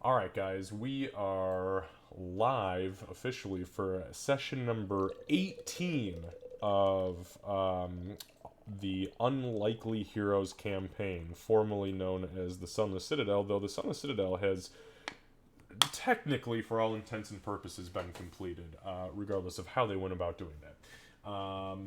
Alright, guys, we are live officially for session number 18 of the Unlikely Heroes campaign, formerly known as the Sunless Citadel, though the Sunless Citadel has technically, for all intents and purposes, been completed, regardless of how they went about doing that.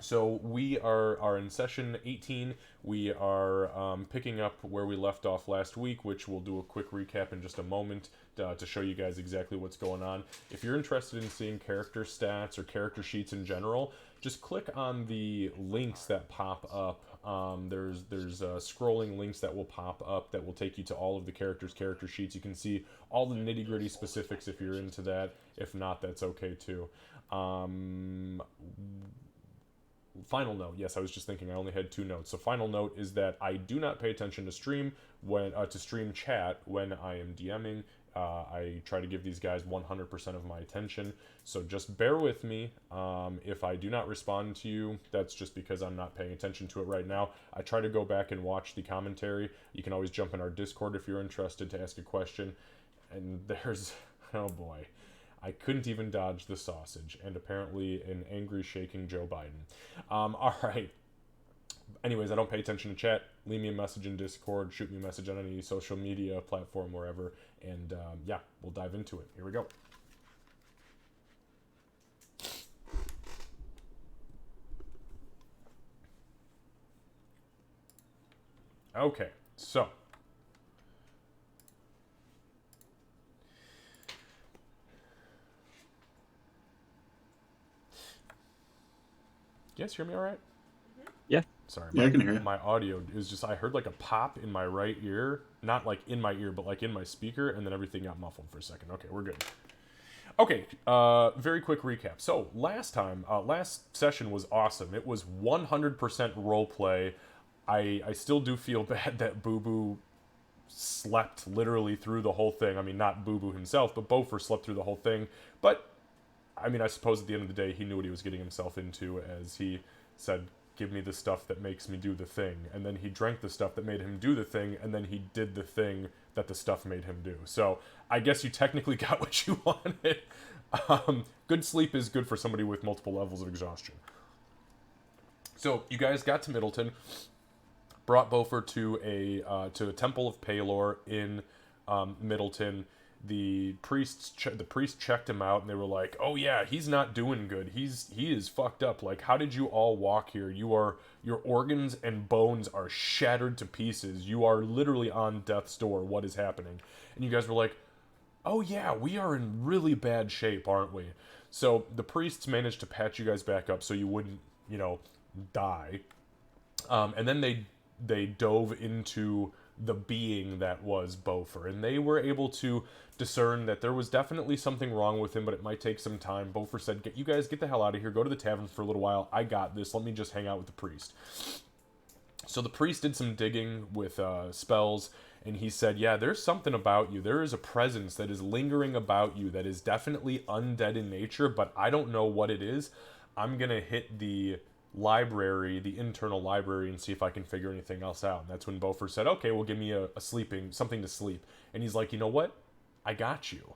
So we are in session 18. We are picking up where we left off last week, which we'll do a quick recap in just a moment to show you guys exactly what's going on. If you're interested in seeing character stats or character sheets in general, just click on the links that pop up. There's scrolling links that will pop up that will take you to all of the characters' character sheets. You can see all the nitty-gritty specifics if you're into that. If not, that's okay too. Final note, yes, I was just thinking I only had 2 notes. So final note is that I do not pay attention to stream chat when I am DMing. I try to give these guys 100% of my attention, so just bear with me. If I do not respond to you, that's just because I'm not paying attention to it right now. I try to go back and watch the commentary. You can always jump in our Discord if you're interested to ask a question. And there's, oh boy, I couldn't even dodge the sausage, and apparently an angry shaking Joe Biden. Alright. Anyways, I don't pay attention to chat. Leave me a message in Discord, shoot me a message on any social media platform, wherever, and yeah, we'll dive into it. Here we go. Okay, so you guys hear me all right? Yeah. Sorry, Yeah, I can hear you. my audio is just, I heard like a pop in my right ear, not like in my ear, but like in my speaker, and then everything got muffled for a second. Okay, we're good. Okay, very quick recap. So last session was awesome. It was 100% roleplay. I still do feel bad that Boo Boo slept literally through the whole thing. I mean, not Boo Boo himself, but Bofer slept through the whole thing. But I mean, I suppose at the end of the day, he knew what he was getting himself into, as he said, give me the stuff that makes me do the thing. And then he drank the stuff that made him do the thing, and then he did the thing that the stuff made him do. So I guess you technically got what you wanted. Good sleep is good for somebody with multiple levels of exhaustion. So you guys got to Middleton, brought Bofer to a temple of Palor in Middleton. The priest checked him out, and they were like, "Oh yeah, he's not doing good. He is fucked up. Like, how did you all walk here? Your organs and bones are shattered to pieces. You are literally on death's door. What is happening?" And you guys were like, "Oh yeah, we are in really bad shape, aren't we?" So the priests managed to patch you guys back up so you wouldn't, die. And then they dove into the being that was Bofer, and they were able to discern that there was definitely something wrong with him, but it might take some time. Bofer said, "You guys get the hell out of here, go to the tavern for a little while, I got this, let me just hang out with the priest." So the priest did some digging with spells, and he said, "Yeah, there's something about you. There is a presence that is lingering about you that is definitely undead in nature, but I don't know what it is. I'm gonna hit the internal library, and see if I can figure anything else out." And that's when Bofer said, "Okay, well, give me something to sleep." And he's like, "You know what? I got you."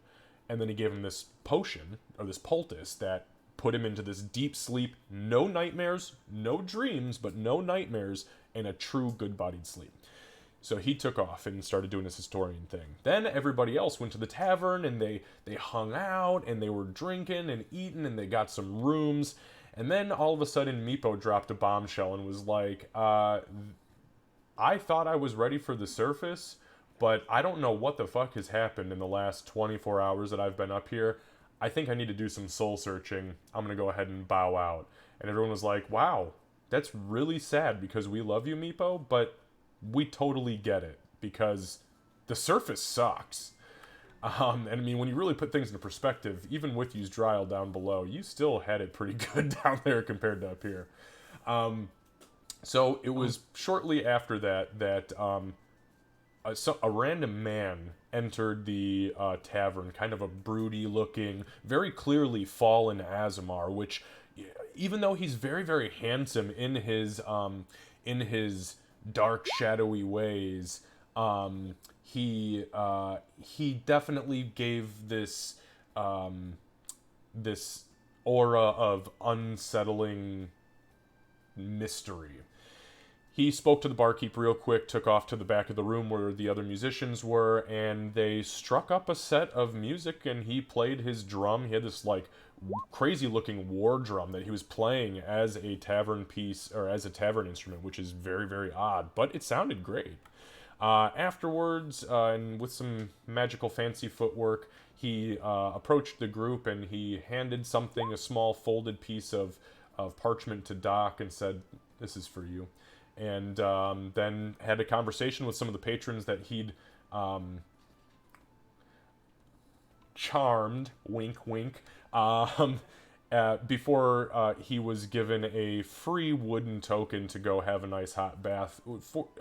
And then he gave him this potion, or this poultice, that put him into this deep sleep, no nightmares, no dreams, but no nightmares, and a true good-bodied sleep. So he took off and started doing his historian thing. Then everybody else went to the tavern, and they hung out, and they were drinking and eating, and they got some rooms. And then all of a sudden, Meepo dropped a bombshell and was like, I thought I was ready for the surface, but I don't know what the fuck has happened in the last 24 hours that I've been up here. I think I need to do some soul searching. I'm going to go ahead and bow out." And everyone was like, "Wow, that's really sad, because we love you, Meepo, but we totally get it, because the surface sucks." And I mean, when you really put things into perspective, even with you Dryle down below, you still had it pretty good down there compared to up here. So it was shortly after that a random man entered the tavern, kind of a broody looking, very clearly fallen Azamar, which, even though he's very, very handsome in his dark, shadowy ways, He definitely gave this aura of unsettling mystery. He spoke to the barkeep real quick, took off to the back of the room where the other musicians were, and they struck up a set of music, and he played his drum. He had this, like, crazy looking war drum that he was playing as a tavern piece, or as a tavern instrument, which is very, very odd, but it sounded great. Afterwards, and with some magical fancy footwork, he approached the group and he handed something, a small folded piece of parchment to Doc, and said, "This is for you." And then had a conversation with some of the patrons that he'd charmed, wink, wink, before he was given a free wooden token to go have a nice hot bath,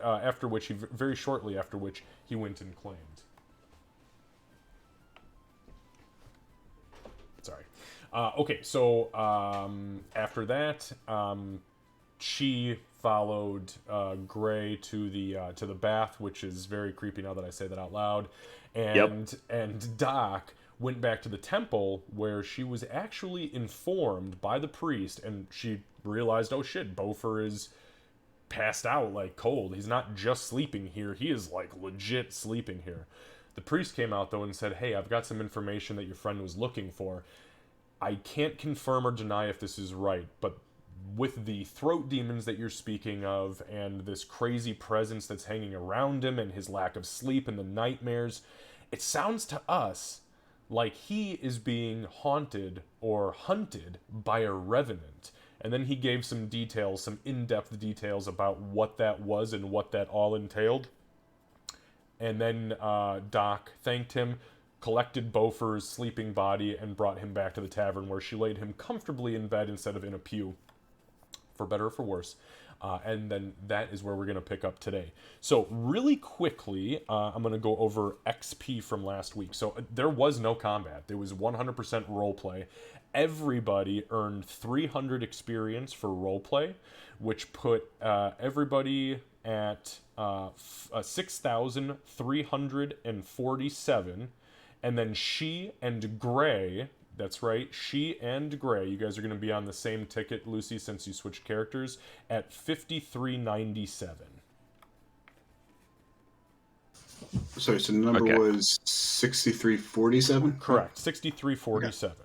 after which very shortly after which he went and claimed. Sorry. Okay, so after that, she followed Gray to the bath, which is very creepy now that I say that out loud, and Doc went back to the temple, where she was actually informed by the priest, and she realized, oh shit, Beaufort is passed out, like cold. He's not just sleeping here, he is like legit sleeping here. The priest came out though and said, "Hey, I've got some information that your friend was looking for. I can't confirm or deny if this is right, but with the throat demons that you're speaking of, and this crazy presence that's hanging around him, and his lack of sleep and the nightmares, it sounds to us like he is being haunted or hunted by a revenant." And then he gave some details, some in-depth details about what that was and what that all entailed. And then Doc thanked him, collected Beaufort's sleeping body, and brought him back to the tavern, where she laid him comfortably in bed instead of in a pew, for better or for worse. And then that is where we're going to pick up today. So really quickly, I'm going to go over XP from last week. So there was no combat. There was 100% roleplay. Everybody earned 300 experience for roleplay, which put everybody at 6,347. And then she and Gray... That's right, she and Gray, you guys are going to be on the same ticket, Lucy, since you switched characters, at 5397. Sorry, so the number was 6347? Correct, 6347. Okay.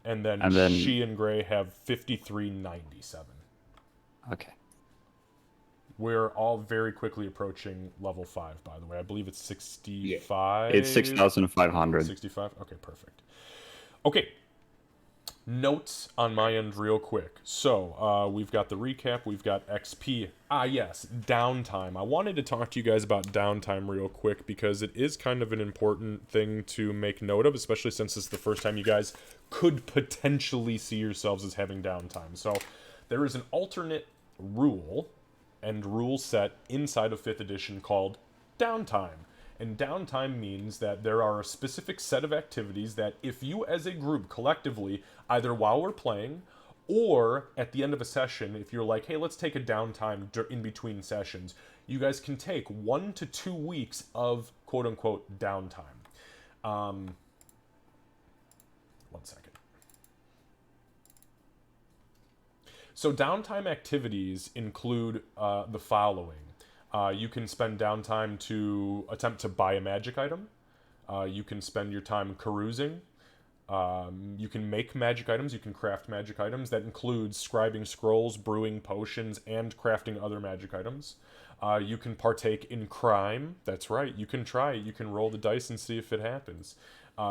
And then she and Gray have 5397. Okay. We're all very quickly approaching level 5, by the way. I believe it's 65? Yeah. It's 6,500. 65? Okay, perfect. Okay, notes on my end real quick. So, we've got the recap, we've got XP. Yes, Downtime. I wanted to talk to you guys about Downtime real quick, because it is kind of an important thing to make note of, especially since it's the first time you guys could potentially see yourselves as having downtime. So, there is an alternate rule and rule set inside of 5th edition called Downtime. And downtime means that there are a specific set of activities that if you as a group collectively, either while we're playing or at the end of a session, if you're like, hey, let's take a downtime in between sessions, you guys can take 1 to 2 weeks of quote-unquote downtime. 1 second. So downtime activities include the following. You can spend downtime to attempt to buy a magic item. You can spend your time carousing. You can make magic items. You can craft magic items. That includes scribing scrolls, brewing potions, and crafting other magic items. You can partake in crime. That's right. You can try it. You can roll the dice and see if it happens.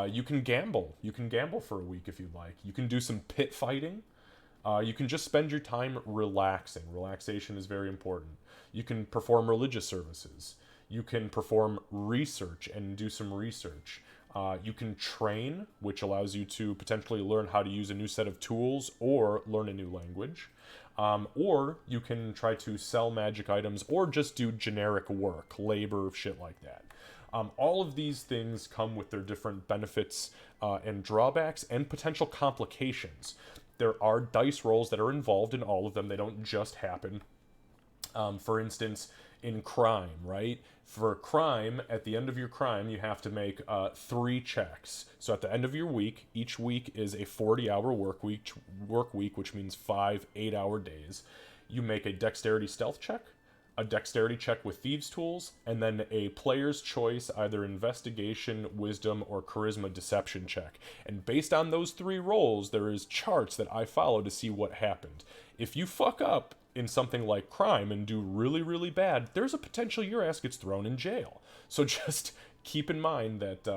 You can gamble. You can gamble for a week if you'd like. You can do some pit fighting. You can just spend your time relaxing. Relaxation is very important. You can perform religious services. You can perform research and do some research. You can train, which allows you to potentially learn how to use a new set of tools or learn a new language. Or you can try to sell magic items or just do generic work, labor, shit like that. All of these things come with their different benefits and drawbacks and potential complications. There are dice rolls that are involved in all of them. They don't just happen. For instance, in crime, right? For crime, at the end of your crime, you have to make 3 checks. So at the end of your week, each week is a 40-hour work week, which means 5 8-hour days. You make a dexterity stealth check, a dexterity check with thieves tools, and then a player's choice, either investigation, wisdom, or charisma deception check. And based on those 3 rolls, there is charts that I follow to see what happened. If you fuck up in something like crime and do really, really bad, there's a potential your ass gets thrown in jail. So just keep in mind that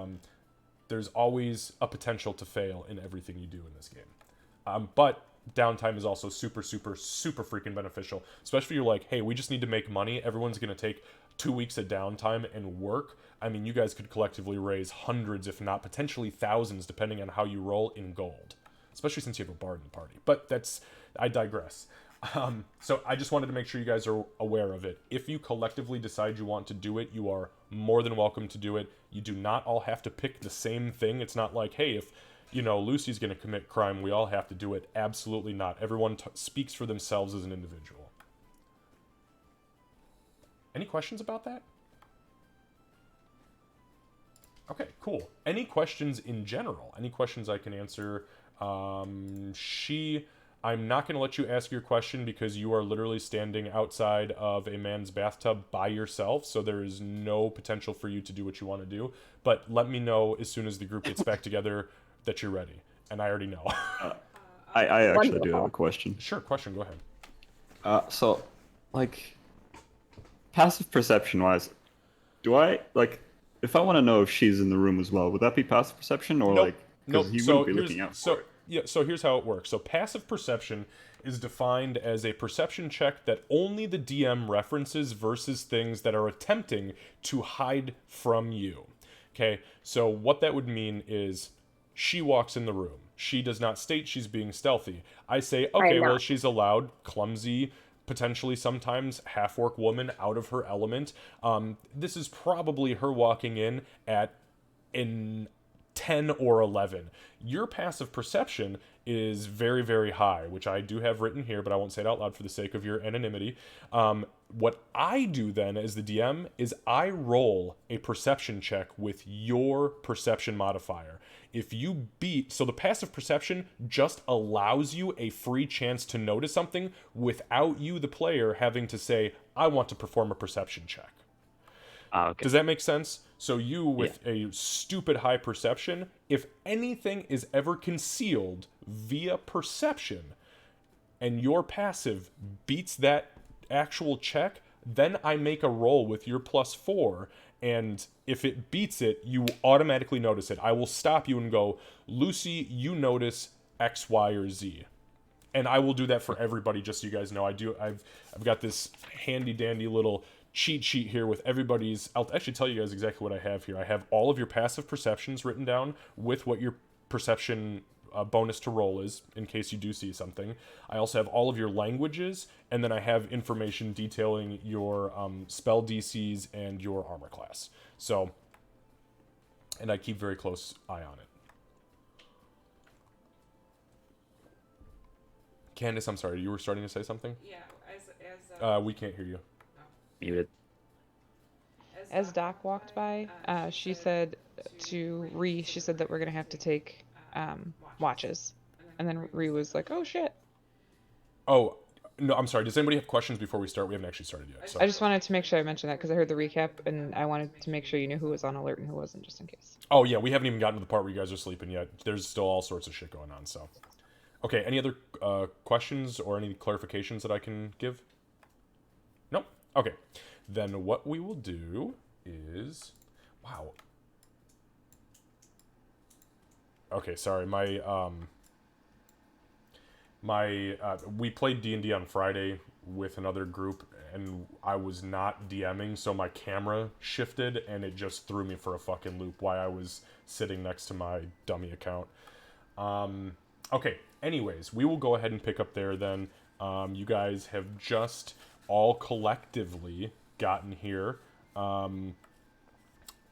there's always a potential to fail in everything you do in this game. But downtime is also super, super, super freaking beneficial. Especially if you're like, hey, we just need to make money. Everyone's going to take 2 weeks of downtime and work. I mean, you guys could collectively raise hundreds, if not potentially thousands, depending on how you roll in gold. Especially since you have a bard in the party. But I digress. So I just wanted to make sure you guys are aware of it. If you collectively decide you want to do it, you are more than welcome to do it. You do not all have to pick the same thing. It's not like, hey, if Lucy's going to commit crime, we all have to do it. Absolutely not. Everyone speaks for themselves as an individual. Any questions about that? Okay, cool. Any questions in general? Any questions I can answer? I'm not going to let you ask your question because you are literally standing outside of a man's bathtub by yourself, so there is no potential for you to do what you want to do. But let me know as soon as the group gets back together that you're ready. And I already know. I actually do have a question. Sure, question, go ahead. So, like, passive perception-wise, do I, like, if I want to know if she's in the room as well, would that be passive perception? Or, Nope. like, because he wouldn't be looking out for it. Yeah, so here's how it works. So passive perception is defined as a perception check that only the DM references versus things that are attempting to hide from you. Okay, so what that would mean is she walks in the room. She does not state she's being stealthy. I say, okay, well, she's a loud, clumsy, potentially sometimes half-orc woman out of her element. This is probably her walking in at an 10 or 11. Your passive perception is very, very high, which I do have written here, but I won't say it out loud for the sake of your anonymity. What I do then as the DM is I roll a perception check with your perception modifier. If you beat, so the passive perception just allows you a free chance to notice something without you, the player, having to say, I want to perform a perception check. Okay. Does that make sense? So you, with a stupid high perception, if anything is ever concealed via perception, and your passive beats that actual check, then I make a roll with your +4, and if it beats it, you automatically notice it. I will stop you and go, Lucy, you notice X, Y, or Z. And I will do that for everybody, just so you guys know. I've got this handy dandy little cheat sheet here with everybody's. I'll actually tell you guys exactly what I have here. I have all of your passive perceptions written down with what your perception bonus to roll is, in case you do see something. I also have all of your languages, and then I have information detailing your spell DCs and your armor class. So, and I keep very close eye on it. Candace, I'm sorry, you were starting to say something? Yeah, we can't hear you. Muted. As Doc walked by, she said to Ree, she said that we're going to have to take watches. And then Ree was like, oh shit. Oh, no, I'm sorry. Does anybody have questions before we start? We haven't actually started yet. So. I just wanted to make sure I mentioned that because I heard the recap and I wanted to make sure you knew who was on alert and who wasn't, just in case. Oh, yeah, we haven't even gotten to the part where you guys are sleeping yet. There's still all sorts of shit going on, so. Okay, any other questions or any clarifications that I can give? Nope. Okay. Then what we will do is... Wow. Okay, sorry. We played D&D on Friday with another group, and I was not DMing, so my camera shifted, and it just threw me for a fucking loop while I was sitting next to my dummy account. Okay, anyways, we will go ahead and pick up there then. You guys have just all collectively gotten here,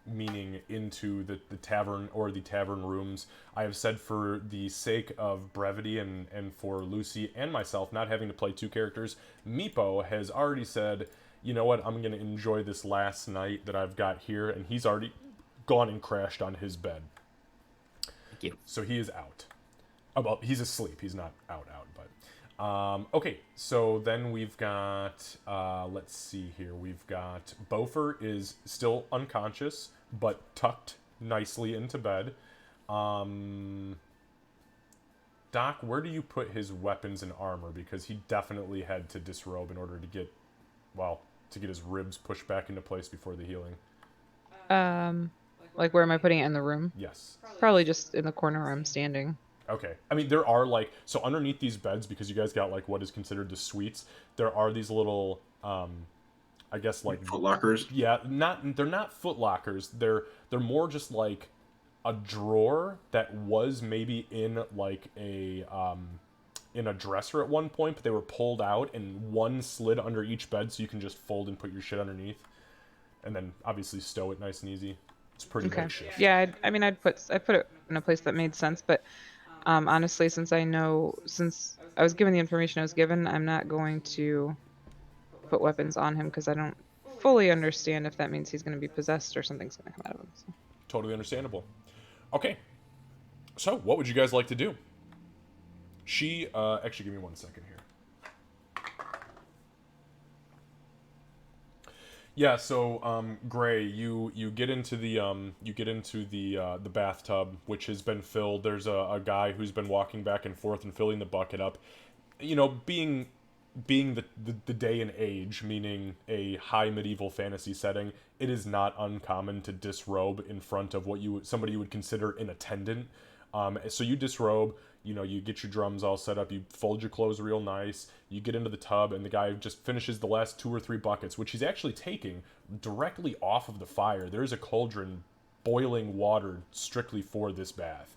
meaning into the tavern or the tavern rooms. I have said, for the sake of brevity and for Lucy and myself not having to play 2 characters, Meepo has already said you know what, I'm going to enjoy this last night that I've got here, and he's already gone and crashed on his bed. Thank you. So he is out. Oh, well, he's asleep. He's not out, but... okay, so then we've got... let's see here. We've got... Bofer is still unconscious, but tucked nicely into bed. Doc, where do you put his weapons and armor? Because he definitely had to disrobe in order to get... Well, to get his ribs pushed back into place before the healing. Like where am I putting it in the room? Yes. Probably just in the corner where I'm standing. Okay. I mean, there are, like... So underneath these beds, because you guys got, like, what is considered the suites, there are these little, I guess, like... Foot lockers? Yeah, they're not foot lockers. They're more just, like, a drawer that was maybe in, like, in a dresser at one point, but they were pulled out, and one slid under each bed, so you can just fold and put your shit underneath. And then, obviously, stow it nice and easy. It's pretty makeshift. Yeah, I'd put it in a place that made sense, but... honestly, since I was given the information I was given, I'm not going to put weapons on him because I don't fully understand if that means he's going to be possessed or something's going to come out of him. So. Totally understandable. Okay. So, what would you guys like to do? Actually, give me 1 second here. Yeah, so Gray, you get into the bathtub, which has been filled. There's a guy who's been walking back and forth and filling the bucket up. You know, being the day and age, meaning a high medieval fantasy setting, it is not uncommon to disrobe in front of somebody you would consider an attendant. So you disrobe, you know, you get your drums all set up, you fold your clothes real nice, you get into the tub, and the guy just finishes the last 2 or 3 buckets, which he's actually taking directly off of the fire. There's a cauldron boiling water strictly for this bath.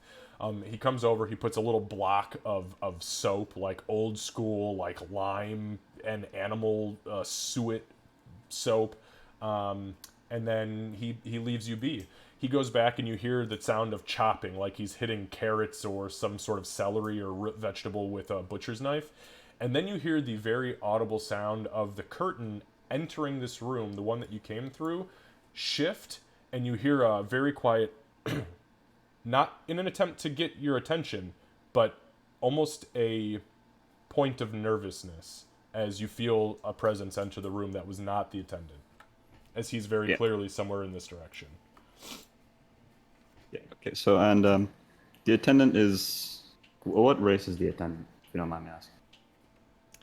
He comes over, he puts a little block of soap, like old school, like lime and animal suet soap, and then he leaves you be. He goes back and you hear the sound of chopping, like he's hitting carrots or some sort of celery or root vegetable with a butcher's knife. And then you hear the very audible sound of the curtain entering this room, the one that you came through, shift, and you hear a very quiet, not in an attempt to get your attention, but almost a point of nervousness as you feel a presence enter the room that was not the attendant, as he's very clearly somewhere in this direction. Yeah. Okay. So, and the attendant is... What race is the attendant, if you don't mind me asking?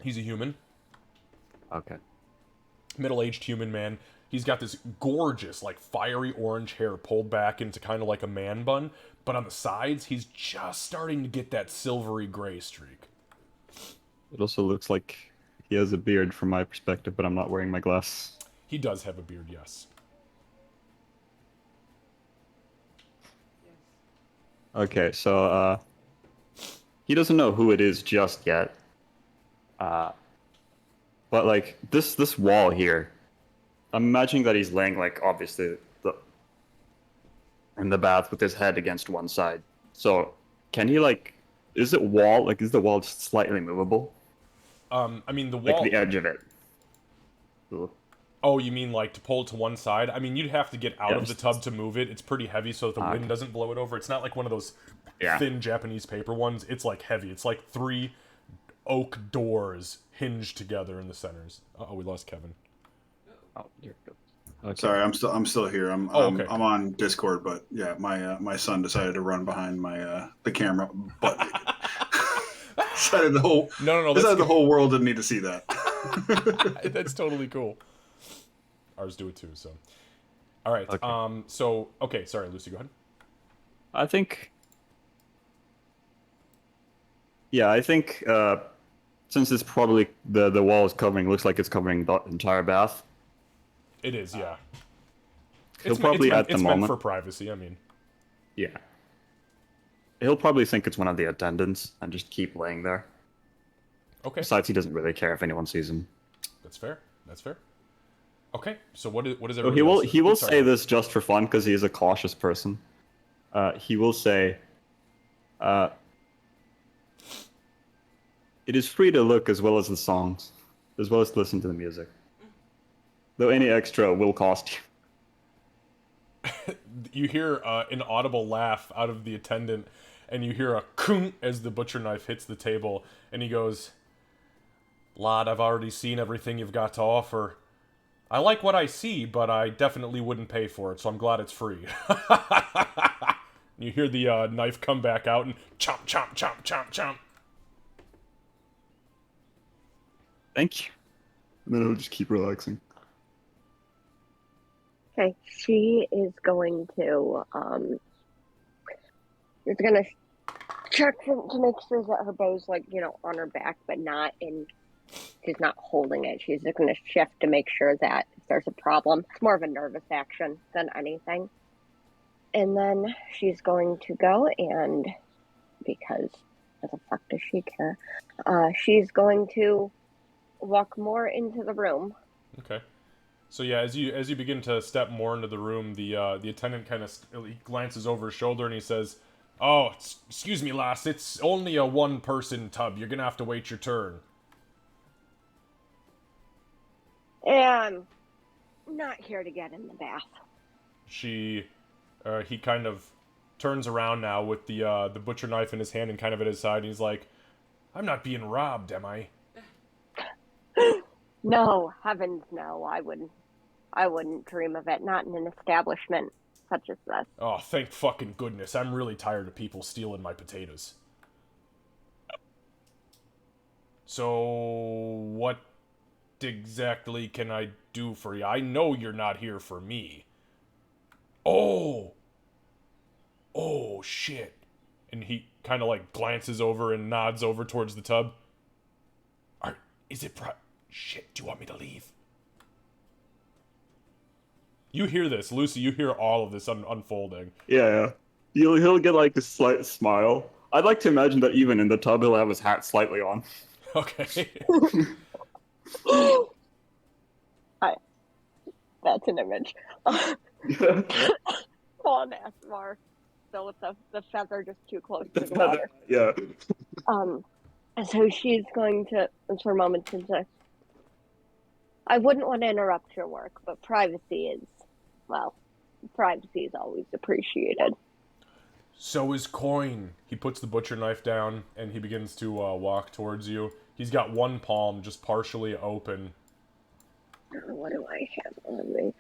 He's a human. Okay. Middle-aged human man. He's got this gorgeous, like, fiery orange hair pulled back into kind of like a man bun, but on the sides, he's just starting to get that silvery gray streak. It also looks like he has a beard from my perspective, but I'm not wearing my glasses. He does have a beard, yes. Okay, so he doesn't know who it is just yet. But like this wall here, I'm imagining that he's laying like obviously in the bath with his head against one side. So can he like? Is the wall just slightly movable? I mean the wall, like the edge of it. Ooh. Oh, you mean like to pull it to one side? I mean, you'd have to get out of the tub to move it. It's pretty heavy so that the wind doesn't blow it over. It's not like one of those thin Japanese paper ones. It's like heavy. It's like 3 oak doors hinged together in the centers. Uh-oh, we lost Kevin. Oh, here we go. Okay. Sorry, I'm still here. I'm on Discord, but yeah, my son decided to run behind the camera button. Decided the whole world didn't need to see that. That's totally cool. Ours do it too, so. All right. Okay. Sorry, Lucy, go ahead. I think since it's probably the wall is covering, looks like it's covering the entire bath. It is, yeah. He'll probably at the moment. It's meant for privacy. I mean. Yeah. He'll probably think it's one of the attendants and just keep laying there. Okay. Besides, he doesn't really care if anyone sees him. That's fair. Okay, so what is everyone he will say this just for fun because he is a cautious person. He will say, "It is free to look as well as the songs, as well as listen to the music. Though any extra will cost you. You hear an audible laugh out of the attendant, and you hear a kung as the butcher knife hits the table, and he goes, "Lad, I've already seen everything you've got to offer. I like what I see, but I definitely wouldn't pay for it, so I'm glad it's free." You hear the knife come back out and chomp, chomp, chomp, chomp, chomp. Thank you. And then he'll just keep relaxing. Okay, she is going to check to make sure that her bow's like, on her back, but she's not holding it. She's just gonna shift to make sure that if there's a problem, it's more of a nervous action than anything. And then she's going to go and, because what the fuck does she care? She's going to walk more into the room. Okay. So yeah, as you begin to step more into the room, the attendant kind of he glances over his shoulder and he says, "Oh, excuse me, lass. It's only a one-person tub. You're gonna have to wait your turn." And I'm not here to get in the bath. He kind of turns around now with the butcher knife in his hand and kind of at his side. And he's like, "I'm not being robbed, am I?" No, heavens no. I wouldn't dream of it. Not in an establishment such as this. Oh, thank fucking goodness. I'm really tired of people stealing my potatoes. So, what exactly can I do for you? I know you're not here for me. Oh, shit. And he kind of like glances over and nods over towards the tub. Shit, do you want me to leave? You hear this, Lucy, you hear all of this unfolding. Yeah. He'll get like a slight smile. I'd like to imagine that even in the tub he'll have his hat slightly on. Okay. That's an image. On Asmar. So with the feather just too close to the water. Yeah. So she's going to, for a moment, to say, I wouldn't want to interrupt your work, but privacy is always appreciated. So is coin. He puts the butcher knife down and he begins to walk towards you. He's got one palm just partially open. What do I have on me?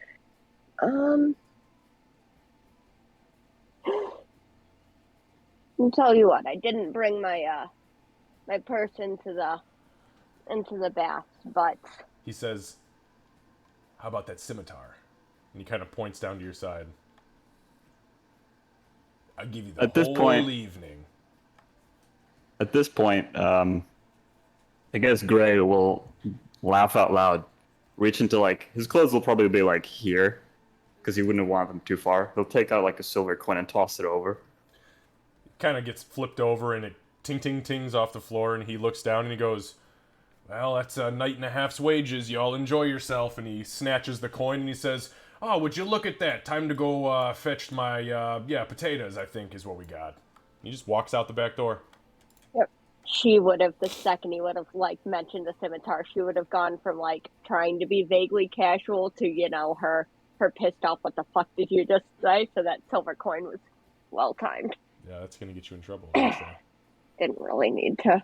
I'll tell you what, I didn't bring my my purse into the bath, but He says, "How about that scimitar?" And he kind of points down to your side. "I'll give you the whole evening." At this point, I guess Gray will laugh out loud, reach into like his clothes will probably be like here, because he wouldn't want them too far. He'll take out like a silver coin and toss it over. Kind of gets flipped over and it tings off the floor, and he looks down and he goes, "Well, that's a night and a half's wages. Y'all enjoy yourself." And he snatches the coin and he says, "Oh, would you look at that? Time to go fetch my potatoes, I think is what we got." He just walks out the back door. Yep. She would have, the second he would have mentioned the scimitar, she would have gone from trying to be vaguely casual to her pissed off, what the fuck did you just say? So that silver coin was well timed. Yeah, that's gonna get you in trouble. Didn't really need to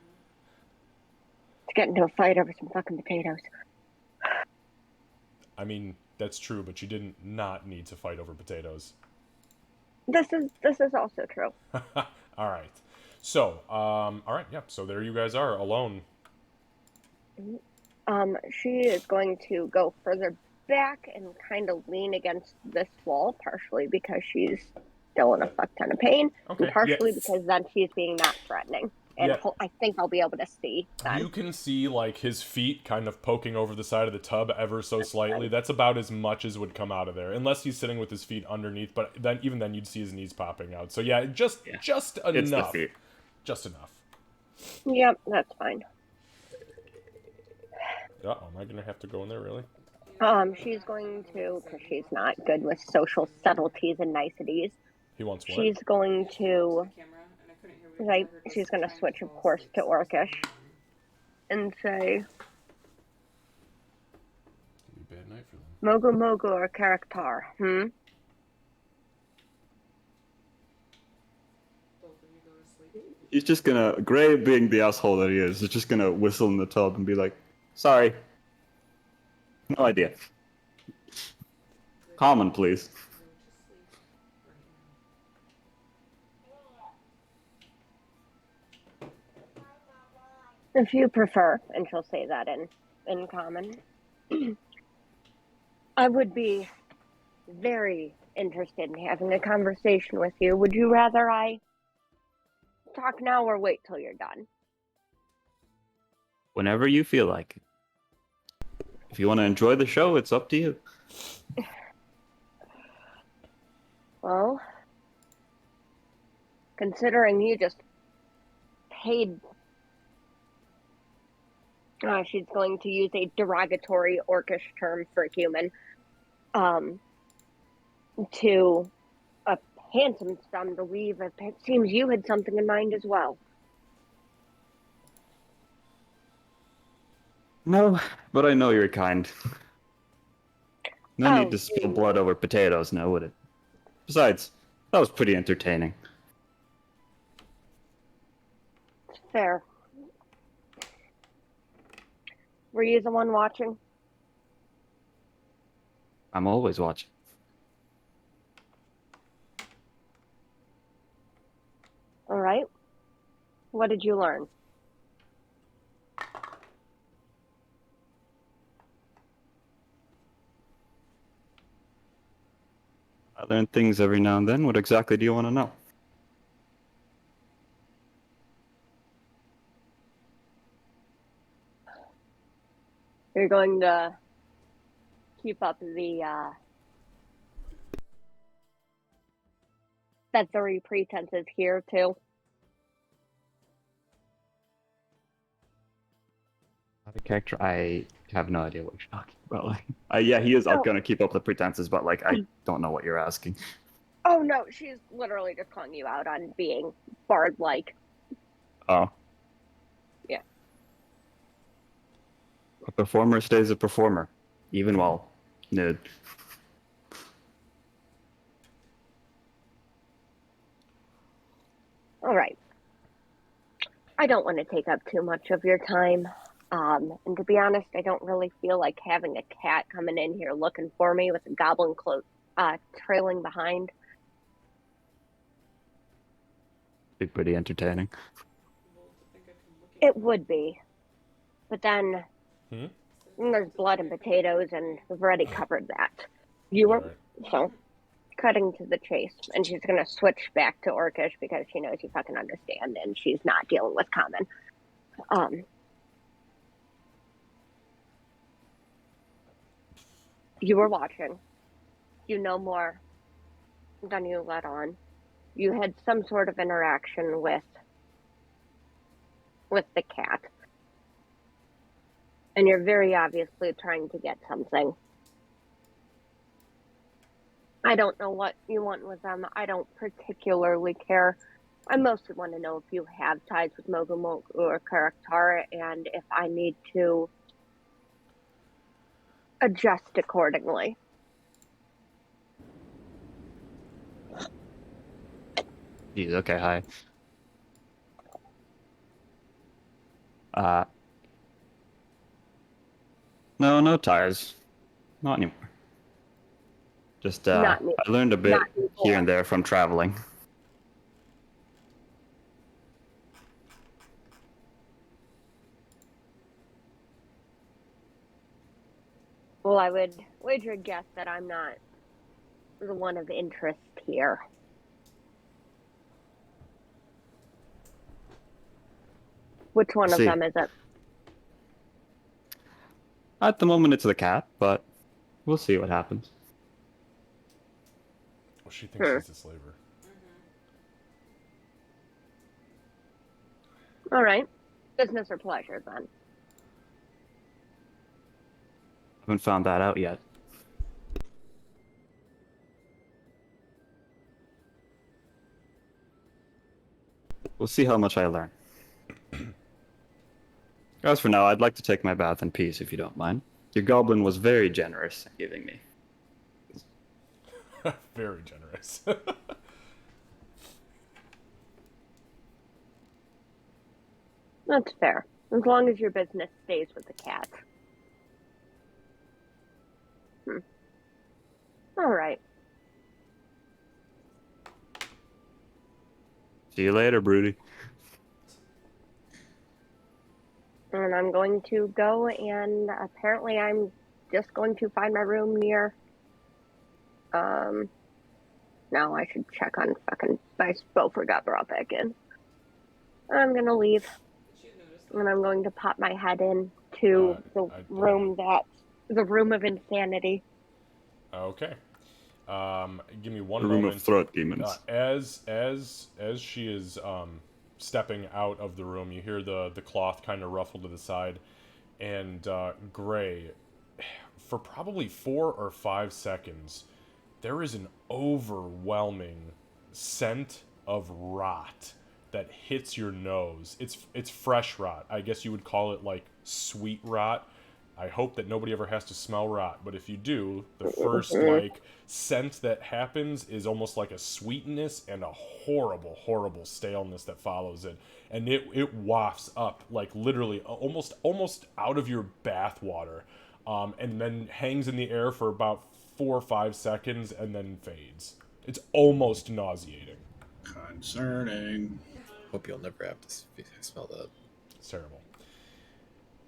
get into a fight over some fucking potatoes. I mean, that's true, but you didn't not need to fight over potatoes. This is also true. All right. So, so there you guys are, alone. She is going to go further back and kind of lean against this wall, partially because she's still in a fuck ton of pain, and partially because then she's being not threatening. And I think I'll be able to see then. You can see, his feet kind of poking over the side of the tub ever so slightly. That's about as much as would come out of there. Unless he's sitting with his feet underneath, but even then you'd see his knees popping out. So just enough. It's the feet. Just enough. Yep, that's fine. Uh-oh, am I going to have to go in there, really? She's going to, because she's not good with social subtleties and niceties. He wants what? She's going to... she's going to switch, of course, to Orcish and say... It's going to be a bad night for them. Mogu Mogu or character, He's just gonna, Gray being the asshole that he is just gonna whistle in the tub and be like, sorry. No idea. Common, please. If you prefer, and she'll say that in common. I would be very interested in having a conversation with you. Would you rather I talk now or wait till you're done? Whenever you feel like it. If you want to enjoy the show, it's up to you. Well, considering you just paid... she's going to use a derogatory orcish term for human. To a handsome sum to leave, it seems you had something in mind as well. No, but I know you're kind. No need to spill blood over potatoes now, would it? Besides, that was pretty entertaining. Fair. Were you the one watching? I'm always watching. All right. What did you learn? I learn things every now and then. What exactly do you want to know? You're going to keep up the feathery pretenses here too. The character, I have no idea what you're talking about. Like, yeah, he is gonna keep up the pretenses, but like, I don't know what you're asking. Oh no, she's literally just calling you out on being bard-like. Oh. Yeah. A performer stays a performer, even while nude. All right. I don't want to take up too much of your time. And to be honest, I don't really feel like having a cat coming in here looking for me with a goblin cloak trailing behind. Be pretty entertaining. It would be. But then there's blood and potatoes, and we've already covered that. So, cutting to the chase. And she's going to switch back to Orcish because she knows you fucking understand, and she's not dealing with common. You were watching. You know more than you let on. You had some sort of interaction with the cat. And you're very obviously trying to get something. I don't know what you want with them. I don't particularly care. I mostly want to know if you have ties with Mogu Mogu or Karaktar, and if I need to adjust accordingly. Jeez, okay, hi. No tires. Not anymore. Just, I learned a bit here and there from traveling. Well, I would wager a guess that I'm not the one of interest here. Which one of them is it? At the moment, it's the cat, but we'll see what happens. Well, she thinks she's a slaver. All right. Business or pleasure, then? Haven't found that out yet. We'll see how much I learn. As for now, I'd like to take my bath in peace, if you don't mind. Your goblin was very generous in giving me. Very generous. That's fair. As long as your business stays with the cat. All right. See you later, Broody. And I'm going to go, and apparently I'm just going to find my room near. Now I should check on fucking. My Beaufort got brought back in. I'm gonna leave, and I'm going to pop my head in to the room of insanity. Okay. Give me one the moment. Room of throat demons. As she is stepping out of the room, you hear the cloth kind of ruffle to the side, and Gray, for probably 4 or 5 seconds, there is an overwhelming scent of rot that hits your nose. It's fresh rot. I guess you would call it like sweet rot. I hope that nobody ever has to smell rot, but if you do, the first like scent that happens is almost like a sweetness and a horrible, horrible staleness that follows it. And it wafts up like literally almost out of your bath water, and then hangs in the air for about 4 or 5 seconds and then fades. It's almost nauseating. Concerning. Hope you'll never have to smell that. It's terrible.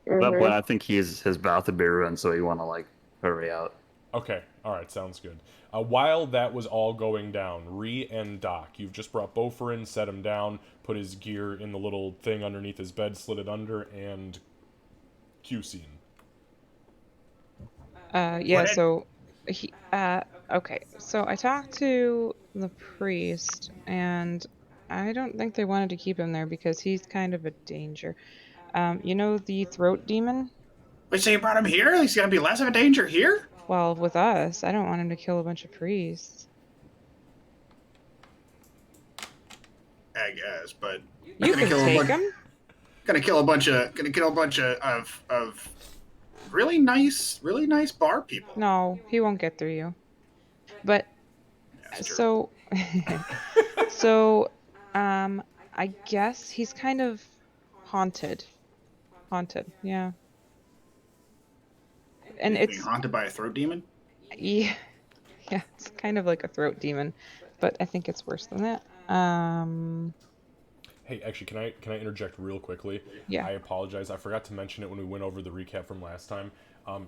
At that point, I think his mouth would be ruined, so you want to like hurry out. Okay, all right, sounds good. While that was all going down, Ree and Doc, you've just brought Beaufort in, set him down, put his gear in the little thing underneath his bed, slid it under, and Q-scene. Yeah, so he, okay, so I talked to the priest, and I don't think they wanted to keep him there because he's kind of a danger. You know the throat demon? Wait, so you brought him here? He's gonna be less of a danger here? Well, with us, I don't want him to kill a bunch of priests. I guess, but you can take him. Gonna kill a bunch of really nice bar people. No, he won't get through you. But so I guess he's kind of haunted, yeah. And it's being haunted by a throat demon. Yeah, it's kind of like a throat demon, but I think it's worse than that. Hey, actually, can I interject real quickly? Yeah. I apologize. I forgot to mention it when we went over the recap from last time.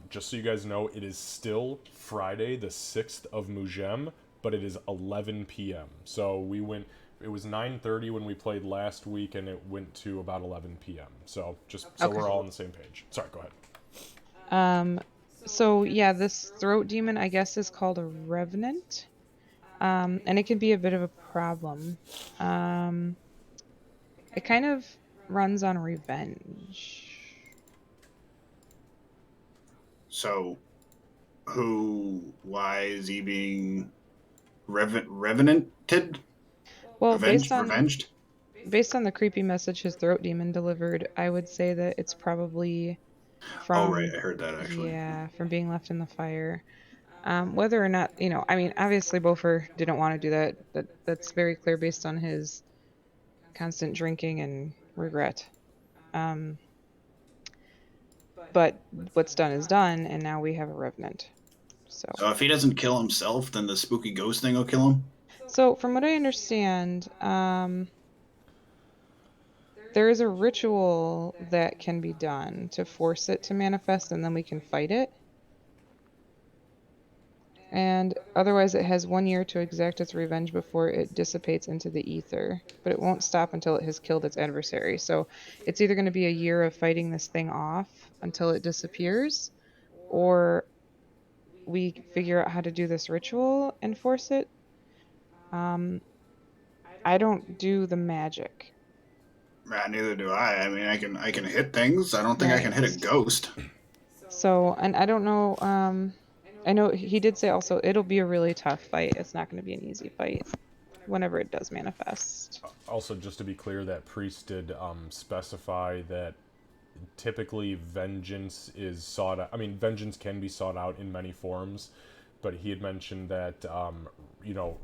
Just so you guys know, it is still Friday, the 6th of Mugem, but it is 11 p.m. So we went. It was 9:30 when we played last week, and it went to about 11 p.m. So just so we're all on the same page. Sorry, go ahead. So yeah, this throat demon, I guess, is called a Revenant, and it can be a bit of a problem. It kind of runs on revenge. So, why is he being revenanted? Well, revenged? Based on the creepy message his throat demon delivered, I would say that it's probably from... Oh, right, I heard that, actually. Yeah, from being left in the fire. Whether or not, I mean, obviously Beaufort didn't want to do that. That's very clear based on his constant drinking and regret. But what's done is done, and now we have a Revenant. So if he doesn't kill himself, then the spooky ghost thing will kill him? So from what I understand, there is a ritual that can be done to force it to manifest, and then we can fight it. And otherwise it has 1 year to exact its revenge before it dissipates into the ether. But it won't stop until it has killed its adversary. So it's either going to be a year of fighting this thing off until it disappears, or we figure out how to do this ritual and force it. I don't do the magic. Neither do I. I mean, I can hit things. I don't think I can hit a ghost. So, and I don't know, I know he did say also it'll be a really tough fight. It's not going to be an easy fight whenever it does manifest. Also, just to be clear, that priest did specify that typically vengeance is sought out. I mean, vengeance can be sought out in many forms, but he had mentioned that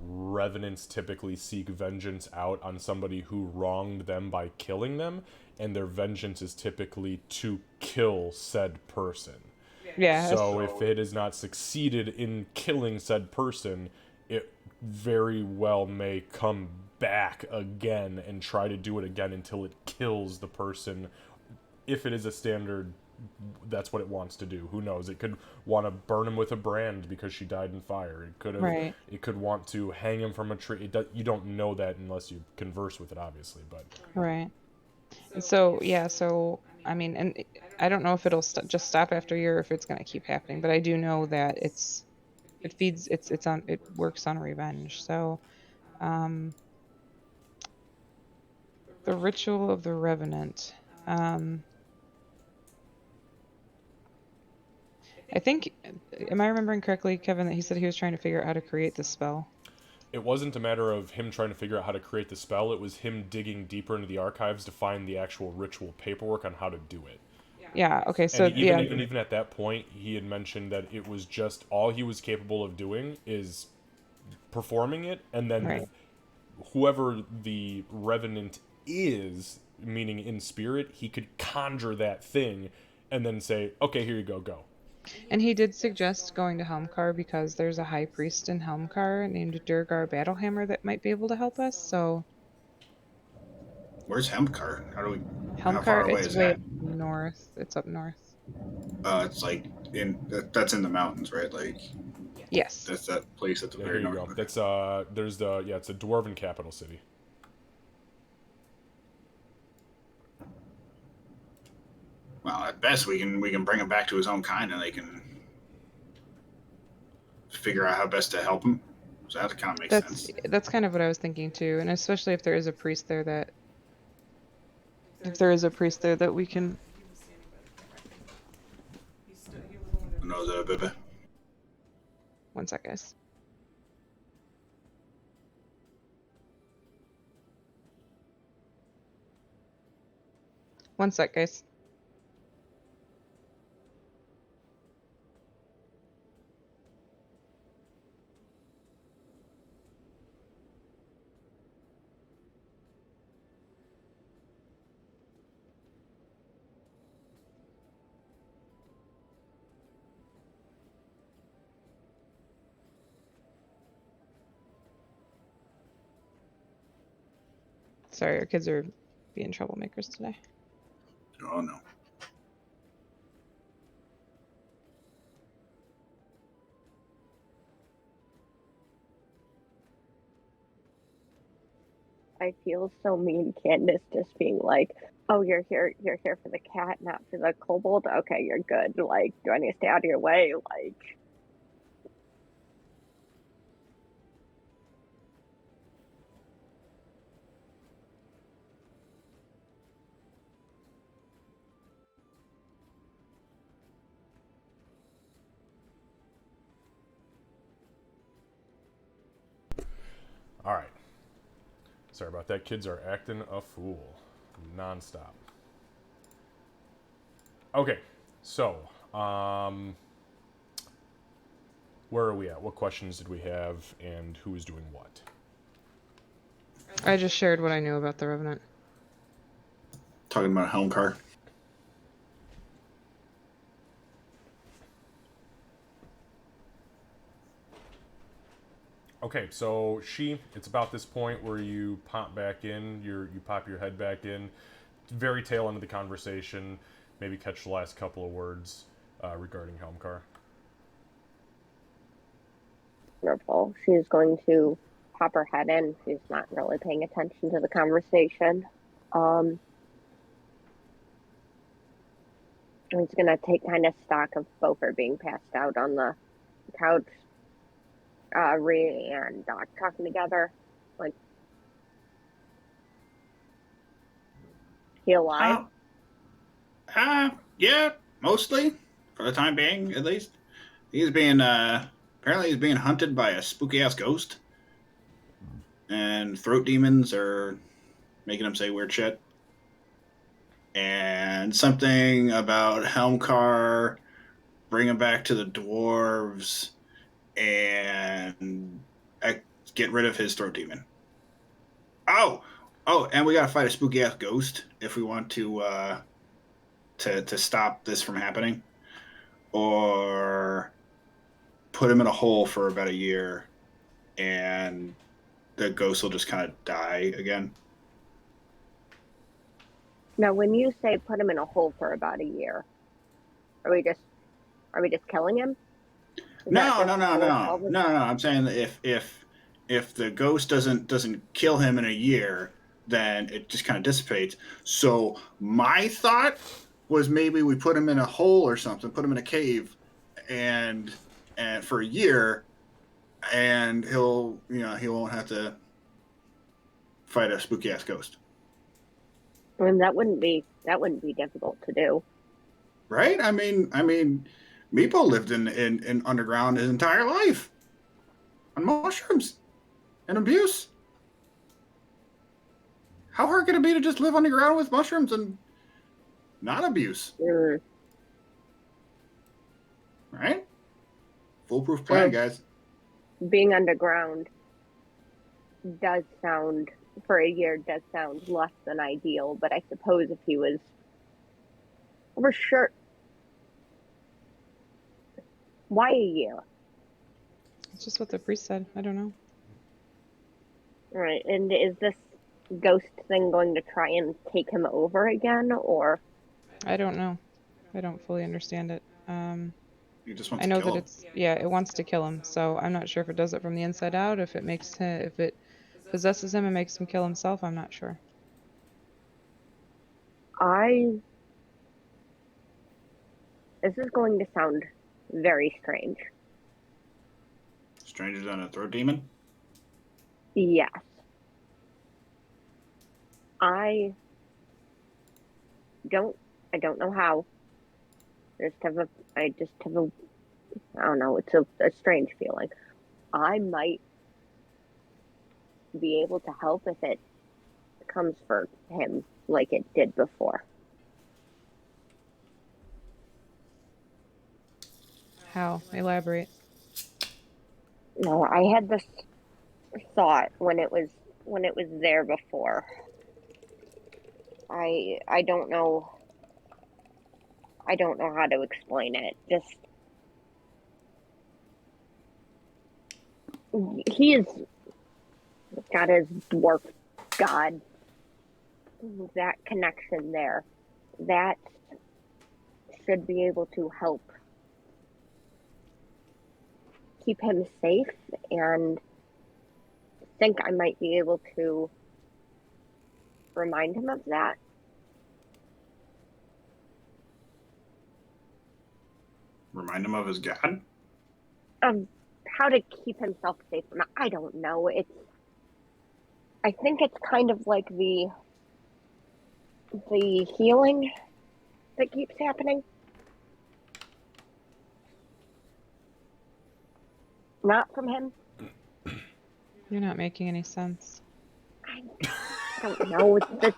revenants typically seek vengeance out on somebody who wronged them by killing them, and their vengeance is typically to kill said person. Yeah. So if it has not succeeded in killing said person, it very well may come back again and try to do it again until it kills the person. If it is a standard, that's what it wants to do. Who knows? It could want to burn him with a brand because she died in fire. It could have. Right. It could want to hang him from a tree. You don't know that unless you converse with it, obviously. But right. And so yeah. So I mean, and I don't know if it'll just stop after a year or if it's gonna keep happening. But I do know that it works on revenge. So, the ritual of the Revenant. I think, am I remembering correctly, Kevin, that he said he was trying to figure out how to create the spell? It wasn't a matter of him trying to figure out how to create the spell. It was him digging deeper into the archives to find the actual ritual paperwork on how to do it. Yeah, okay, so and even at that point, he had mentioned that it was just all he was capable of doing is performing it, and then whoever the Revenant is, meaning in spirit, he could conjure that thing and then say, okay, here you go. And he did suggest going to Helmcar because there's a high priest in Helmcar named Durgar Battlehammer that might be able to help us, so... Where's Helmcar? Helmcar, how far away is that? North. It's up north. It's like that's in the mountains, right? Like, yes, that's that place at the very north. Here you go. That's it's a dwarven capital city. Well, at best we can bring him back to his own kind, and they can figure out how best to help him. So that kind of makes sense. That's kind of what I was thinking too, and especially if there is a priest there that we can. No, that Bibba. One sec, guys. One sec, guys. Sorry, our kids are being troublemakers today. Oh no. I feel so mean, Candace, just being like, "Oh, you're here for the cat, not for the kobold. Okay, you're good. Like, do I need to stay out of your way? Like." All right. Sorry about that. Kids are acting a fool. Nonstop. Okay. So, where are we at? What questions did we have, and who is doing what? I just shared what I knew about the Revenant. Talking about Helmcar. Okay, so it's about this point where you pop back in, you pop your head back in, very tail end of the conversation, maybe catch the last couple of words regarding Helmcar. Wonderful. She's going to pop her head in. She's not really paying attention to the conversation. She's going to take kind of stock of Bofer being passed out on the couch. Rhea and Doc talking together. Like, he alive? Yeah, mostly. For the time being, at least. He's being, apparently he's being hunted by a spooky-ass ghost. And throat demons are making him say weird shit. and something about Helmcar, bring him back to the dwarves, and get rid of his throat demon. Oh, and we gotta fight a spooky ass ghost if we want to stop this from happening, or put him in a hole for about a year, and the ghost will just kind of die again. Now, when you say put him in a hole for about a year, are we just killing him? No. I'm saying that if the ghost doesn't kill him in a year, then it just kind of dissipates. So my thought was maybe we put him in a hole or something, put him in a cave, and for a year, and he won't have to fight a spooky ass ghost. I mean, that wouldn't be difficult to do, right? I mean, Meepo lived in underground his entire life on mushrooms and abuse. How hard could it be to just live underground with mushrooms and not abuse? Right? Foolproof plan, guys. Being underground does sound, for a year, does sound less than ideal, but I suppose if he was, we're sure. Why a year? It's just what the priest said. I don't know. Right, and is this ghost thing going to try and take him over again, or? I don't know. I don't fully understand it. He just wants I know to kill that him. it wants to kill him. So I'm not sure if it does it from the inside out, if it possesses him and makes him kill himself. I'm not sure. This is going to sound very strange. Stranger than a throat demon? Yes. I don't know how. I don't know, it's a strange feeling. I might be able to help if it comes for him like it did before. How? Elaborate. No, I had this thought when it was there before. I don't know how to explain it. Just he's got his dwarf god. That connection there, that should be able to help keep him safe, and I think I might be able to remind him of that. Remind him of his god? How to keep himself safe. I don't know. I think it's kind of like the healing that keeps happening. Not from him. You're not making any sense. I don't know. Just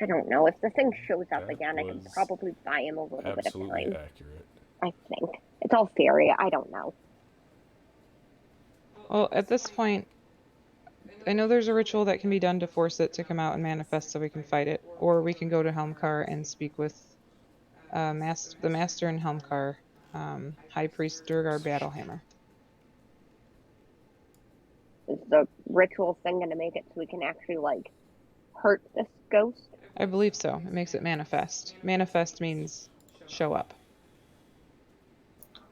I don't know. If the thing shows up again, I can probably buy him a little bit of time. Absolutely accurate. I think it's all fairy. I don't know. Well, at this point, I know there's a ritual that can be done to force it to come out and manifest so we can fight it, or we can go to Helmcar and speak with the Master in Helmcar, High Priest Durgar Battlehammer. Is the ritual thing going to make it so we can actually hurt this ghost? I believe so. It makes it manifest. Manifest means show up.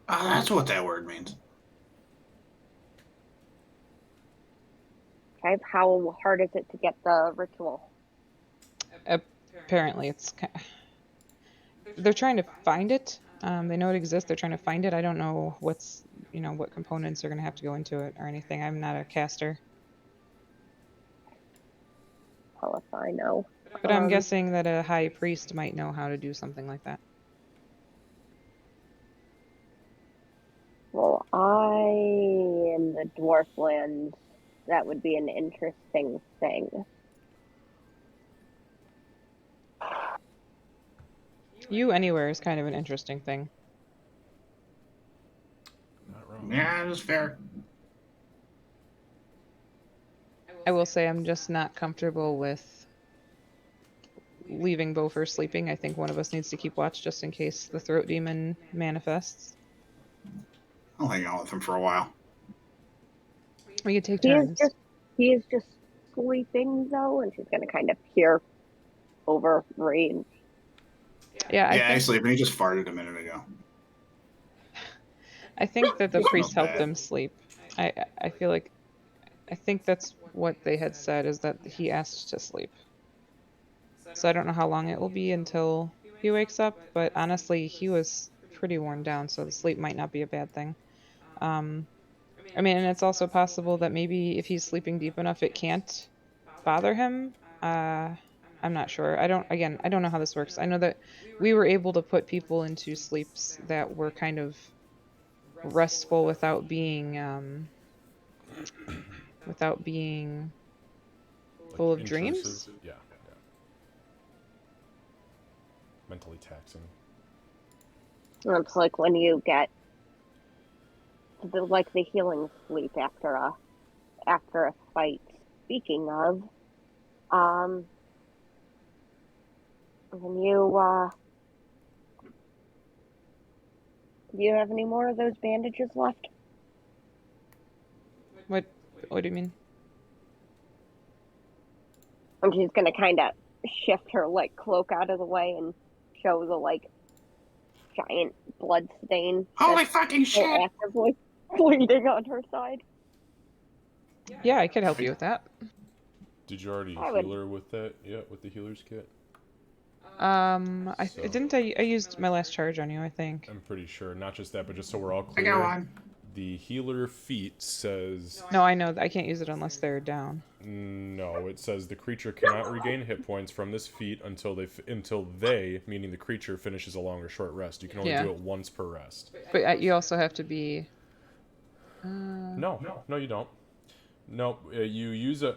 That's what that word means. Okay, how hard is it to get the ritual? Apparently, they're trying to find it. They know it exists. They're trying to find it. I don't know what components are going to have to go into it or anything. I'm not a caster. Hell if I know. But I'm guessing that a high priest might know how to do something like that. Well, I am the Dwarflands that would be an interesting thing. You anywhere is kind of an interesting thing. Not wrong. Yeah, that's fair. I will say I'm just not comfortable with leaving Bofer sleeping. I think one of us needs to keep watch just in case the throat demon manifests. I'll hang out with him for a while. We could take He turns. is just sleeping though, and she's gonna kind of peer over range. Yeah, Yeah, he's sleeping. He just farted a minute ago. I think that the It's priest not helped bad. him sleep. I feel like I think that's what they had said, is that he asked to sleep. So I don't know how long it will be until he wakes up, but honestly, he was pretty worn down, so the sleep might not be a bad thing. I mean, and it's also possible that maybe if he's sleeping deep enough, it can't bother him. I'm not sure. I don't know how this works. I know that we were able to put people into sleeps that were kind of restful without being full of Intrusive. dreams. Yeah. Mentally taxing. It's like when you get the healing sleep after a fight. Speaking of, when you do you have any more of those bandages left? What do you mean? And she's gonna kind of shift her cloak out of the way and show the giant blood stain. Holy fucking still shit! actively bleeding on her side. Yeah, I could help you with that. Did you already I would- heal her with that? Yeah, with the healer's kit? I used my last charge on you, I think. I'm pretty sure. Not just that, but just so we're all I clear. got one. The healer feat says... No, I know. I can't use it unless they're down. No, it says the creature cannot regain hit points from this feat until they, meaning the creature, finishes a long or short rest. You can only Yeah. do it once per rest. But you also have to be... No, you don't. No,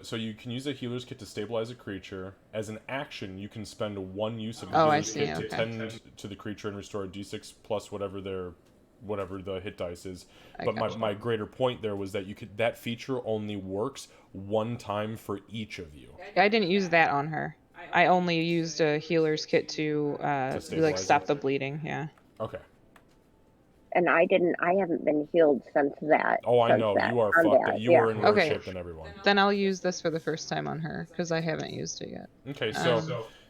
so you can use a healer's kit to stabilize a creature. As an action, you can spend one use of the Oh, I healer's see, kit to okay. tend to the creature and restore a d6 plus whatever the hit dice is. I But gotcha. my greater point there was that that feature only works one time for each of you. I didn't use that on her. I only used a healer's kit to stabilize stop it? the bleeding, yeah. Okay. And I haven't been healed since that. Oh, I since know. that You are combat, fucked. You were in worse Okay. shape than everyone. Then I'll use this for the first time on her, because I haven't used it yet. Okay,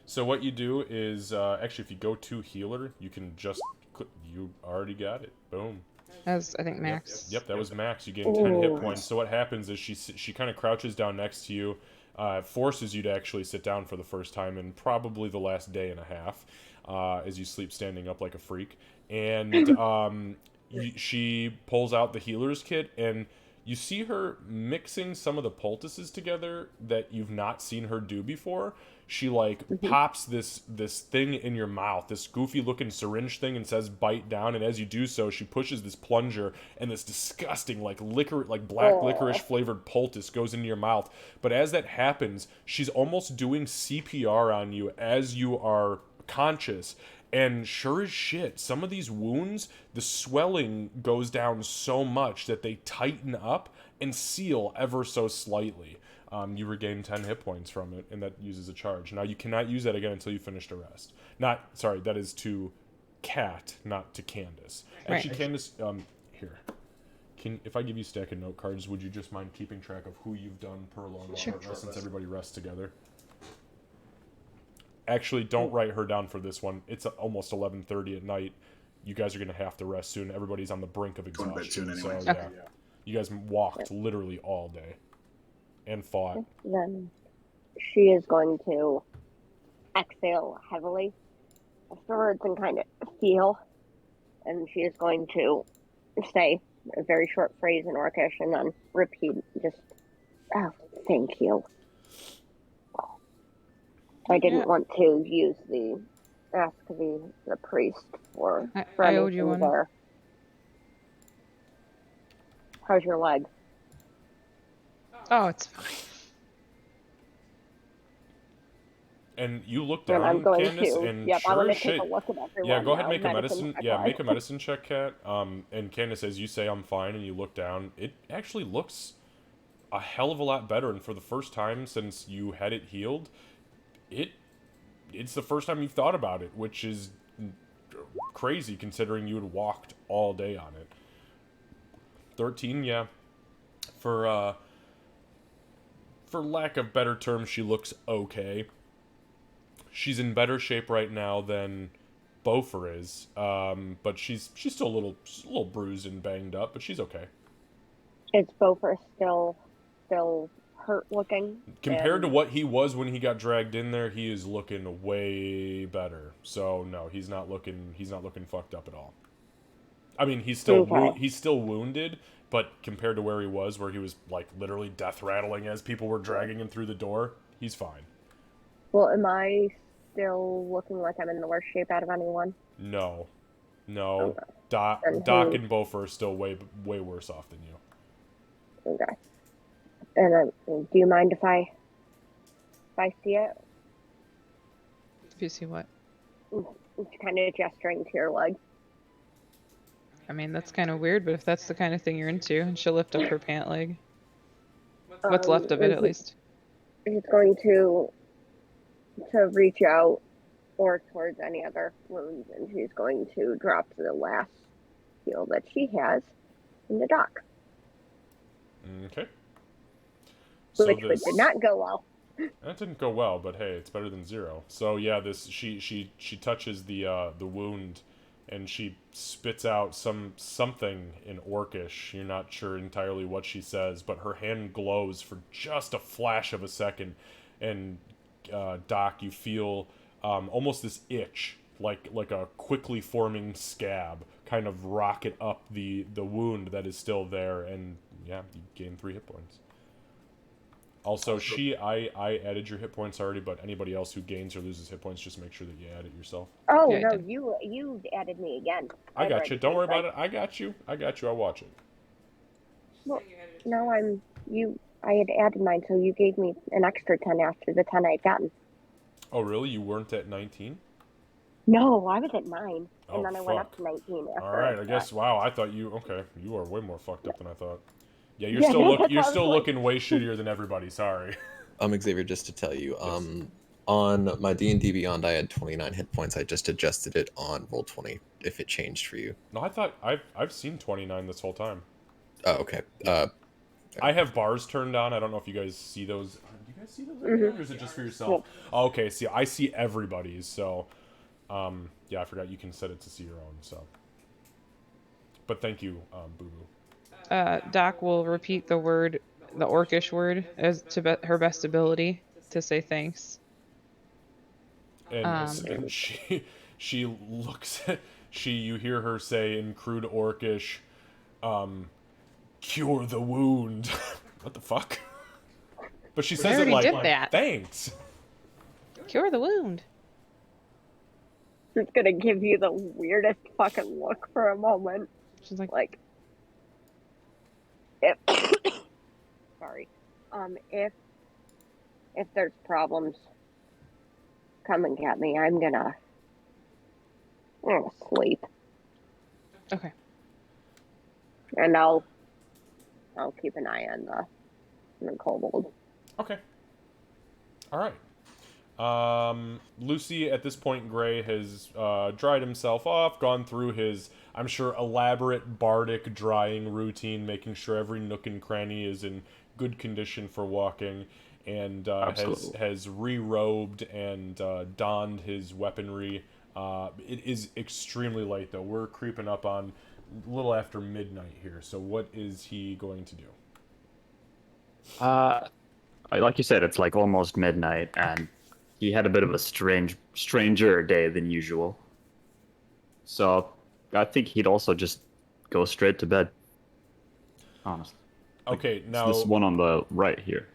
so what you do is, actually, if you go to healer, you can just click, you already got it. Boom. As I think max. Yep, that was max. You gain 10 hit points. So what happens is she kind of crouches down next to you, forces you to actually sit down for the first time in probably the last day and a half, as you sleep standing up like a freak. And she pulls out the healer's kit, and you see her mixing some of the poultices together that you've not seen her do before. She pops this thing in your mouth, this goofy looking syringe thing, and says bite down, and as you do so, she pushes this plunger, and this disgusting black licorice flavored poultice goes into your mouth. But as that happens, she's almost doing CPR on you as you are conscious. And sure as shit, some of these wounds, the swelling goes down so much that they tighten up and seal ever so slightly. You regain 10 hit points from it, and that uses a charge. Now, you cannot use that again until you finish a rest. That is to Kat, not to Candace. Actually, Right. Candace, here. If I give you a stack of note cards, would you just mind keeping track of who you've done per long short rest since everybody rests together? Actually, don't write her down for this one. It's almost 11:30 at night. You guys are going to have to rest soon. Everybody's on the brink of Going to bed exhaustion. soon anyway. So, yeah. You guys walked literally all day and fought. Then she is going to exhale heavily afterwards and kind of feel, and she is going to say a very short phrase in Orcish and then repeat just, "Oh, thank you." I didn't want to ask the priest for I owed you anything one. there. How's your leg? Oh, it's fine. And you look And I'm down, going Candace, to. and Yep, I'm sure gonna as take shit. a look at everyone. Yeah, go ahead and now. make a medicine. Yeah, check. make a medicine check, Cat. And Candace, as you say, I'm fine, and you look down. It actually looks a hell of a lot better, and for the first time since you had it healed, it's the first time you've thought about it, which is crazy considering you had walked all day on it. 13, yeah. For lack of better terms, she looks okay. She's in better shape right now than Beaufort is, but she's still a little bruised and banged up, but she's okay. Is Beaufort still hurt looking? Compared to what he was when he got dragged in there, he is looking way better. So no, he's not looking fucked up at all. I mean, he's still wounded, but compared to where he was like literally death rattling as people were dragging him through the door, he's fine. Well, am I still looking like I'm in the worst shape out of anyone? No. Okay. Doc and Beaufort are still way worse off than you. Okay. And do you mind if I see it? If you see what? It's kind of gesturing to your leg. I mean, that's kind of weird, but if that's the kind of thing you're into, and she'll lift up her pant leg. What's left of it, at least. He's going to reach out or towards any other wounds, and she's going to drop the last heal that she has in the dock. Okay. So Which did not go well. That didn't go well, but hey, it's better than 0. So yeah, she touches the wound, and she spits out something in Orcish. You're not sure entirely what she says, but her hand glows for just a flash of a second, and Doc, you feel almost this itch, like a quickly forming scab, kind of rocket up the wound that is still there, and yeah, you gain 3 hit points. Also, I added your hit points already, but anybody else who gains or loses hit points, just make sure that you add it yourself. Oh, Yeah, no, you added me again. I got you. Don't worry about it. I got you. I'll watch it. Well, no, I had added mine, so you gave me an extra 10 after the 10 I had gotten. Oh, really? You weren't at 19? No, I was at 9, Oh, and then I went up fuck. to 19 after. Alright, I guess, wow, I thought you, okay, you are way more fucked up than I thought. Yeah, you're Yeah, still that's looking way shittier than everybody, sorry. Xavier, just to tell you, on my D&D Beyond, I had 29 hit points. I just adjusted it on Roll20 if it changed for you. No, I thought, I've seen 29 this whole time. Oh, okay. I have bars turned on, I don't know if you guys see those. Do you guys see those or is it just for yourself? Oh, okay, see, I see everybody's, so, yeah, I forgot you can set it to see your own, so. But thank you, Boo Boo. Doc will repeat the Orcish word, as to her best ability to say thanks. And she looks at, you hear her say in crude Orcish, cure the wound. What the fuck? But she says it like, did that. Thanks. Cure the wound. It's gonna give you the weirdest fucking look for a moment. She's like, if sorry, if there's problems, come and get me. I'm gonna sleep, okay. and I'll keep an eye on the kobold. Okay. All right. Lucy, at this point, Gray has dried himself off, gone through his, I'm sure, elaborate bardic drying routine, making sure every nook and cranny is in good condition for walking, and has re-robed and donned his weaponry. It is extremely late, though. We're creeping up on a little after midnight here, so what is he going to do? Like you said, it's like almost midnight, and he had a bit of a stranger day than usual. So I think he'd also just go straight to bed. Honestly. Okay, now It's this one on the right here,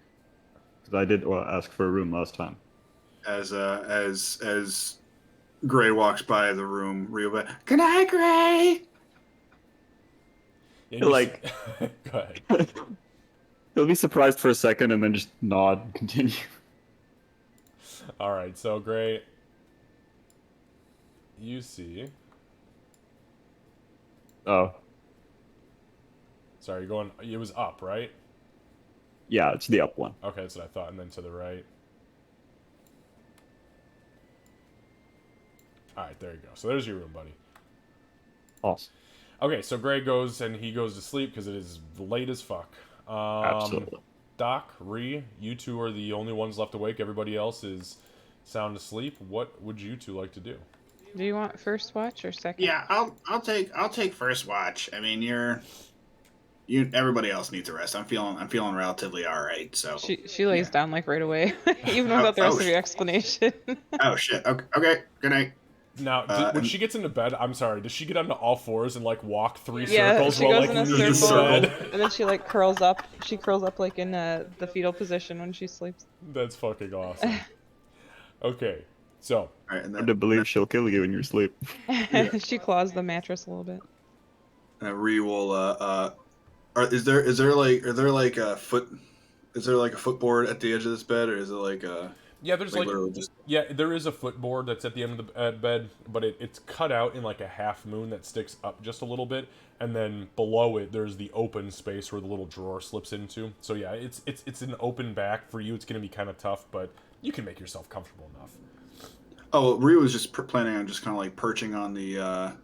because I did ask for a room last time. As Gray walks by the room, real bad. Good night, Gray. Yeah, Like, go ahead. He'll be surprised for a second and then just nod, continue. All right, so Gray, you see. Oh, Sorry, you're going. It was up, right? yeah, it's the up one. Okay, that's what I thought, and then to the right. All right, there you go. So there's your room, buddy. Awesome. Okay, so Gray goes and he goes to sleep because it is late as fuck. Absolutely. Doc, Ree, you two are the only ones left awake. Everybody else is sound asleep. What would you two like to do? Do you want first watch or second? Yeah, I'll take first watch. I mean, everybody else needs a rest. I'm feeling relatively all right. So She lays down like right away, even without the rest of your explanation. Oh shit. Okay. Good night. Now, when she gets into bed, I'm sorry, does she get onto all fours and like walk three Yeah, circles she while goes like in a leaves circle, the bed? and then she like curls up. She curls up like in the fetal position when she sleeps. That's fucking awesome. Okay, so All right, and Hard to then believe she'll kill you in your sleep. She claws the mattress a little bit. Ree will is there like a footboard at the edge of this bed, or is it like a yeah, there's like literally just yeah, there is a footboard that's at the end of the bed, but it's cut out in like a half moon that sticks up just a little bit, and then below it there's the open space where the little drawer slips into. So yeah, it's an open back for you. It's gonna be kind of tough, but you can make yourself comfortable enough. Oh, Ree was just planning on just kind of like perching on the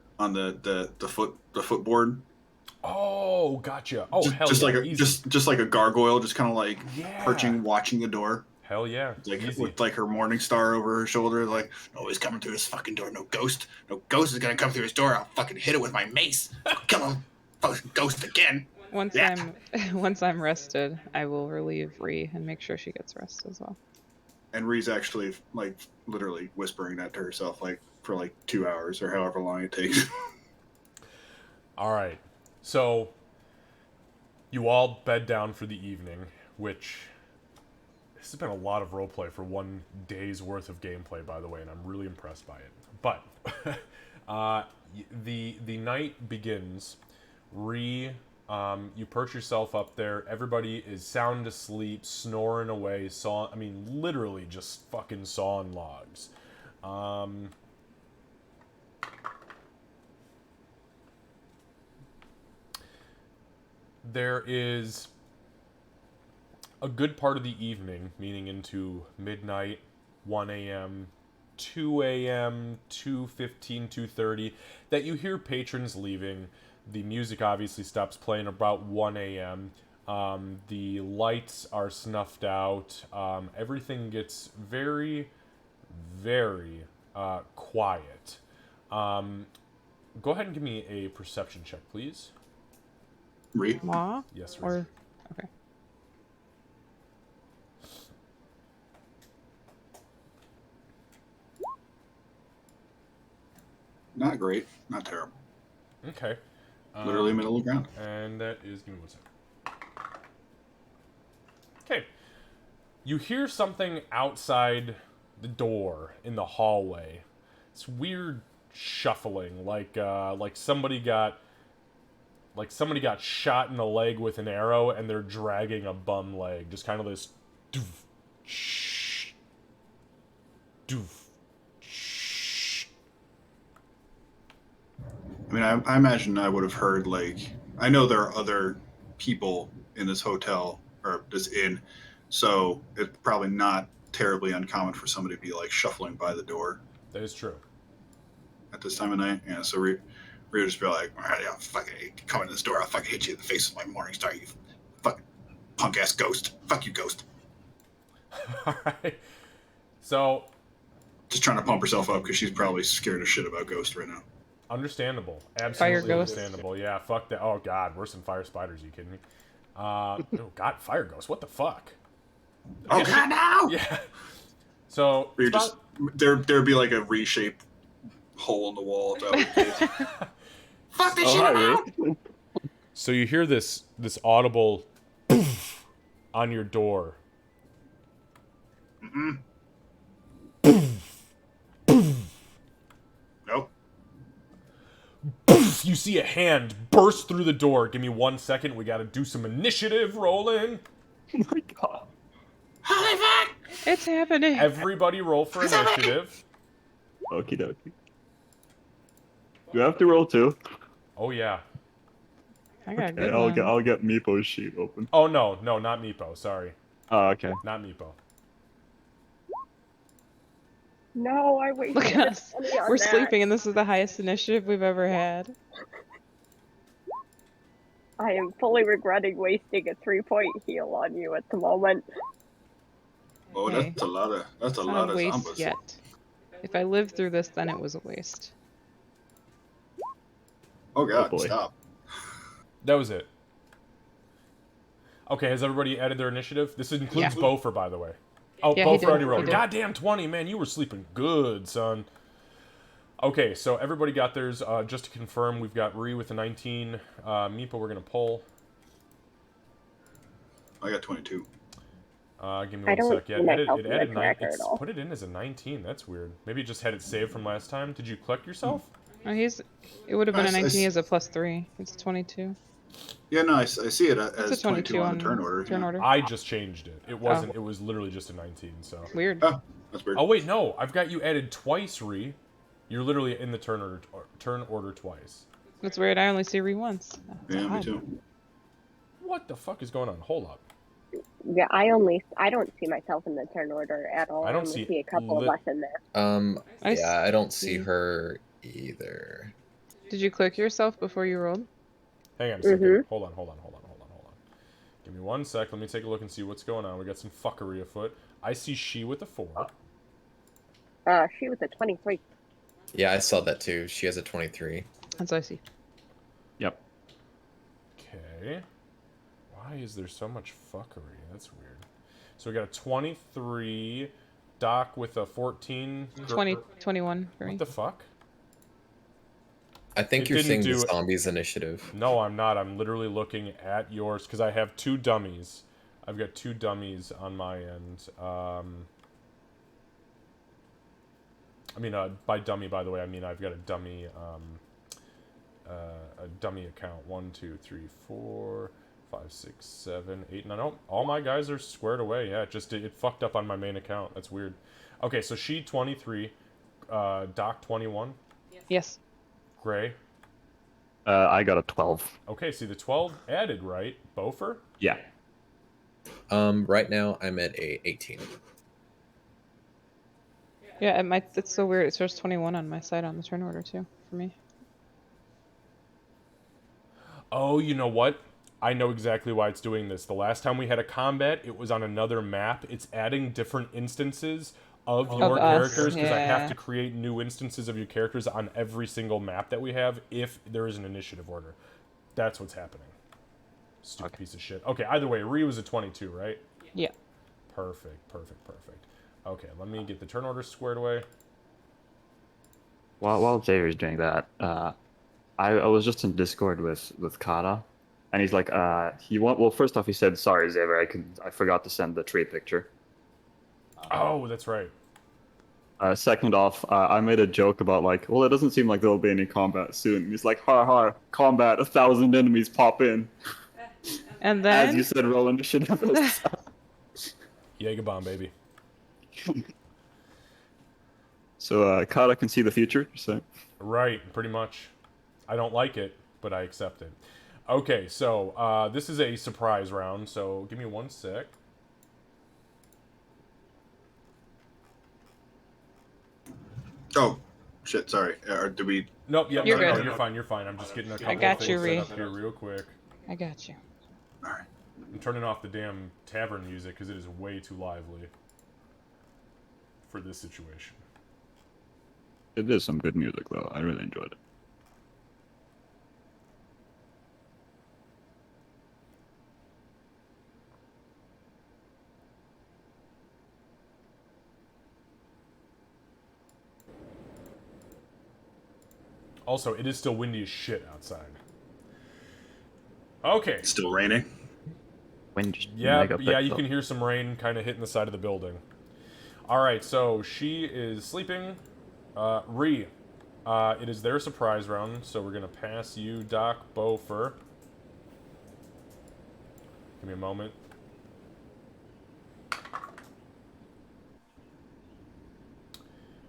footboard. Oh, gotcha. Oh, hell Just yeah, like a easy. just like a gargoyle, just kind of like Yeah. perching, watching the door, Hell yeah, like easy. with like her morning star over her shoulder, like, "Oh, he's coming through this fucking door. No ghost is gonna come through his door. I'll fucking hit it with my mace. Kill him, fucking ghost again." Once Yeah. once I'm rested, I will relieve Ree and make sure she gets rest as well. And Ree's actually like literally whispering that to herself, like for like 2 hours or however long it takes. All right, so you all bed down for the evening, which this has been a lot of roleplay for one day's worth of gameplay, by the way, and I'm really impressed by it. But the night begins. Ree, you perch yourself up there. Everybody is sound asleep, snoring away. Literally just fucking sawing logs. There is a good part of the evening, meaning into midnight, 1 a.m., 2 a.m., 2:15, 2:30, that you hear patrons leaving. The music obviously stops playing about 1 a.m. The lights are snuffed out. Everything gets very, very quiet. Go ahead and give me a perception check, please. Ree? Law? Yes, Or Reese. okay. Not great, not terrible. Okay. Literally middle of the ground. And that is, give me 1 second. Okay. You hear something outside the door in the hallway. It's weird shuffling, like somebody got shot in the leg with an arrow and they're dragging a bum leg. Just kind of this doof, shh, doof, shh. I mean, I imagine I would have heard, like, I know there are other people in this hotel or this inn, so it's probably not terribly uncommon for somebody to be like shuffling by the door That is true. at this time of night. Yeah, so we would just be like, "All right, I'll fucking come in this door. I'll fucking hit you in the face with my morning star, you fucking punk ass ghost. Fuck you, ghost." All right. So, Just trying to pump herself up because she's probably scared as shit about ghost right now. understandable. Fire Absolutely ghosts. understandable. Yeah, fuck that. Oh, God. Worse than fire spiders. Are you kidding me? Oh, God. Fire ghosts. What the fuck? Oh god, no! Yeah. So, Or you it's just there'd be like a reshaped hole in the wall. If that was the case. Fuck this shit hi, out! Ray. So you hear this audible poof on your door. Nope. You see a hand burst through the door. Give me 1 second. We got to do some initiative rolling. Oh my god. Holy fuck! It's happening. Everybody roll for initiative. Okie dokie. You have to roll too. Oh yeah. I got a Okay, good I'll one. get Meepo's sheet open. Oh no, not Meepo. Sorry, Oh, okay. not Meepo. No, I wasted Look at us. money on We're that. sleeping, and this is the highest initiative we've ever had. I am fully regretting wasting a 3-point heal on you at the moment. Oh, Hey, that's a lot of It's not a waste yet. If I live through this, then it was a waste. Oh god, boy. stop. That was it. Okay, has everybody added their initiative? This includes Yeah. Bofer, by the way. Oh, Yeah, he Bofer did, already he rolled. did. Goddamn 20, man, you were sleeping good, son. Okay, so everybody got theirs. Just to confirm, we've got Ree with a 19. Meepo, we're going to pull. I got 22. Give me I one don't sec. Yeah, see myself it in the added 9. tracker It's at all. put it in as a 19. That's weird. Maybe it just had it saved from last time. Did you collect yourself? Oh, it would have been a Nice, 19 nice. as a +3. It's 22. Yeah, no, I see it It's a as 22 on the turn order. Turn yeah. order. I just changed it. It wasn't. It was literally just a 19, so. Weird. Oh, that's weird. Oh, wait, no. I've got you added twice, Ree. You're literally in the turn order twice. That's weird. I only see Ree once. That's Yeah, me odd. too. What the fuck is going on? Hold up. Yeah, I don't see myself in the turn order at all. I don't only see a couple of lit- us in there. Yeah, I don't see see. her either. Did you click yourself before you rolled? Hang on a second. Hold on. Give me one sec. Let me take a look and see what's going on. We got some fuckery afoot. I see she with a 4. She was a 23. Yeah, I saw that too. She has a 23. That's what I see. Yep. Okay. Why is there so much fuckery? That's weird. So we got a 23. Doc with a 14. 21 for me. What the fuck? I think It you're didn't seeing the do it. zombies initiative. No, I'm not. I'm literally looking at yours because I have 2 dummies. I've got 2 dummies on my end. I mean, by dummy, by the way, I mean I've got a dummy account. 1, 2, 3, 4, 5, 6, 7, 8, 9. Oh, all my guys are squared away. Yeah, it fucked up on my main account. That's weird. Okay, so she 23, Doc 21, Yes. Gray. I got a 12. Okay, see the 12 added, right? Bofer? Yeah. Right now I'm at a 18. Yeah, it's so weird. It says 21 on my side on the turn order too for me. Oh, you know what? I know exactly why it's doing this. The last time we had a combat, it was on another map. It's adding different instances of your us, characters because I have yeah. to create new instances of your characters on every single map that we have if there is an initiative order. That's what's happening. Stupid piece of shit. Okay, either way, Ree was a 22, right? Yeah. Perfect. Okay, let me get the turn order squared away. While Xavier's doing that, I was just in Discord with Kata, and he's like, well, first off, he said, "Sorry, Xavier, I forgot to send the tree picture." Oh, that's right. Second off, I made a joke about like, well, it doesn't seem like there'll be any combat soon. And he's like, ha ha, combat, 1,000 enemies pop in. And then As you said, roll initiative. Jaeger bomb, baby. So Kata can see the future. So. Right, pretty much. I don't like it, but I accept it. Okay, so this is a surprise round, so give me one sec. Oh, shit, sorry. Or do we... Nope, yeah, You're no, good. you're fine. I'm just getting a couple got of you, things Ree. set up here real quick. I got you. Alright. I'm turning off the damn tavern music because it is way too lively for this situation. It is some good music, though. I really enjoyed it. Also, it is still windy as shit outside. Okay. Still raining? Wind just Yeah, mega yeah, picked you up. can hear some rain kind of hitting the side of the building. All right, so she is sleeping. Ree, it is their surprise round, so we're gonna pass you, Doc, Bofer. Give me a moment.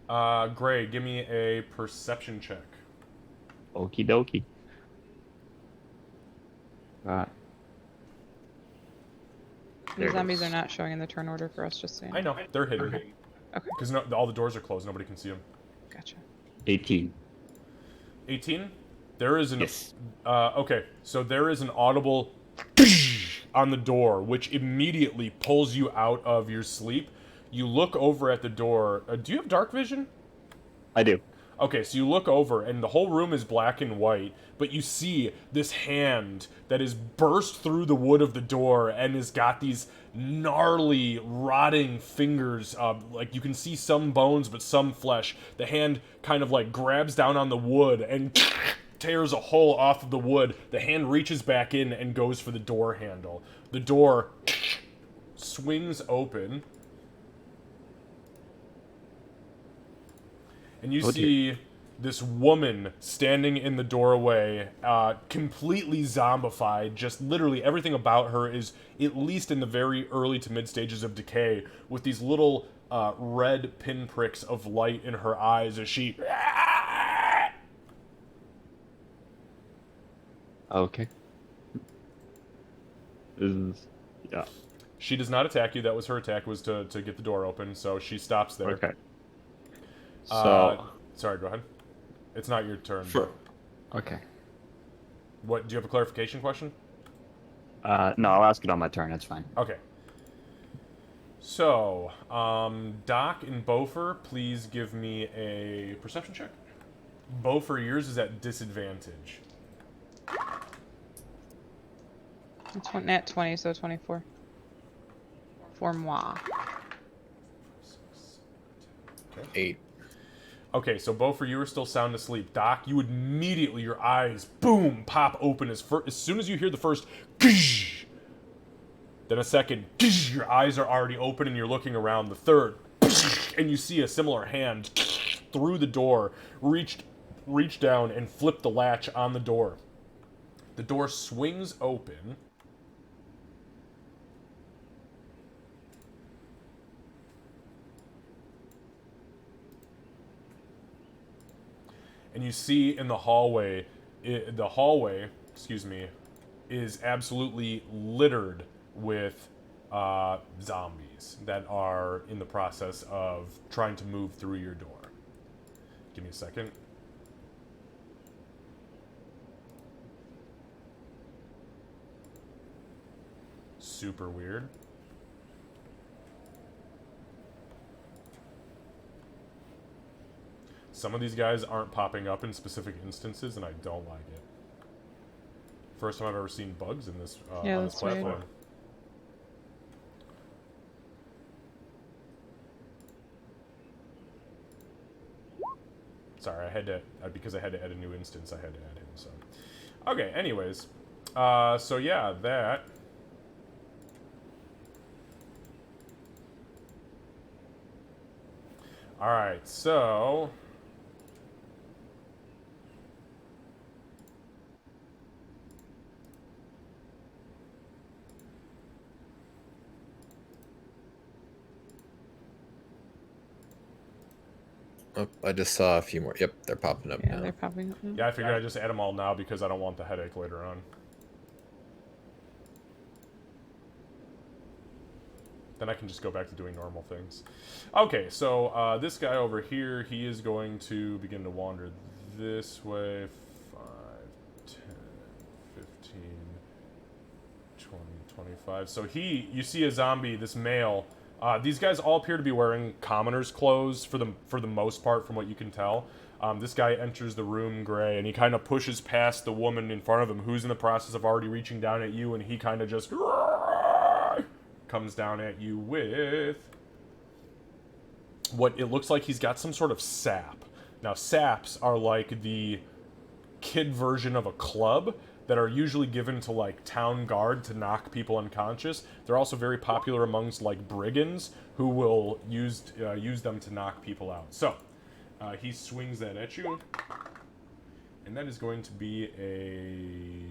Gray, give me a perception check. Okie dokie. The zombies are not showing in the turn order for us, just saying. I know, they're hidden. Okay. Because all the doors are closed, nobody can see them. Gotcha. 18. 18? There is an... Yes. Okay, so there is an audible on the door, which immediately pulls you out of your sleep. You look over at the door. Do you have dark vision? I do. Okay, so you look over, and the whole room is black and white, but you see this hand that is burst through the wood of the door and has got these gnarly, rotting fingers. Like, you can see some bones, but some flesh. The hand kind of, like, grabs down on the wood and tears a hole off of the wood. The hand reaches back in and goes for the door handle. The door swings open. And you see this woman standing in the doorway, completely zombified. Just literally everything about her is at least in the very early to mid stages of decay, with these little red pinpricks of light in her eyes as she... Okay. Yeah. She does not attack you. That was her attack, was to get the door open, so she stops there. Okay. So... sorry, go ahead. It's not your turn. Sure. Okay. What, do you have a clarification question? No, I'll ask it on my turn. That's fine. Okay. So, Doc and Bofer, please give me a perception check. Bofer, yours is at disadvantage. It's nat 20, so 24. For moi. 8. Okay, so Bofer, you are still sound asleep. Doc, you immediately, your eyes, boom, pop open as soon as you hear the first, then a second, your eyes are already open and you're looking around. The third, and you see a similar hand through the door, reach down and flip the latch on the door. The door swings open. And you see in the hallway, is absolutely littered with zombies that are in the process of trying to move through your door. Give me a second. Super weird. Some of these guys aren't popping up in specific instances, and I don't like it. First time I've ever seen bugs in this on this platform. Weird. Sorry, I had to because I had to add a new instance. I had to add him. So, okay. Anyways, so yeah, that. All right, so. Oh, I just saw a few more. Yep, they're popping up Yeah, now. they're popping up now. Yeah, I figured I'd just add them all now because I don't want the headache later on. Then I can just go back to doing normal things. Okay, so this guy over here, he is going to begin to wander this way. 5, 10, 15, 20, 25. So you see a zombie, this male. These guys all appear to be wearing commoner's clothes for the most part, from what you can tell. This guy enters the room, Gray, and he kind of pushes past the woman in front of him, who's in the process of already reaching down at you, and he kind of just comes down at you with what it looks like he's got some sort of sap. Now, saps are like the kid version of a club that are usually given to like town guard to knock people unconscious. They're also very popular amongst like brigands who will use them to knock people out. So he swings that at you, and that is going to be a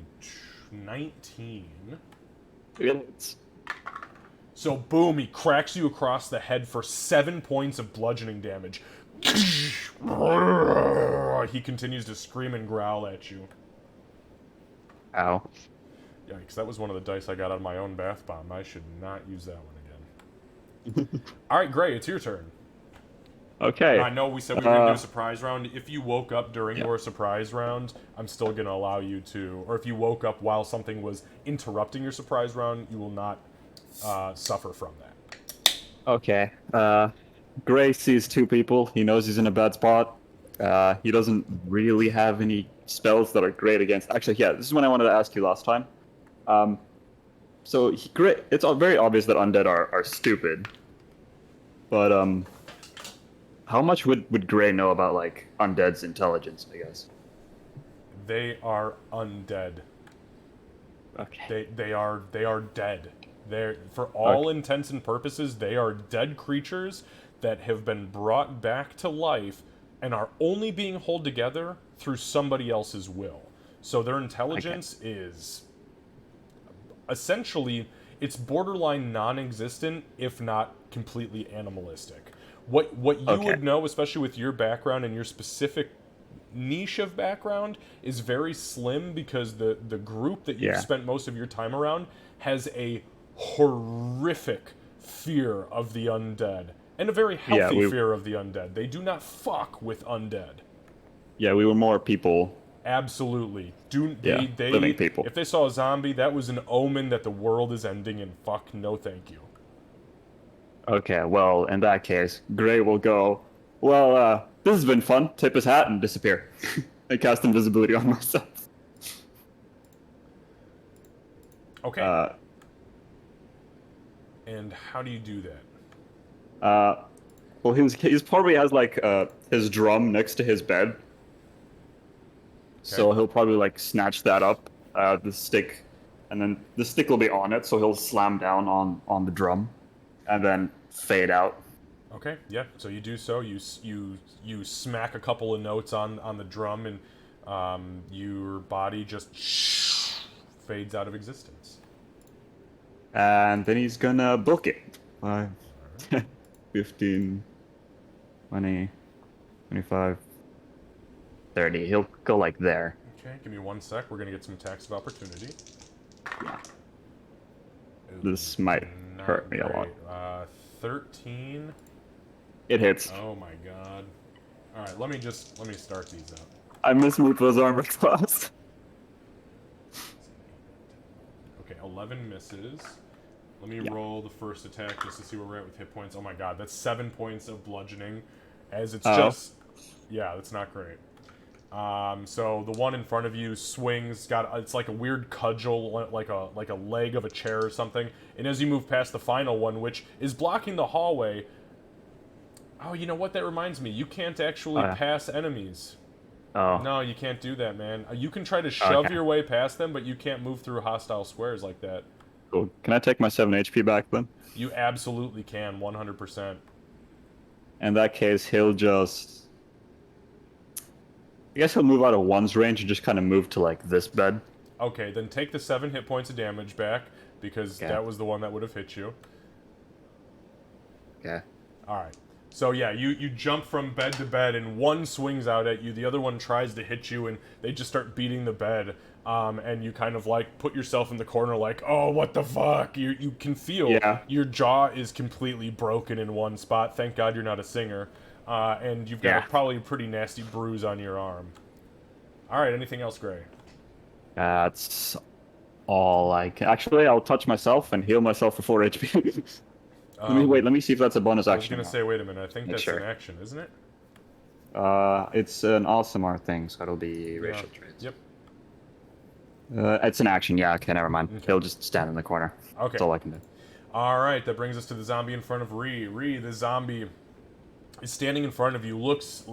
19. It's... So boom, he cracks you across the head for 7 points of bludgeoning damage. He continues to scream and growl at you. Ow. Yikes, that was one of the dice I got on my own bath bomb. I should not use that one again. Alright, Gray, it's your turn. Okay. Now, I know we said we were going to do a surprise round. If you woke up during Yeah. your surprise round, I'm still going to allow you to. Or if you woke up while something was interrupting your surprise round, you will not suffer from that. Okay. Gray sees two people. He knows he's in a bad spot. He doesn't really have any spells that are great against. Actually, yeah, this is what I wanted to ask you last time. Gray, it's very obvious that undead are stupid. But how much would Gray know about like undead's intelligence? I guess. They are undead. Okay. They are dead. They're, for all intents and purposes, they are dead creatures that have been brought back to life and are only being held together through somebody else's will. So their intelligence is essentially, it's borderline non-existent, if not completely animalistic. What you would know, especially with your background and your specific niche of background, is very slim because the group that you've spent most of your time around has a horrific fear of the undead. And a very healthy fear of the undead. They do not fuck with undead. Yeah, we were more people. Absolutely. Living people. If they saw a zombie, that was an omen that the world is ending, and fuck no thank you. Okay, well, in that case, Gray will go, well, this has been fun. Tip his hat and disappear. I cast Invisibility on myself. Okay. And how do you do that? Well, he's probably has like his drum next to his bed, so he'll probably like snatch that up, the stick, and then the stick will be on it, so he'll slam down on the drum, and then fade out. Okay, yeah. So you do so. You smack a couple of notes on the drum, and your body just fades out of existence. And then he's gonna book it. 5, 15, 20, 25, 30. He'll go like there. Okay, give me 1 sec. We're gonna get some attacks of opportunity. Yeah. Ooh, This might hurt me a lot. 13. It hits. Oh my god. All right, let me start these up. I mismoved those armor class. Okay, 11 misses. Let me roll the first attack just to see where we're at with hit points. Oh my god, that's 7 points of bludgeoning. As it's just... Yeah, that's not great. So the one in front of you swings, it's like a weird cudgel, like a leg of a chair or something. And as you move past the final one, which is blocking the hallway... Oh, you know what? That reminds me. You can't actually pass enemies. Oh. No, you can't do that, man. You can try to shove your way past them, but you can't move through hostile squares like that. Cool. Can I take my 7 HP back then? You absolutely can, 100%. In that case, he'll just... I guess he'll move out of one's range and just kind of move to, like, this bed. Okay, then take the 7 hit points of damage back, because that was the one that would have hit you. Okay. Alright. So yeah, you jump from bed to bed, and one swings out at you, the other one tries to hit you, and they just start beating the bed. And you kind of like put yourself in the corner like, oh, what the fuck? You can feel your jaw is completely broken in one spot. Thank God you're not a singer. And you've got probably a pretty nasty bruise on your arm. All right, anything else, Gray? That's all I can. Actually, I'll touch myself and heal myself for 4 HP. Let me see if that's a bonus action. I was going to say, wait a minute. I think that's an action, isn't it? It's an ASMR thing, so it'll be racial traits. Yep. It's an action, yeah. Okay, never mind. Okay. He'll just stand in the corner. Okay. That's all I can do. All right, that brings us to the zombie in front of Ree. Ree, the zombie is standing in front of you, looks,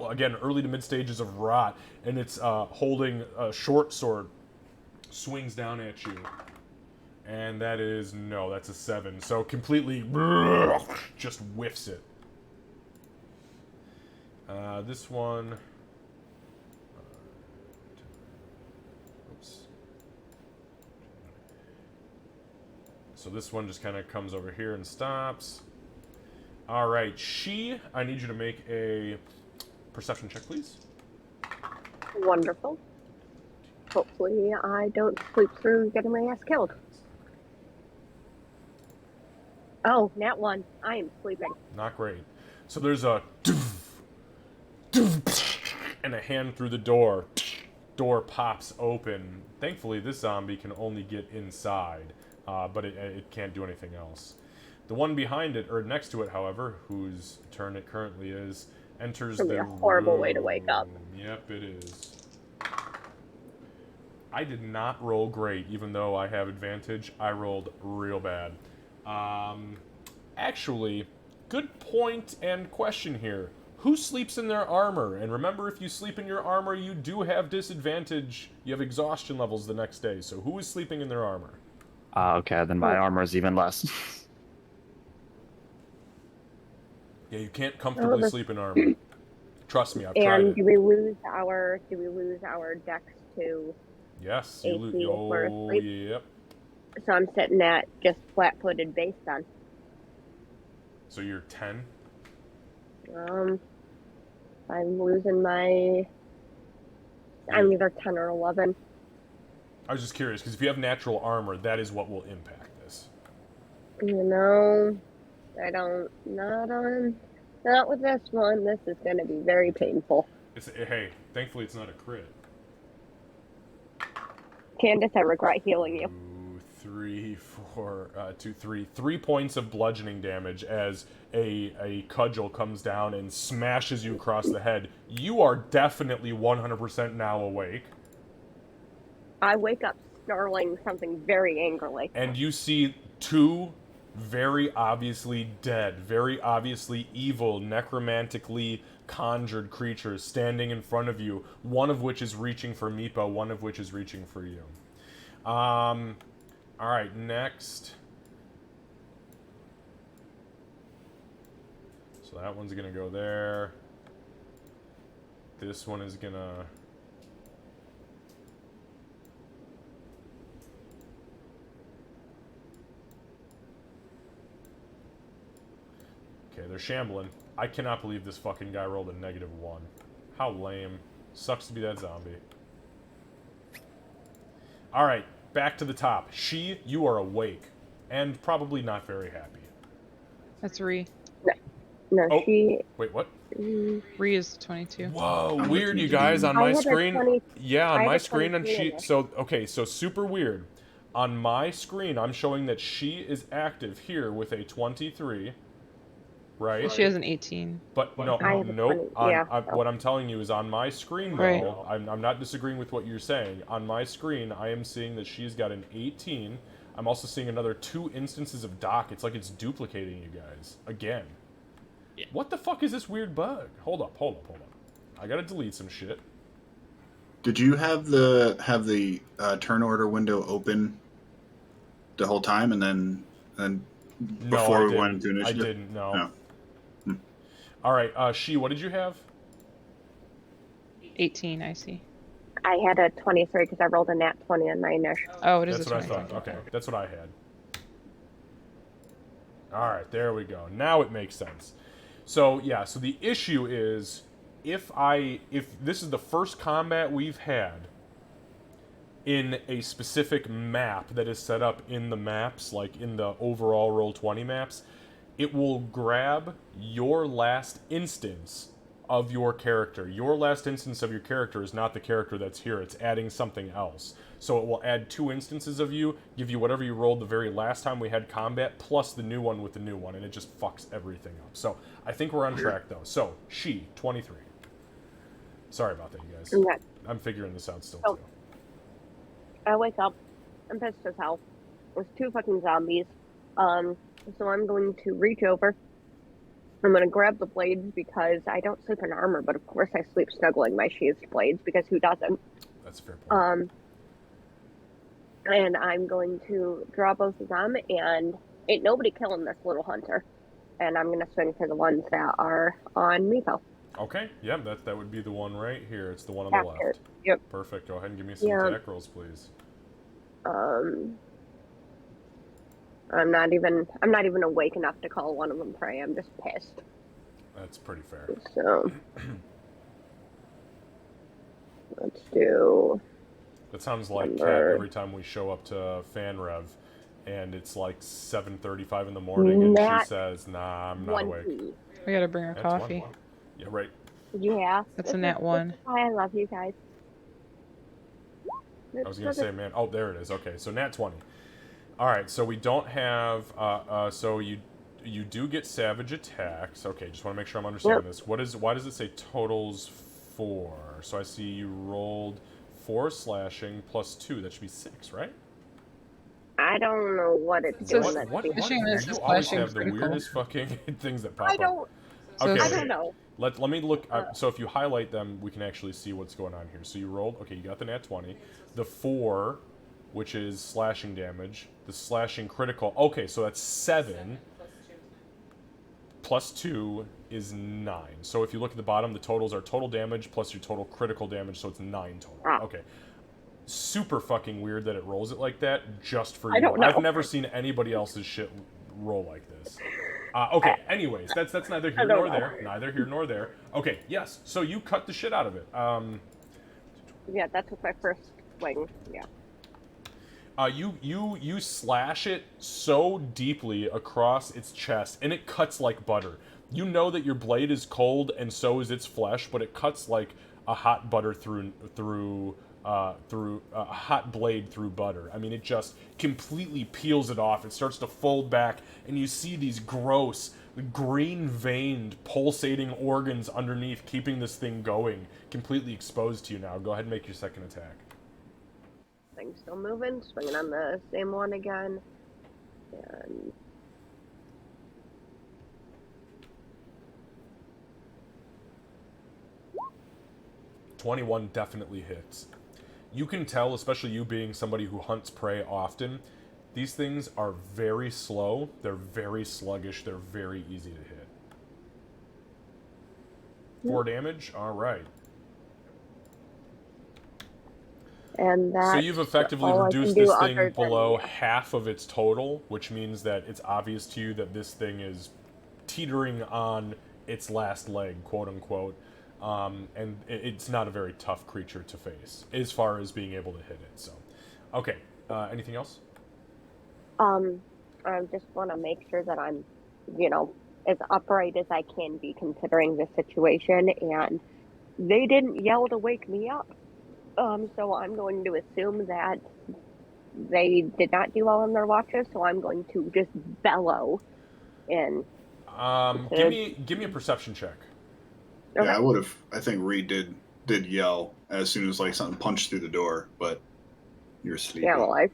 again, early to mid stages of rot, and it's holding a short sword, swings down at you. And that is, no, that's a 7. So completely just whiffs it. This one... Oops. So this one just kind of comes over here and stops. All right, I need you to make a perception check, please. Wonderful. Hopefully I don't sleep through getting my ass killed. Oh, nat 1. I am sleeping. Not great. So there's a and a hand through the door. Door pops open. Thankfully, this zombie can only get inside, but it can't do anything else. The one behind it, or next to it, however, whose turn it currently is, enters It's the gonna be a horrible room. way to wake up. Yep, it is. I did not roll great, even though I have advantage. I rolled real bad. Actually, good point and question here. Who sleeps in their armor? And remember, if you sleep in your armor, you do have disadvantage. You have exhaustion levels the next day. So who is sleeping in their armor? Okay, then my armor is even less. Yeah, you can't comfortably sleep in armor. Trust me, I've tried And it. do we lose our dex to Yes, you AC if we're asleep? Yep. So I'm sitting at just flat-footed base then. So you're 10? I'm losing my... I'm either 10 or 11. I was just curious, because if you have natural armor, that is what will impact this. You know, I don't... Not with this one. This is going to be very painful. Hey, thankfully it's not a crit. Candace, I regret healing you. 3 points of bludgeoning damage as a cudgel comes down and smashes you across the head. You are definitely 100% now awake. I wake up snarling something very angrily. And you see two very obviously dead, very obviously evil, necromantically conjured creatures standing in front of you, one of which is reaching for Meepa, one of which is reaching for you. Alright, next. So that one's gonna go there. This one is gonna... Okay, they're shambling. I cannot believe this fucking guy rolled a -1. How lame. Sucks to be that zombie. Alright, back to the top. You are awake. And probably not very happy. That's Ree. No, Oh. she... Wait, what? Ree is 22. Whoa, weird, you guys. On my screen... Yeah, on I my have a screen, and 23 in she... there. So super weird. On my screen, I'm showing that she is active here with a 23. Right? She has an 18. But no, I have a nope. 20, yeah. What I'm telling you is on my screen, though, Right. I'm not disagreeing with what you're saying. On my screen, I am seeing that she's got an 18. I'm also seeing another 2 instances of Doc. It's like it's duplicating you guys. Again. Yeah. What the fuck is this weird bug? Hold up. I gotta delete some shit. Did you have the turn order window open the whole time, and then before we went into initiative? I didn't, no. No. All right, what did you have? 18, I see. I had a 23 because I rolled a nat 20 on my initial. Oh, it is That's a what 20. I thought. Okay, that's what I had. All right, there we go. Now it makes sense. So yeah, so the issue is if this is the first combat we've had in a specific map that is set up in the maps, like in the overall Roll20 maps, it will grab your last instance of your character. Your last instance of your character is not the character that's here. It's adding something else. So it will add 2 instances of you, give you whatever you rolled the very last time we had combat, plus the new one with the new one, and it just fucks everything up. So I think we're on track, though. So, 23. Sorry about that, you guys. Okay. I'm figuring this out still, So- too. I wake up. I'm pissed as hell. There's 2 fucking zombies. So I'm going to reach over. I'm going to grab the blades because I don't sleep in armor, but of course I sleep snuggling my sheathed blades because who doesn't? That's a fair point. And I'm going to draw both of them, and ain't nobody killing this little hunter. And I'm going to swing for the ones that are on Meepo. Okay, yeah, that would be the one right here. It's the one on the After. left. Yep. Perfect. Go ahead and give me some Yeah. attack rolls, please. I'm not even awake enough to call one of them prey. I'm just pissed. That's pretty fair. So let's do. That sounds like Kat number- every time we show up to Fan Rev, and it's like 7:35 in the morning, and Nat she says, "Nah, I'm not awake." 1P. We gotta bring her That's one. coffee. Yeah, right. Yeah. That's a nat 1. This is why I love you guys. I was gonna say, man. Oh, there it is. Okay, so nat 20. All right, so we don't have. So you do get savage attacks. Okay, just want to make sure I'm understanding this. Why does it say totals 4? So I see you rolled 4 slashing plus 2. That should be 6, right? I don't know what it's So doing. what- That's Slashing is You just always slashing have the critical. weirdest fucking things that pop I up. don't. So Okay, I okay. don't know. Let me look. So if you highlight them, we can actually see what's going on here. So you rolled. Okay, you got the nat 20. The 4, which is slashing damage. The slashing critical. Okay, so that's 7. Plus 2 is 9. So if you look at the bottom, the totals are total damage plus your total critical damage, so it's 9 total. Ah. Okay. Super fucking weird that it rolls it like that just for you. I don't know. I've never seen anybody else's shit roll like this. Okay, anyways, that's neither here I don't nor know. there. Neither here nor there. Okay, yes, so you cut the shit out of it. Yeah, that's with my first swing. Yeah. You slash it so deeply across its chest, and it cuts like butter. You know that your blade is cold, and so is its flesh, but it cuts like a hot butter through a hot blade through butter. I mean, it just completely peels it off. It starts to fold back, and you see these gross, green-veined, pulsating organs underneath, keeping this thing going, completely exposed to you now. Go ahead and make your second attack. Thing's still moving. Swinging on the same one again. And 21 definitely hits. You can tell, especially you being somebody who hunts prey often, these things are very slow, they're very sluggish, they're very easy to hit. 4 damage? Alright. And that. So you've effectively all I can reduced do this other thing than- below yeah. half of its total, which means that it's obvious to you that this thing is teetering on its last leg, quote unquote. And it's not a very tough creature to face, as far as being able to hit it. So, okay. Anything else? I just want to make sure that I'm, as upright as I can be considering the situation, and they didn't yell to wake me up. So I'm going to assume that they did not do well in their watches, so I'm going to just bellow and Give me a perception check. Okay. Yeah, I would have. I think Reed did yell as soon as like something punched through the door, but you're sleeping. yeah, well, I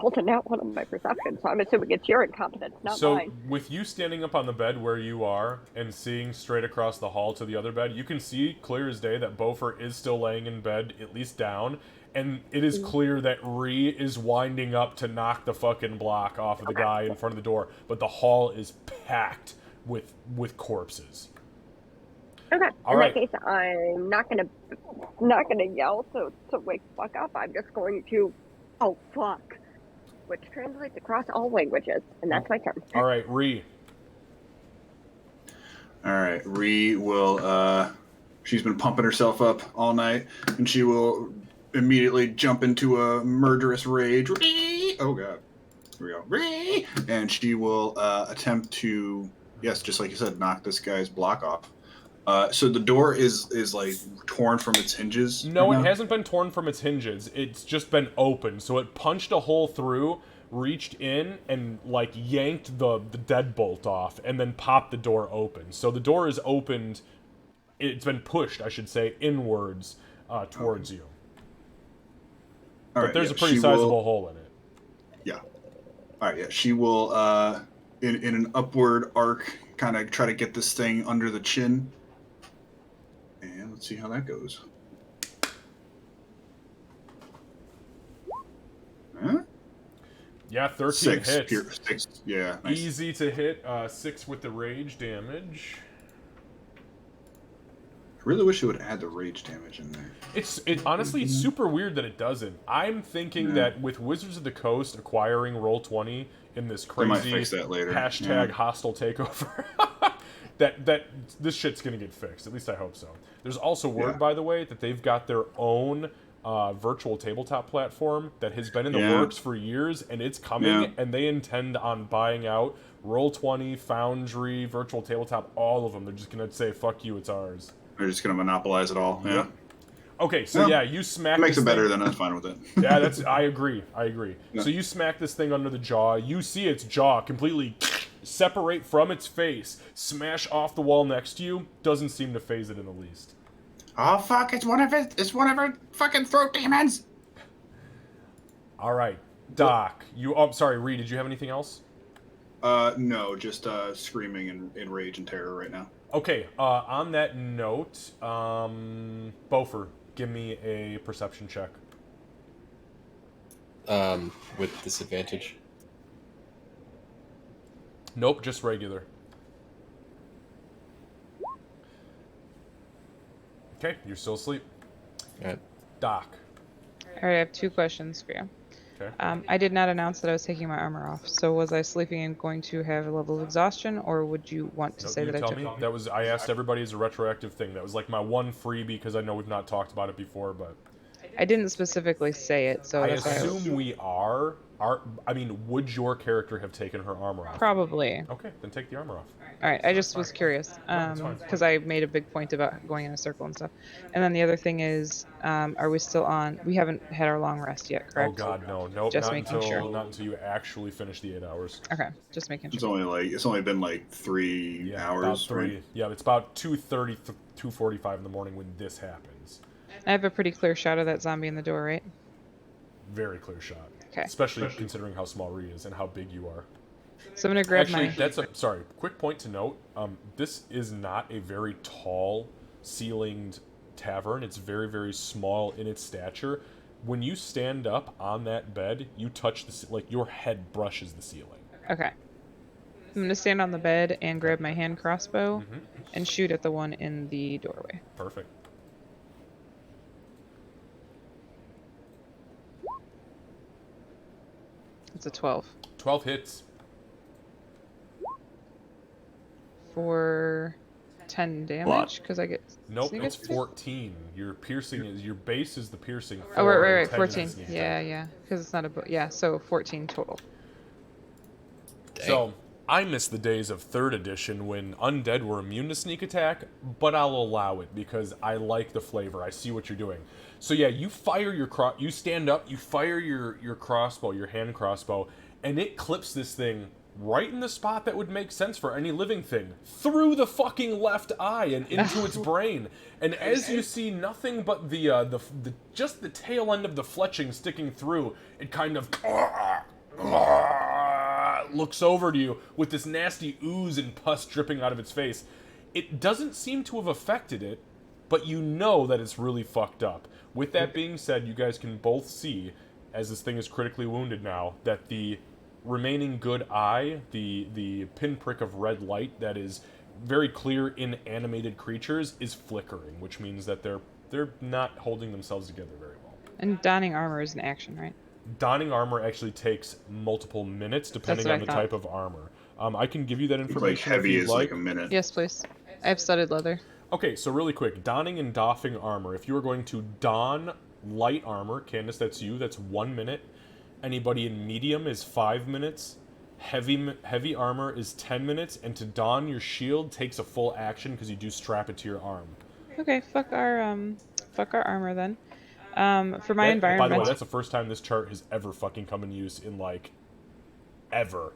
rolled a nat 1 on my perception, so I'm assuming it's your incompetence, not So, mine. with you standing up on the bed where you are and seeing straight across the hall to the other bed, you can see clear as day that Beaufort is still laying in bed, at least down, and it is clear that Ree is winding up to knock the fucking block off of the guy in front of the door, but the hall is packed with corpses. Okay. All In right. that case, I'm not gonna yell to wake the fuck up. I'm just going to, oh fuck, which translates across all languages, and that's my turn. All right, Ree. All right, Ree will. She's been pumping herself up all night, and she will immediately jump into a murderous rage. Ree! Oh god, here we go. Ree! And she will attempt to, yes, just like you said, knock this guy's block off. So the door is like torn from its hinges. No, right it now? hasn't been torn from its hinges. It's just been open. So it punched a hole through, reached in, and like yanked the deadbolt off, and then popped the door open. So the door is opened. It's been pushed, I should say, inwards towards you. All But right, there's yeah, a pretty she sizable will- hole in it. Yeah. All right. Yeah. She will, in an upward arc, kind of try to get this thing under the chin. And let's see how that goes. Huh? Yeah, 13 Six. hits. 6. Yeah. Nice. Easy to hit. 6 with the rage damage. really wish it would add the rage damage in there. It honestly it's super weird that it doesn't. I'm thinking that with Wizards of the Coast acquiring Roll20 in this They might crazy fix that later. hashtag Yeah. hostile takeover, that this shit's gonna get fixed. At least I hope so. There's also word, by the way, that they've got their own virtual tabletop platform that has been in the works for years, and it's coming, and they intend on buying out Roll20, Foundry, Virtual Tabletop, all of them. They're just gonna say, "Fuck you, it's ours." They're just gonna monopolize it all. Yeah. Okay, so you smack. It makes this it better thing. than I'm fine with it. Yeah, I agree. Yeah. So you smack this thing under the jaw. You see its jaw completely separate from its face, smash off the wall next to you. Doesn't seem to phase it in the least. Oh fuck! It's one of her fucking throat demons. All right, Doc. Sorry, Reed. Did you have anything else? No, just screaming in rage and terror right now. Okay. On that note, Beaufort, give me a perception check. With disadvantage. Nope, just regular. Okay, you're still asleep. Alright. Doc. All right, I have 2 questions for you. Okay. I did not announce that I was taking my armor off. So was I sleeping and going to have a level of exhaustion, or would you want to say You that I tell took me. it? That was I asked everybody as a retroactive thing. That was like my one freebie because I know we've not talked about it before, but I didn't specifically say it, so I that's why I was... assume we are. I mean, would your character have taken her armor off? Probably. Okay, then take the armor off. All right, I just was curious because I made a big point about going in a circle and stuff. And then the other thing is, are we still on? We haven't had our long rest yet, correct? Oh God, no, nope. Just not making until sure. not until you actually finish the 8 hours. Okay, just making It's sure. only been like 3 hours. About 3. Right? Yeah, it's about 2:30, 2:45 in the morning when this happens. I have a pretty clear shot of that zombie in the door, right? Very clear shot. Okay. Especially considering how small Ree is and how big you are. So I'm gonna grab Actually, my... that's a sorry. Quick point to note: this is not a very tall, ceilinged tavern. It's very, very small in its stature. When you stand up on that bed, you touch like your head brushes the ceiling. Okay. I'm gonna stand on the bed and grab my hand crossbow Mm-hmm. and shoot at the one in the doorway. Perfect. It's a 12 12 hits. for 10 damage because I get. Nope, sneak it's attack? 14. Your piercing is your base is the piercing. Oh 4 right, and 10 is 14. sneak Yeah, attack. yeah, because it's not a yeah. So 14 total. Dang. So I miss the days of 3rd edition when undead were immune to sneak attack, but I'll allow it because I like the flavor. I see what you're doing. So yeah, you fire your you stand up, you fire your crossbow, your hand crossbow, and it clips this thing right in the spot that would make sense for any living thing, through the fucking left eye and into its brain. And as you see nothing but the just the tail end of the fletching sticking through, it kind of looks over to you with this nasty ooze and pus dripping out of its face. It doesn't seem to have affected it, but you know that it's really fucked up. With that being said, you guys can both see, as this thing is critically wounded now, that the remaining good eye, the pinprick of red light that is very clear in animated creatures, is flickering, which means that they're not holding themselves together very well. And donning armor is an action, right? Donning armor actually takes multiple minutes depending what on I the thought. type of armor. I can give you that Like information heavy if you'd is like. like a minute. Yes, please. I have studded leather. Okay, so really quick, donning and doffing armor. If you are going to don light armor, Candace, that's you, that's 1 minute. Anybody in medium is 5 minutes. Heavy armor is 10 minutes, and to don your shield takes a full action because you do strap it to your arm. Okay, fuck our armor then. For my By the environment. way, that's the first time this chart has ever fucking come in use in like ever.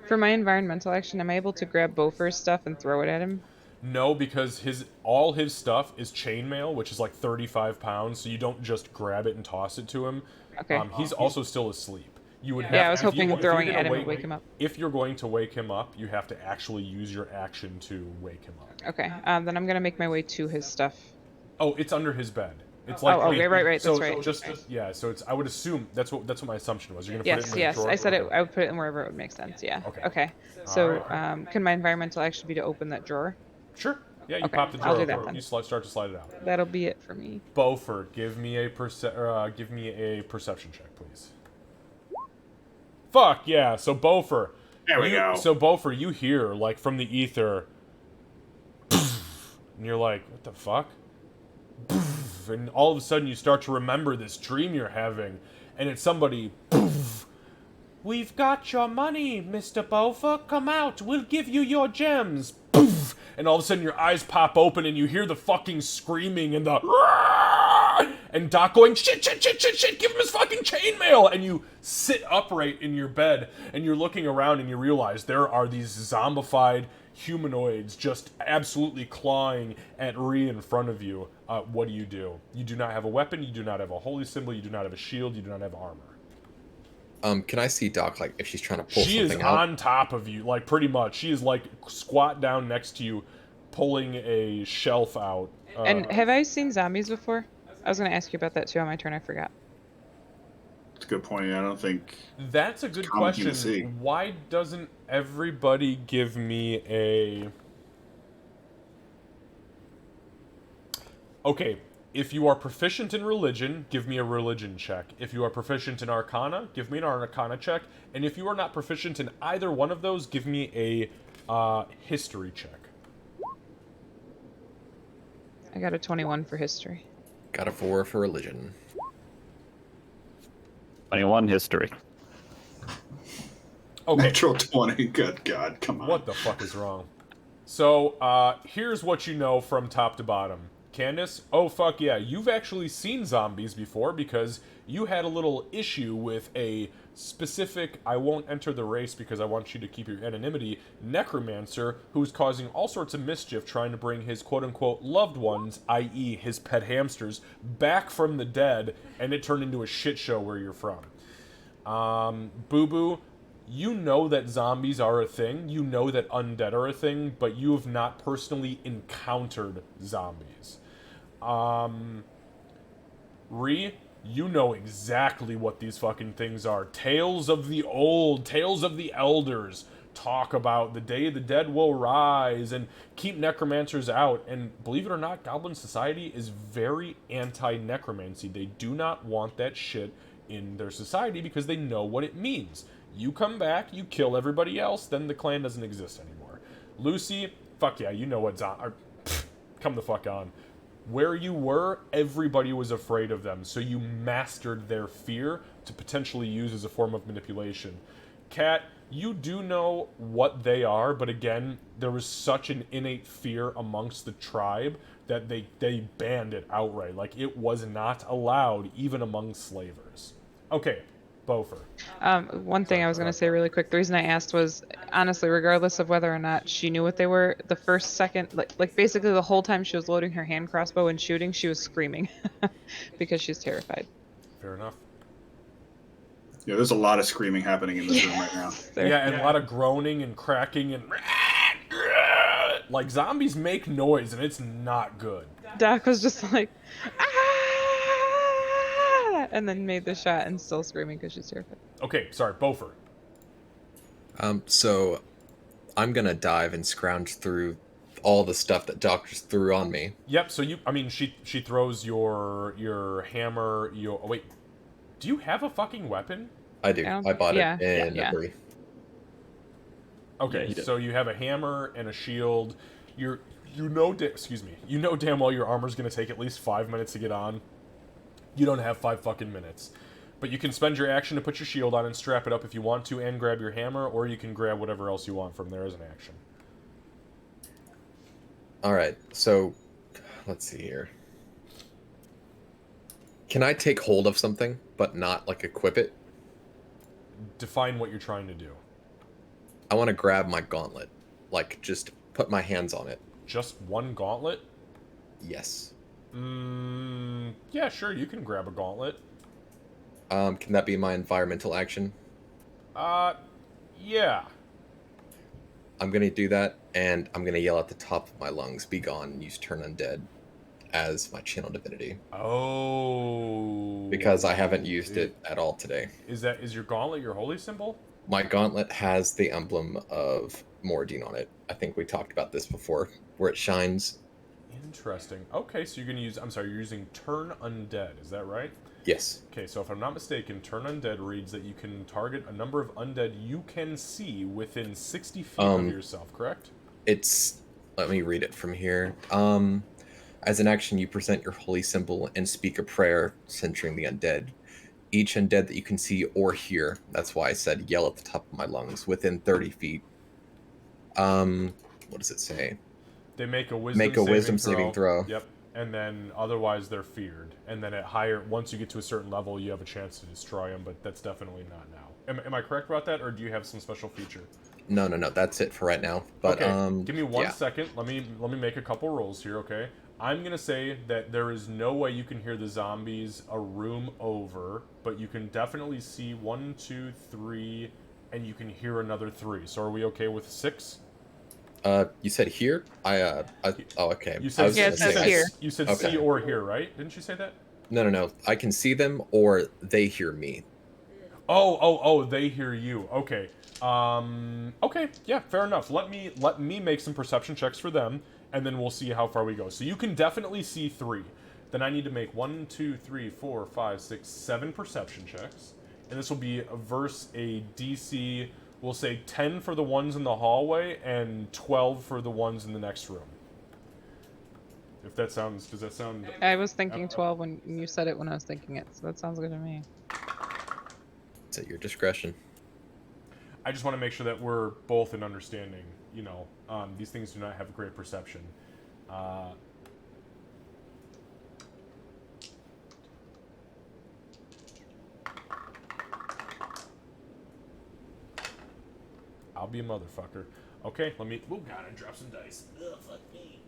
For my environmental action, am I able to grab Beaufort's stuff and throw it at him? No, because all his stuff is chainmail, which is like 35 pounds, so you don't just grab it and toss it to him. Okay. He's also still asleep. You would have, Yeah, I was if you- hoping if throwing you're it at gonna him would wake him up. If you're going to wake him up, you have to actually use your action to wake him up. Okay. Then I'm gonna make my way to his stuff. Oh, it's under his bed. It's like okay, right, So that's right. just yeah, so it's I would assume that's what my assumption was. You're gonna put it Yes, in yes. the drawer? I said it. Okay. I would put it in wherever it would make sense. Yeah. Okay. Okay. So, Alright. can my environmental action be to open that drawer? Sure. Yeah, you Okay, pop the I'll drawer do that open. then. You start to slide it out. That'll be it for me. Beaufort, give me a perception check, please. Fuck yeah! So Beaufort, There we go. So Beaufort, you hear like from the ether, and you're like, what the fuck? And all of a sudden you start to remember this dream you're having, and it's somebody. We've got your money, Mr. Beaufort. Come out. We'll give you your gems. And all of a sudden your eyes pop open and you hear the fucking screaming and the and Doc going, shit, give him his fucking chainmail. And you sit upright in your bed and you're looking around and you realize there are these zombified humanoids just absolutely clawing at Ree in front of you. What do? You do not have a weapon, you do not have a holy symbol, you do not have a shield, you do not have armor. Can I see Doc, like, if she's trying to pull She is something out? on top of you, like, pretty much. She is, like, squat down next to you, pulling a shelf out. And have I seen zombies before? I was going to ask you about that too on my turn. I forgot. That's a good point. I don't think... That's a good common thing to question. see. Why doesn't everybody give me a... Okay, if you are proficient in religion, give me a religion check. If you are proficient in arcana, give me an arcana check. And if you are not proficient in either one of those, give me a history check. I got a 21 for history. Got a 4 for religion. 21 history. Okay. Natural 20. Good God, come on. What the fuck is wrong? So, here's what you know from top to bottom. Candace, oh fuck yeah, you've actually seen zombies before because you had a little issue with a specific, I won't enter the race because I want you to keep your anonymity, necromancer who's causing all sorts of mischief trying to bring his quote-unquote loved ones, i.e. his pet hamsters, back from the dead, and it turned into a shit show where you're from. Boo Boo, you know that zombies are a thing, you know that undead are a thing, but you have not personally encountered zombies. Ree, you know exactly what these fucking things are. Tales of the old, tales of the elders talk about the day the dead will rise and keep necromancers out. And believe it or not, Goblin Society is very anti-necromancy. They do not want that shit in their society because they know what it means. You come back, you kill everybody else, then the clan doesn't exist anymore. Lucy, fuck yeah, you know what come the fuck on. Where you were, everybody was afraid of them, so you mastered their fear to potentially use as a form of manipulation. Kat, you do know what they are, but again, there was such an innate fear amongst the tribe that they banned it outright. Like, it was not allowed, even among slavers. Okay, Beaufort. One thing I was going to say really quick, the reason I asked was, honestly, regardless of whether or not she knew what they were, the first second, like basically the whole time she was loading her hand crossbow and shooting, she was screaming because she's terrified. Fair enough. Yeah, there's a lot of screaming happening in this room right now. Yeah, and a lot of groaning and cracking and... Like, zombies make noise, and it's not good. Doc was just like, ah! And then made the shot and still screaming because she's terrified. Okay, sorry, Beaufort. So I'm gonna dive and scrounge through all the stuff that Doc just threw on me. Yep, so she throws your hammer, oh wait, do you have a fucking weapon? I do. I bought it in yeah. Hurry. Okay, Yeah, so you have a hammer and a shield. You know damn well your armor's gonna take at least 5 minutes to get on. You don't have 5 fucking minutes. But you can spend your action to put your shield on and strap it up if you want to and grab your hammer, or you can grab whatever else you want from there as an action. Alright, so let's see here. Can I take hold of something, but not, like, equip it? Define what you're trying to do. I want to grab my gauntlet. Like, just put my hands on it. Just one gauntlet? Yes. Yeah, sure, you can grab a gauntlet. Can that be my environmental action? Yeah. I'm gonna do that, and I'm gonna yell at the top of my lungs, "Be gone, use turn undead," as my channel divinity. Oh. Because I haven't used it at all today. Is your gauntlet your holy symbol? My gauntlet has the emblem of Moradine on it. I think we talked about this before, where it shines. Interesting. Okay, so you're going to use... I'm sorry, you're using Turn Undead. Is that right? Yes. Okay, so if I'm not mistaken, Turn Undead reads that you can target a number of undead you can see within 60 feet of yourself, correct? It's... Let me read it from here. As an action, you present your holy symbol and speak a prayer centering the undead. Each undead that you can see or hear, that's why I said yell at the top of my lungs, within 30 feet. What does it say? They make a wisdom saving throw. Yep. And then otherwise they're feared. And then once you get to a certain level, you have a chance to destroy them, but that's definitely not now. Am I correct about that, or do you have some special feature? No. That's it for right now. But okay, give me 1 second. Let me make a couple rolls here, okay? I'm gonna say that there is no way you can hear the zombies a room over, but you can definitely see 1, 2, 3, and you can hear another 3. So are we okay with 6? You said here? Oh, okay. You said, here. You said okay. see or hear, right? Didn't you say that? No. I can see them or they hear me. Oh, they hear you. Okay. Okay, yeah, fair enough. Let me make some perception checks for them, and then we'll see how far we go. So you can definitely see 3. Then I need to make 1, 2, 3, 4, 5, 6, 7 perception checks. And this will be versus a DC, we'll say 10 for the ones in the hallway, and 12 for the ones in the next room. If that sounds, does that sound... I was thinking 12 when you said it when I was thinking it, so that sounds good to me. It's at your discretion. I just want to make sure that we're both in understanding, these things do not have great perception. I'll be a motherfucker. Okay, let me... Oh, God, I dropped some dice. Ugh, fuck me.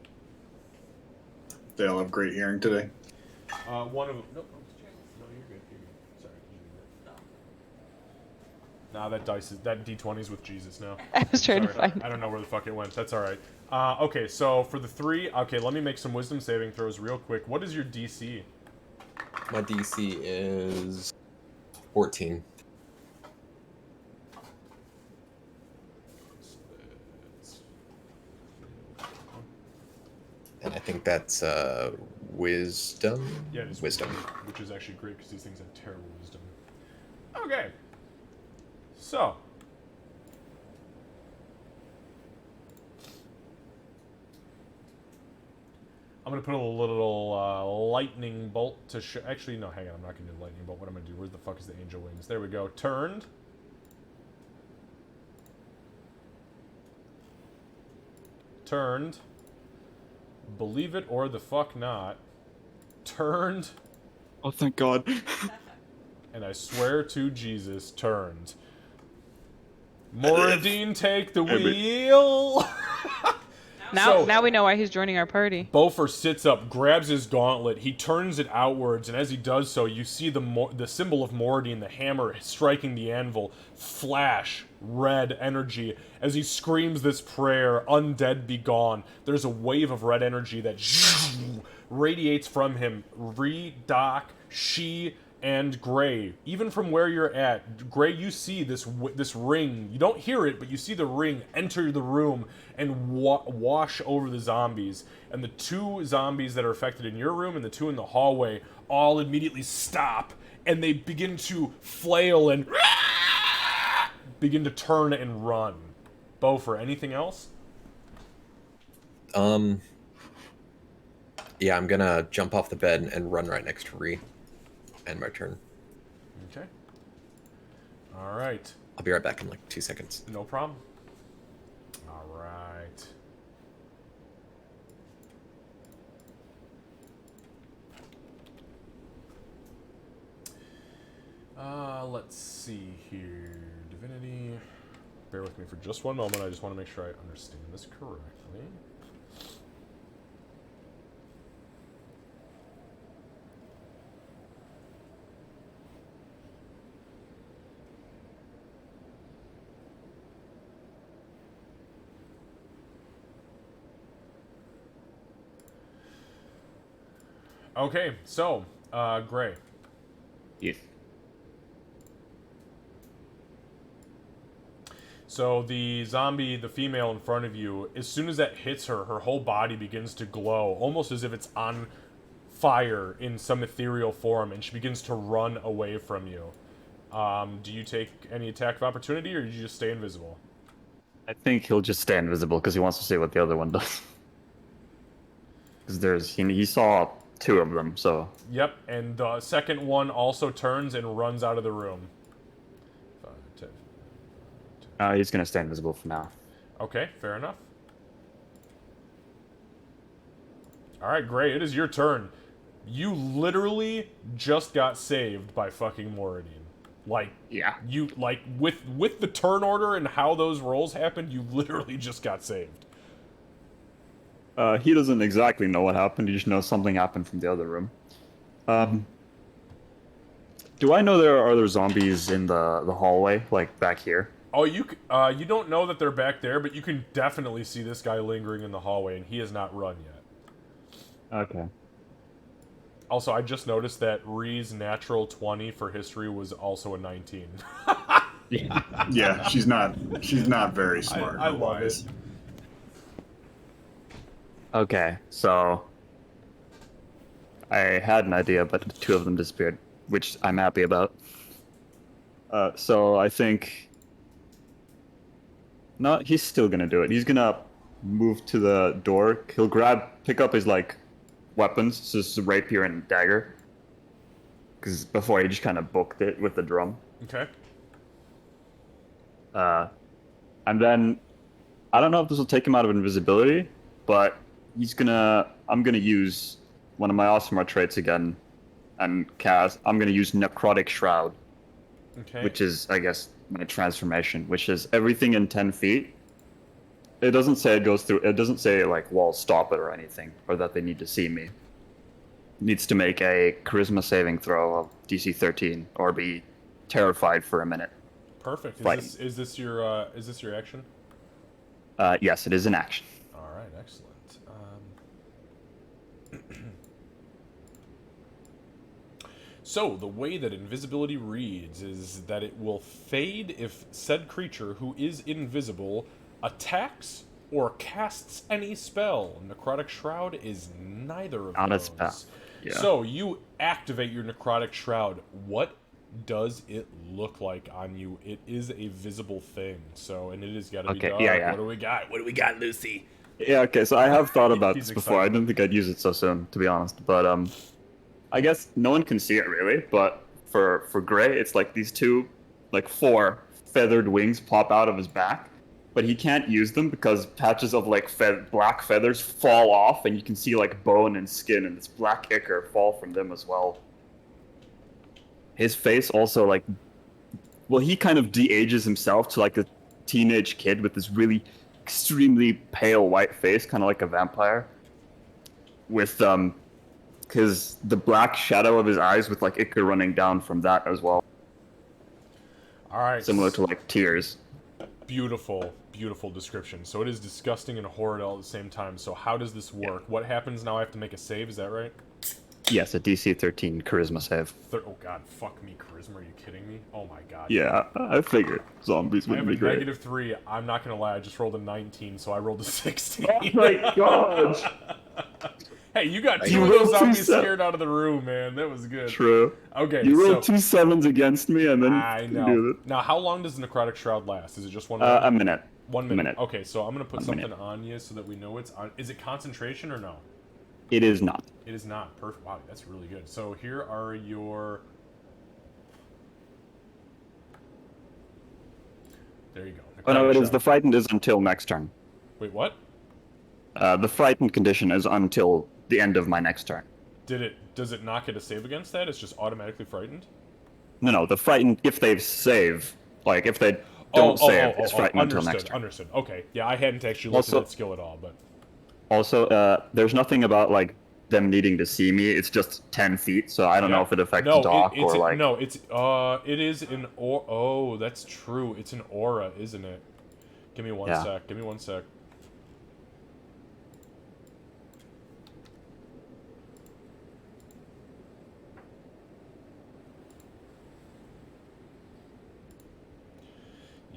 They all have great hearing today. One of them... Nope. No, you're good. Sorry. Nah, that D20 is with Jesus now. I was trying to find it. I don't know where the fuck it went. That's alright. Okay, so for the 3... Okay, let me make some wisdom saving throws real quick. What is your DC? My DC is 14. And I think that's wisdom? Yeah, it is wisdom. Which is actually great because these things have terrible wisdom. Okay. So. I'm going to put a little lightning bolt to show... Actually, no, hang on. I'm not going to do lightning bolt. What am I going to do? Where the fuck is the angel wings? There we go. Turned. Turned. Believe it or the fuck not. Turned. Oh, thank God. And I swear to Jesus, turned. Moradine, take the wheel! Now we know why he's joining our party. Beaufort sits up, grabs his gauntlet, he turns it outwards, and as he does so, you see the symbol of Moradine, the hammer striking the anvil, flash red energy. As he screams this prayer, undead be gone, there's a wave of red energy that radiates from him. Doc, she, and Gray. Even from where you're at, Gray, you see this ring. You don't hear it, but you see the ring enter the room and wash over the zombies. And the 2 zombies that are affected in your room and the 2 in the hallway all immediately stop, and they begin to flail and begin to turn and run. Beaufort, anything else? Yeah, I'm gonna jump off the bed and run right next to Ree. End my turn. Okay. All right. I'll be right back in like 2 seconds. No problem. All right. Let's see here. Divinity. Bear with me for just one moment. I just want to make sure I understand this correctly. Okay, so, Gray. Yes. So the zombie, the female in front of you, as soon as that hits her, her whole body begins to glow, almost as if it's on fire in some ethereal form, and she begins to run away from you. Do you take any attack of opportunity, or do you just stay invisible? I think he'll just stay invisible because he wants to see what the other one does. Because he saw 2 of them, so. Yep, and the second one also turns and runs out of the room. 5, 10. He's gonna stay invisible for now. Okay, fair enough. Alright, Gray, it is your turn. You literally just got saved by fucking Moradine. Like, Yeah. you, like, with the turn order and how those rolls happened, you literally just got saved. He doesn't exactly know what happened. He just knows something happened from the other room. Do I know there are other zombies in the hallway, like back here? Oh, you don't know that they're back there, but you can definitely see this guy lingering in the hallway, and he has not run yet. Okay. Also, I just noticed that Ree's natural 20 for history was also a 19. Yeah, she's not very smart. I love it. Okay, so I had an idea, but 2 of them disappeared, which I'm happy about. So I think... No, he's still gonna do it. He's gonna move to the door. He'll pick up his, like, weapons, so it's a rapier and dagger. Because before he just kind of booked it with the drum. Okay. And then, I don't know if this will take him out of invisibility, but I'm gonna use one of my awesome traits again, and I'm gonna use Necrotic Shroud. Okay. Which is, I guess, my transformation, which is everything in 10 feet. It doesn't say it doesn't say, like, walls stop it or anything, or that they need to see me. It needs to make a charisma saving throw of DC 13, or be terrified for a minute. Perfect. Right. Is this your action? Yes, it is an action. All right, excellent. So, the way that invisibility reads is that it will fade if said creature who is invisible attacks or casts any spell. Necrotic Shroud is neither of Not a those. spell. Yeah. So, you activate your Necrotic Shroud. What does it look like on you? It is a visible thing, so, and it has got to be dark. Yeah. What do we got? What do we got, Lucy? Yeah, okay, so I have thought about He's this before. I excited. didn't think I'd use it so soon, to be honest. But I guess no one can see it really, but for Gray, it's like these 4 feathered wings pop out of his back, but he can't use them because patches of, like, black feathers fall off, and you can see, like, bone and skin, and this black ichor fall from them as well. His face also, like, well, he kind of de-ages himself to, like, a teenage kid with this really extremely pale white face, kind of like a vampire, with because the black shadow of his eyes with, like, ichor running down from that as well. All right. Similar to, like, tears. Beautiful, beautiful description. So it is disgusting and horrid all at the same time. So how does this work? What happens now? I have to make a save, is that right? Yes, a DC 13 charisma save. Oh god, fuck me, charisma, are you kidding me? Oh my god. Yeah, I figured zombies I would have a be great. -3. I'm not gonna lie, I just rolled a 19, so I rolled a 16. Oh my gosh! Hey, you got 2 You of those rolled two zombies se- scared out of the room, man. That was good. True. Okay, You rolled so 2 7s against me, and then I you know. do it. Now, how long does the Necrotic Shroud last? Is it just 1 A minute? minute. 1 minute. minute. Okay, so I'm gonna put 1 something minute. on you so that we know it's on. Is it concentration or no? It is not. It is not. Perfect. Wow, that's really good. So here are your... There you go. Oh no, it Necrotic is. The Shroud. frightened is until next turn. Wait, what? The frightened condition is until the end of my next turn. Does it not get a save against that? It's just automatically frightened? No, the frightened, if they save, like, if they don't save, it's frightened until understood, next turn. Understood. Okay. Yeah, I hadn't actually looked Also- at that skill at all, but... Also, there's nothing about, like, them needing to see me. It's just 10 feet, so I don't know if it affects Doc it's or, like... No, it's, it is an oh, that's true. It's an aura, isn't it? Give me one Yeah. sec. Give me one sec.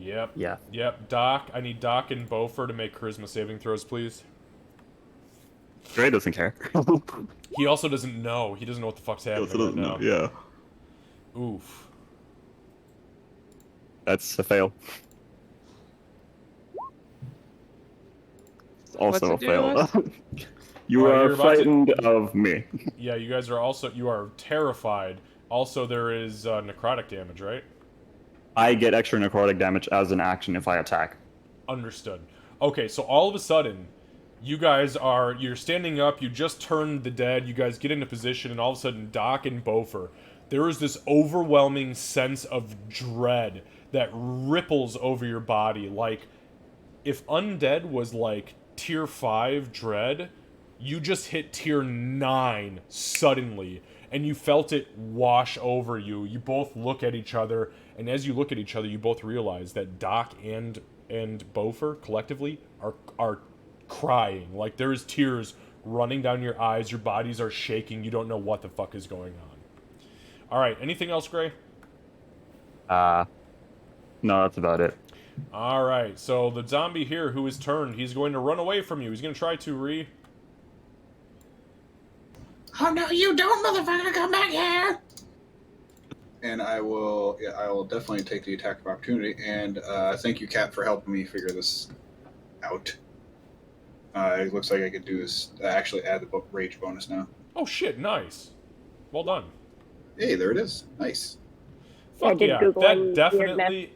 Yep. Yeah. Yep. Doc, I need Doc and Bofer to make charisma saving throws, please. Gray doesn't care. He also doesn't know. He doesn't know what the fuck's He happening also right doesn't now. know. Yeah. Oof. That's a fail. It's also a What's it do, fail. You Alright, are you're about to- frightened of me. Yeah, you guys are also... You are terrified. Also, there is necrotic damage, right? I get extra necrotic damage as an action if I attack. Understood. Okay, so all of a sudden, you guys are... You're standing up, you just turned the dead, you guys get into position, and all of a sudden, Doc and Bofer, there is this overwhelming sense of dread that ripples over your body. Like, if Undead was like tier 5 dread, you just hit tier 9 suddenly, and you felt it wash over you. You both look at each other, and as you look at each other, you both realize that Doc and Bofer collectively are crying. Like, there's tears running down your eyes, your bodies are shaking, you don't know what the fuck is going on. Alright, anything else, Gray? No, that's about it. Alright, so the zombie here who is turned, he's going to run away from you. He's going to try to, Ree. Oh no, you don't, motherfucker! Come back here! And I will definitely take the attack of opportunity. And thank you, Kat, for helping me figure this out. It looks like I could do this. Actually, add the rage bonus now. Oh shit, nice. Well done. Hey, there it is. Nice. I Fuck did yeah, Google that and definitely...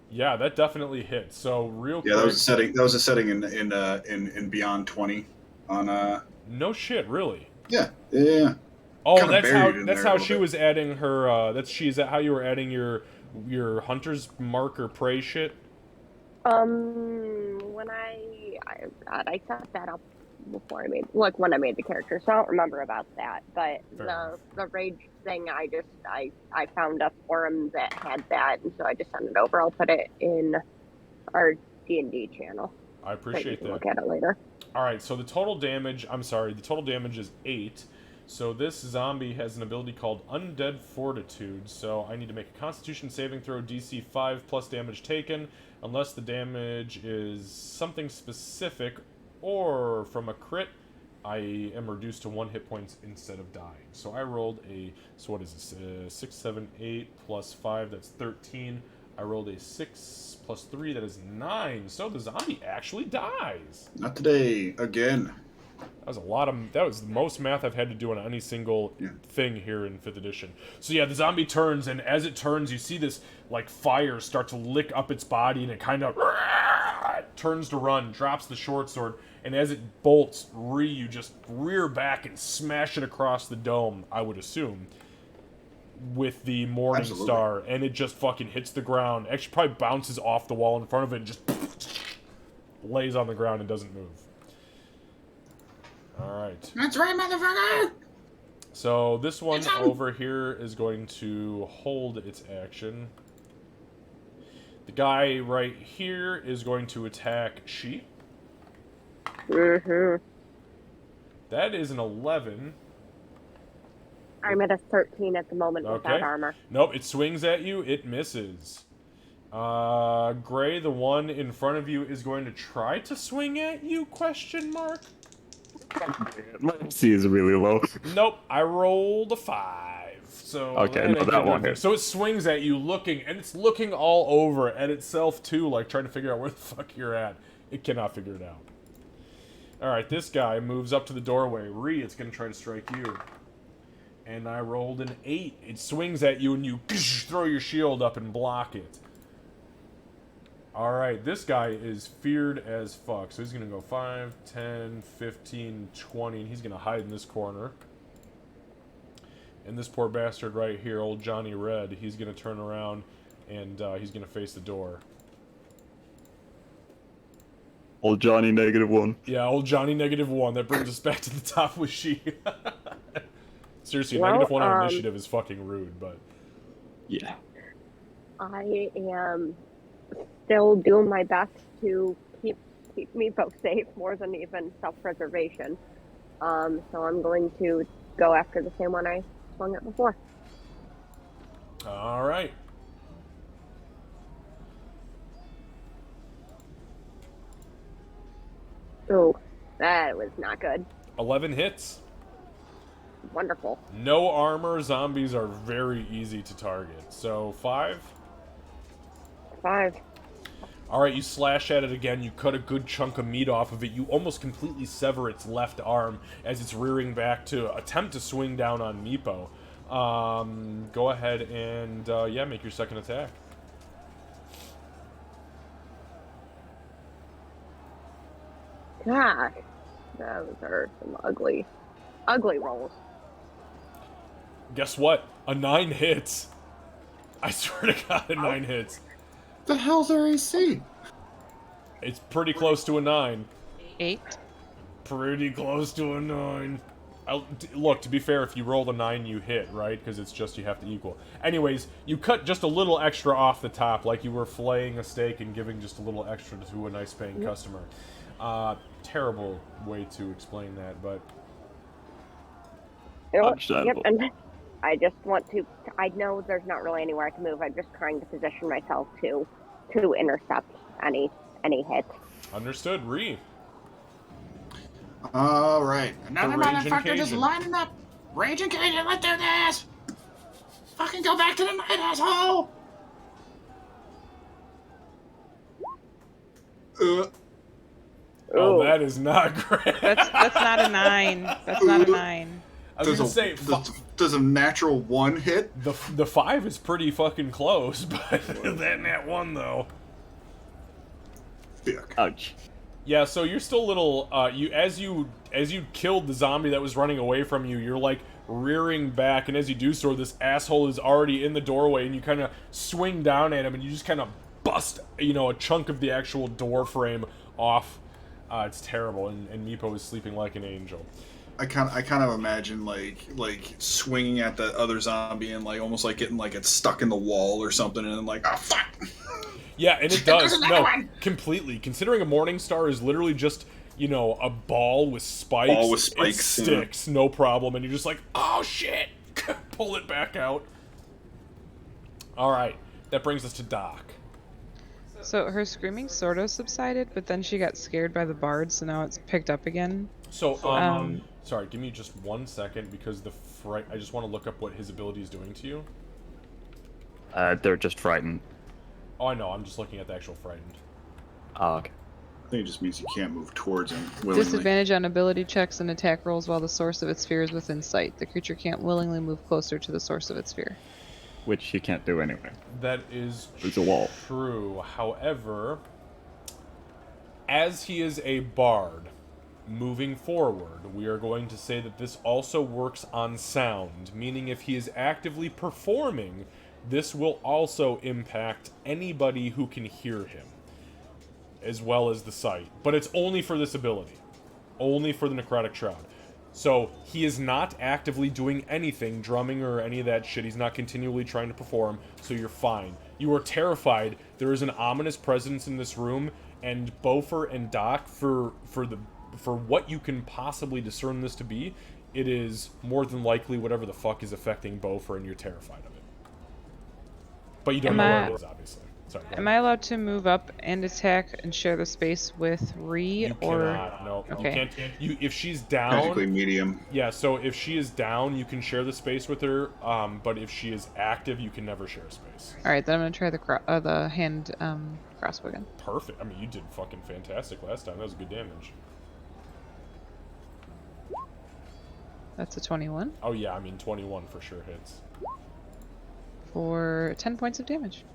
Yeah, that definitely hit. So, real quick... Yeah, that was a setting. That was a setting in Beyond 20 on. No shit, really? Yeah. Oh, Kinda that's buried in how there a little she bit. was adding her. Is that how you were adding your hunter's mark or prey shit? When I set that up before when I made the character, so I don't remember about that. But Fair the rage thing, I found a forum that had that, and so I just sent it over. I'll put it in our D&D channel. I So you appreciate can that. look at it later. All right, so the total damage. I'm sorry, the total damage is 8. So this zombie has an ability called Undead Fortitude. So I need to make a Constitution saving throw, DC 5 plus damage taken, unless the damage is something specific or from a crit. I am reduced to 1 hit points instead of dying. So I rolled so what is this? 6, 7, 8 plus 5, that's 13. I rolled a 6 plus 3, that is 9. So the zombie actually dies. Not today again. That was the most math I've had to do on any single thing here in 5th edition. So yeah, the zombie turns, and as it turns, you see this like fire start to lick up its body, and it kind of turns to run, drops the short sword, and as it bolts, you just rear back and smash it across the dome, I would assume, with the Morning Absolutely. Star, and it just fucking hits the ground. Actually, probably bounces off the wall in front of it and just lays on the ground and doesn't move. Alright. That's right, motherfucker! So this one over here is going to hold its action. The guy right here is going to attack She. Mm-hmm. That is an 11. I'm at a 13 at the moment with that Okay. armor. Nope, it swings at you. It misses. Gray, the one in front of you, is going to try to swing at you? Question mark. My MC is really low. Nope, I rolled a 5. So Okay, no, ain't that gonna do won't anything. hit. So it swings at you, looking, and it's looking all over at itself too, like trying to figure out where the fuck you're at. It cannot figure it out. All right, this guy moves up to the doorway. Ree, it's gonna try to strike you. And I rolled an 8. It swings at you, and you throw your shield up and block it. Alright, this guy is feared as fuck. So he's going to go 5, 10, 15, 20, and he's going to hide in this corner. And this poor bastard right here, old Johnny Red, he's going to turn around, and he's going to face the door. Old Johnny -1. Yeah, old Johnny -1. That brings us back to the top with She. Seriously, Well, -1 on initiative is fucking rude, but... Yeah. I am still doing my best to keep me both safe, more than even self-preservation. So I'm going to go after the same one I swung at before. Alright. Ooh, that was not good. 11 hits. Wonderful. No armor. Zombies are very easy to target. So 5. 5. All right, you slash at it again. You cut a good chunk of meat off of it. You almost completely sever its left arm as it's rearing back to attempt to swing down on Meepo. Go ahead and, yeah, make your second attack. Gosh, those are some ugly rolls. Guess what? A 9 hits. I swear to God, a 9 hits. The hell's their AC? It's pretty close to a 9. 8. Pretty close to a 9. Look, to be fair, if you roll a 9, you hit, right? Because it's just you have to equal. Anyways, you cut just a little extra off the top, like you were filleting a steak and giving just a little extra to a nice paying customer. Terrible way to explain that, but... Understandable. Yep, and I just want to... I know there's not really anywhere I can move. I'm just trying to position myself to intercept any hits. Understood. Re. All right. Another Raging motherfucker just Cajun. lining up. Raging Cajun, let's do this! Fucking go back to the night, asshole! Oh, Ooh. that is not great. That's not a 9. That's not a 9. I was gonna say, does a natural 1 hit? the 5 is pretty fucking close, but that nat 1, though. Fuck. Ouch. Yeah, so you're still a little, as you killed the zombie that was running away from you, you're like rearing back, and as you do so, this asshole is already in the doorway, and you kind of swing down at him, and you just kind of bust, a chunk of the actual door frame off. It's terrible, and Meepo is sleeping like an angel. I kind of imagine like swinging at the other zombie and like almost like getting like it's stuck in the wall or something, and then like, oh fuck. Yeah, and it There's does. another No, one! completely. Considering a Morning Star is literally just, a ball with spikes. Ball with it spikes, yeah. sticks, no problem, and you're just like, oh shit! Pull it back out. Alright, that brings us to Doc. So her screaming sort of subsided, but then she got scared by the bard, so now it's picked up again. So, sorry, give me just 1 second, because I just want to look up what his ability is doing to you. They're just frightened. Oh, I know, I'm just looking at the actual frightened. Oh, okay. I think it just means you can't move towards him willingly. Disadvantage on ability checks and attack rolls while the source of its fear is within sight. The creature can't willingly move closer to the source of its fear. Which you can't do anyway. That is There's a wall. true. However, as he is a bard, moving forward, we are going to say that this also works on sound, meaning if he is actively performing, this will also impact anybody who can hear him, as well as the sight. But it's only for this ability. Only for the Necrotic Shroud. So, he is not actively doing anything, drumming or any of that shit. He's not continually trying to perform, so you're fine. You are terrified. There is an ominous presence in this room, and Beaufort and Doc, for what you can possibly discern this to be, it is more than likely whatever the fuck is affecting Beaufort, and you're terrified of it. But you don't know where it is, obviously. Sorry, Am I allowed to move up and attack and share the space with Ree, You or cannot. No, Okay. you can't. If she's down, Technically medium. yeah. So if she is down, you can share the space with her. But if she is active, you can never share space. all right? Then I'm gonna try the hand crossbow again. Perfect. I mean, you did fucking fantastic last time. That was good damage. That's a 21 Oh yeah, I mean 21 for sure hits. for 10 points of damage.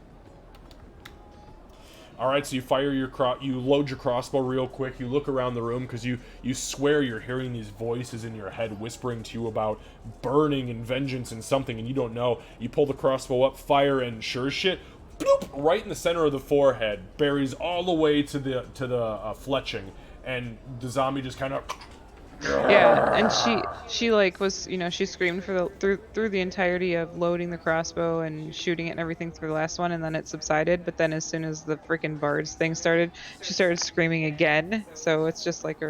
All right, so you fire you load your crossbow real quick. You look around the room because you swear you're hearing these voices in your head whispering to you about burning and vengeance and something, and you don't know. You pull the crossbow up, fire, and sure as shit, bloop, right in the center of the forehead, buries all the way to the fletching, and the zombie just kind of. Yeah, and she like was, she screamed for through the entirety of loading the crossbow and shooting it and everything through the last one, and then it subsided. But then as soon as the freaking bard's thing started, she started screaming again. So it's just like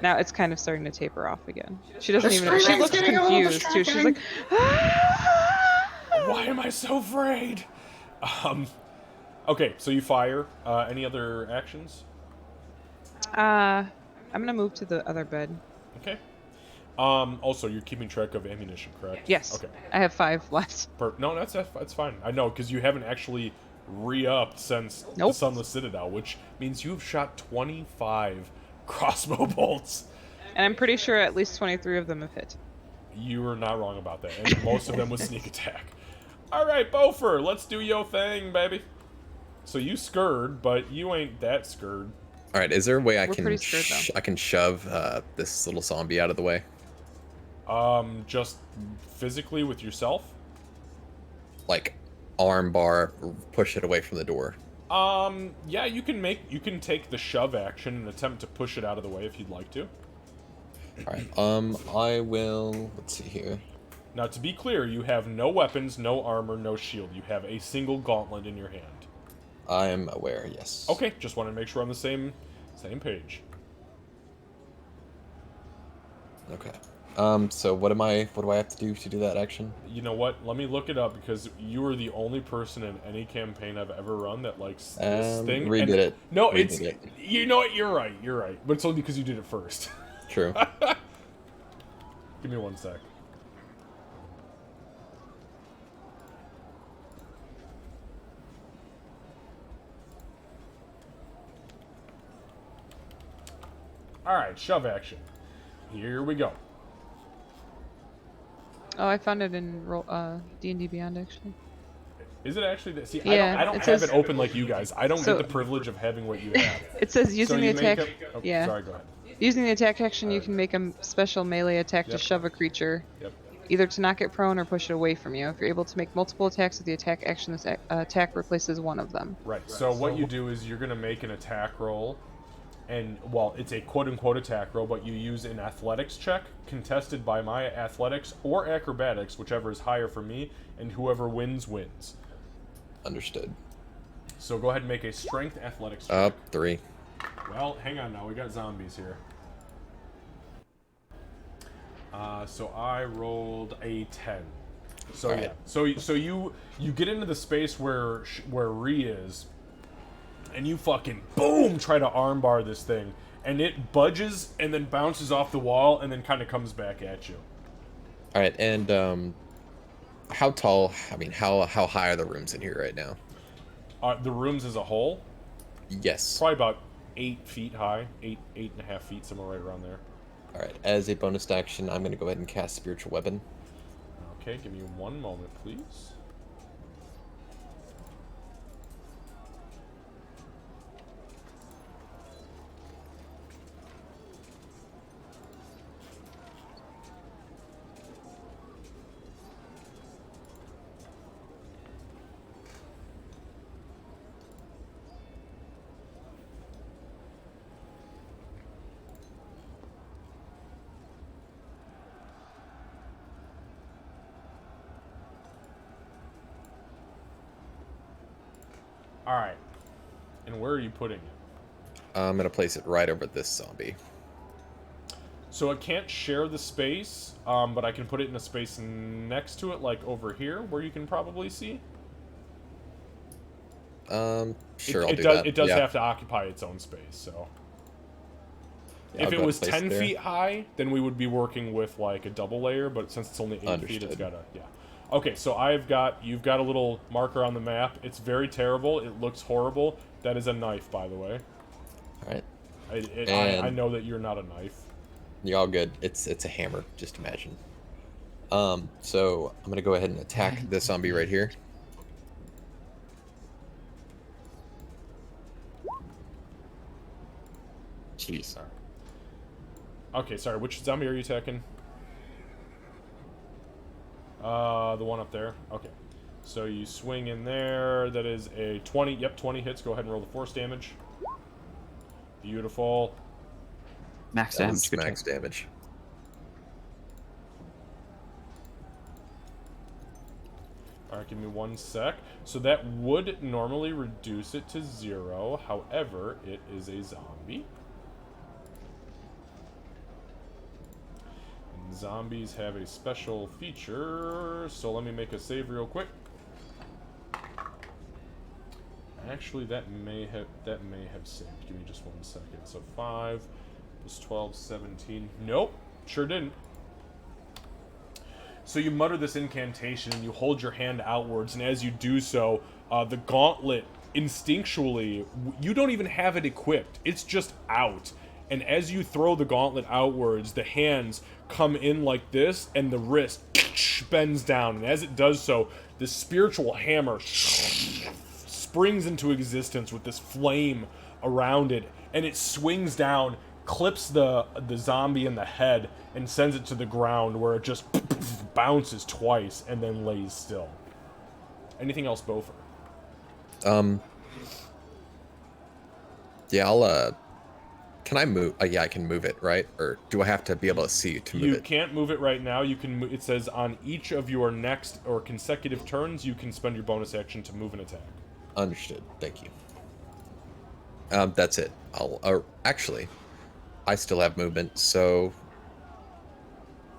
now it's kind of starting to taper off again. She doesn't even. She looks confused too. She's like, Why am I so afraid? Okay, so you fire. Any other actions? I'm gonna move to the other bed. Okay. Also, you're keeping track of ammunition, correct? Yes. Okay. I have 5 left. No, that's fine. I know, because you haven't actually re-upped since the Nope. Sunless Citadel, which means you've shot 25 crossbow bolts. And I'm pretty sure at least 23 of them have hit. You were not wrong about that, and most of them with sneak attack. All right, Bofer, let's do your thing, baby. So you scurred, but you ain't that scurred. All right, is there a way I We're can pretty scared, though. I can shove this little zombie out of the way? Just physically with yourself? Like arm bar, push it away from the door. Yeah, you can take the shove action and attempt to push it out of the way if you'd like to. All right. I will. Let's see here. Now, to be clear, you have no weapons, no armor, no shield. You have a single gauntlet in your hand. I am aware. Yes. Okay, just want to make sure on the same page. Okay. So what do I have to do that action? You know what? Let me look it up because you are the only person in any campaign I've ever run that likes this thing. Redid it. No, Redid it. You know what? You're right. But it's only because you did it first. True. Give me 1 sec. Alright, shove action. Here we go. Oh, I found it in D&D Beyond, actually. Is it actually? See, Yeah, I don't it have says- it open like you guys. I don't So- get the privilege of having what you have. It says using So the you make attack... a- oh, yeah. Sorry, go ahead. Using the attack action, you can make a special melee attack Yep. to shove a creature, Yep. either to knock it prone or push it away from you. If you're able to make multiple attacks with the attack action, this attack replaces one of them. Right. So what you do is you're gonna make an attack roll, and well, it's a quote-unquote attack roll, but you use an athletics check contested by my athletics or acrobatics, whichever is higher for me, and whoever wins wins. Understood. So go ahead and make a strength athletics check. 3. Well, hang on now. We got zombies here. So I rolled a 10. So Alright. yeah. So you get into the space where Ree is, and you fucking boom try to armbar this thing, and it budges and then bounces off the wall and then kind of comes back at you. All right, and how tall? I mean, how high are the rooms in here right now? The rooms as a whole, Yes. probably about 8 feet high, 8.5 feet, somewhere right around there. All right. As a bonus action, I'm gonna go ahead and cast Spiritual Weapon. Okay, give me 1 moment, please. All right. And where are you putting it? I'm gonna place it right over this zombie. So it can't share the space, but I can put it in a space next to it, like over here, where you can probably see. Sure, I'll do does, that. It does Yeah. have to occupy its own space, so. Yeah, I'll If go it and was place 10 there. feet high, then we would be working with like a double layer, but since it's only 8 feet, it's Understood. gotta, yeah. Okay, so you've got a little marker on the map. It's very terrible. It looks horrible. That is a knife, by the way. All right. I And- know that you're not a knife. You're all good. It's a hammer. Just imagine. So I'm gonna go ahead and attack this zombie right here. Jeez. Okay, sorry. Which zombie are you attacking? The one up there. Okay. So you swing in there. That is a 20. Yep, 20 hits. Go ahead and roll the force damage. Beautiful. Max That damage. was Good max job. damage. Alright, give me 1 sec. So that would normally reduce it to 0. However, it is a zombie. And zombies have a special feature. So let me make a save real quick. Actually, that may have saved. Give me just 1 second. So 5 Was 12, 17. Nope, sure didn't. So you mutter this incantation and you hold your hand outwards, and as you do so, the gauntlet instinctually, you don't even have it equipped. It's just out. And as you throw the gauntlet outwards, the hands come in like this, and the wrist bends down. And as it does so, the spiritual hammer springs into existence with this flame around it, and it swings down, clips the zombie in the head, and sends it to the ground, where it just bounces twice and then lays still. Anything else, Beaufort? Yeah, I'll, can I move? Yeah, I can move it, right? Or do I have to be able to see to move it? You can't move it right now. You can. It says on each of your next or consecutive turns, you can spend your bonus action to move an attack. Understood. Thank you. That's it. Actually, I still have movement, so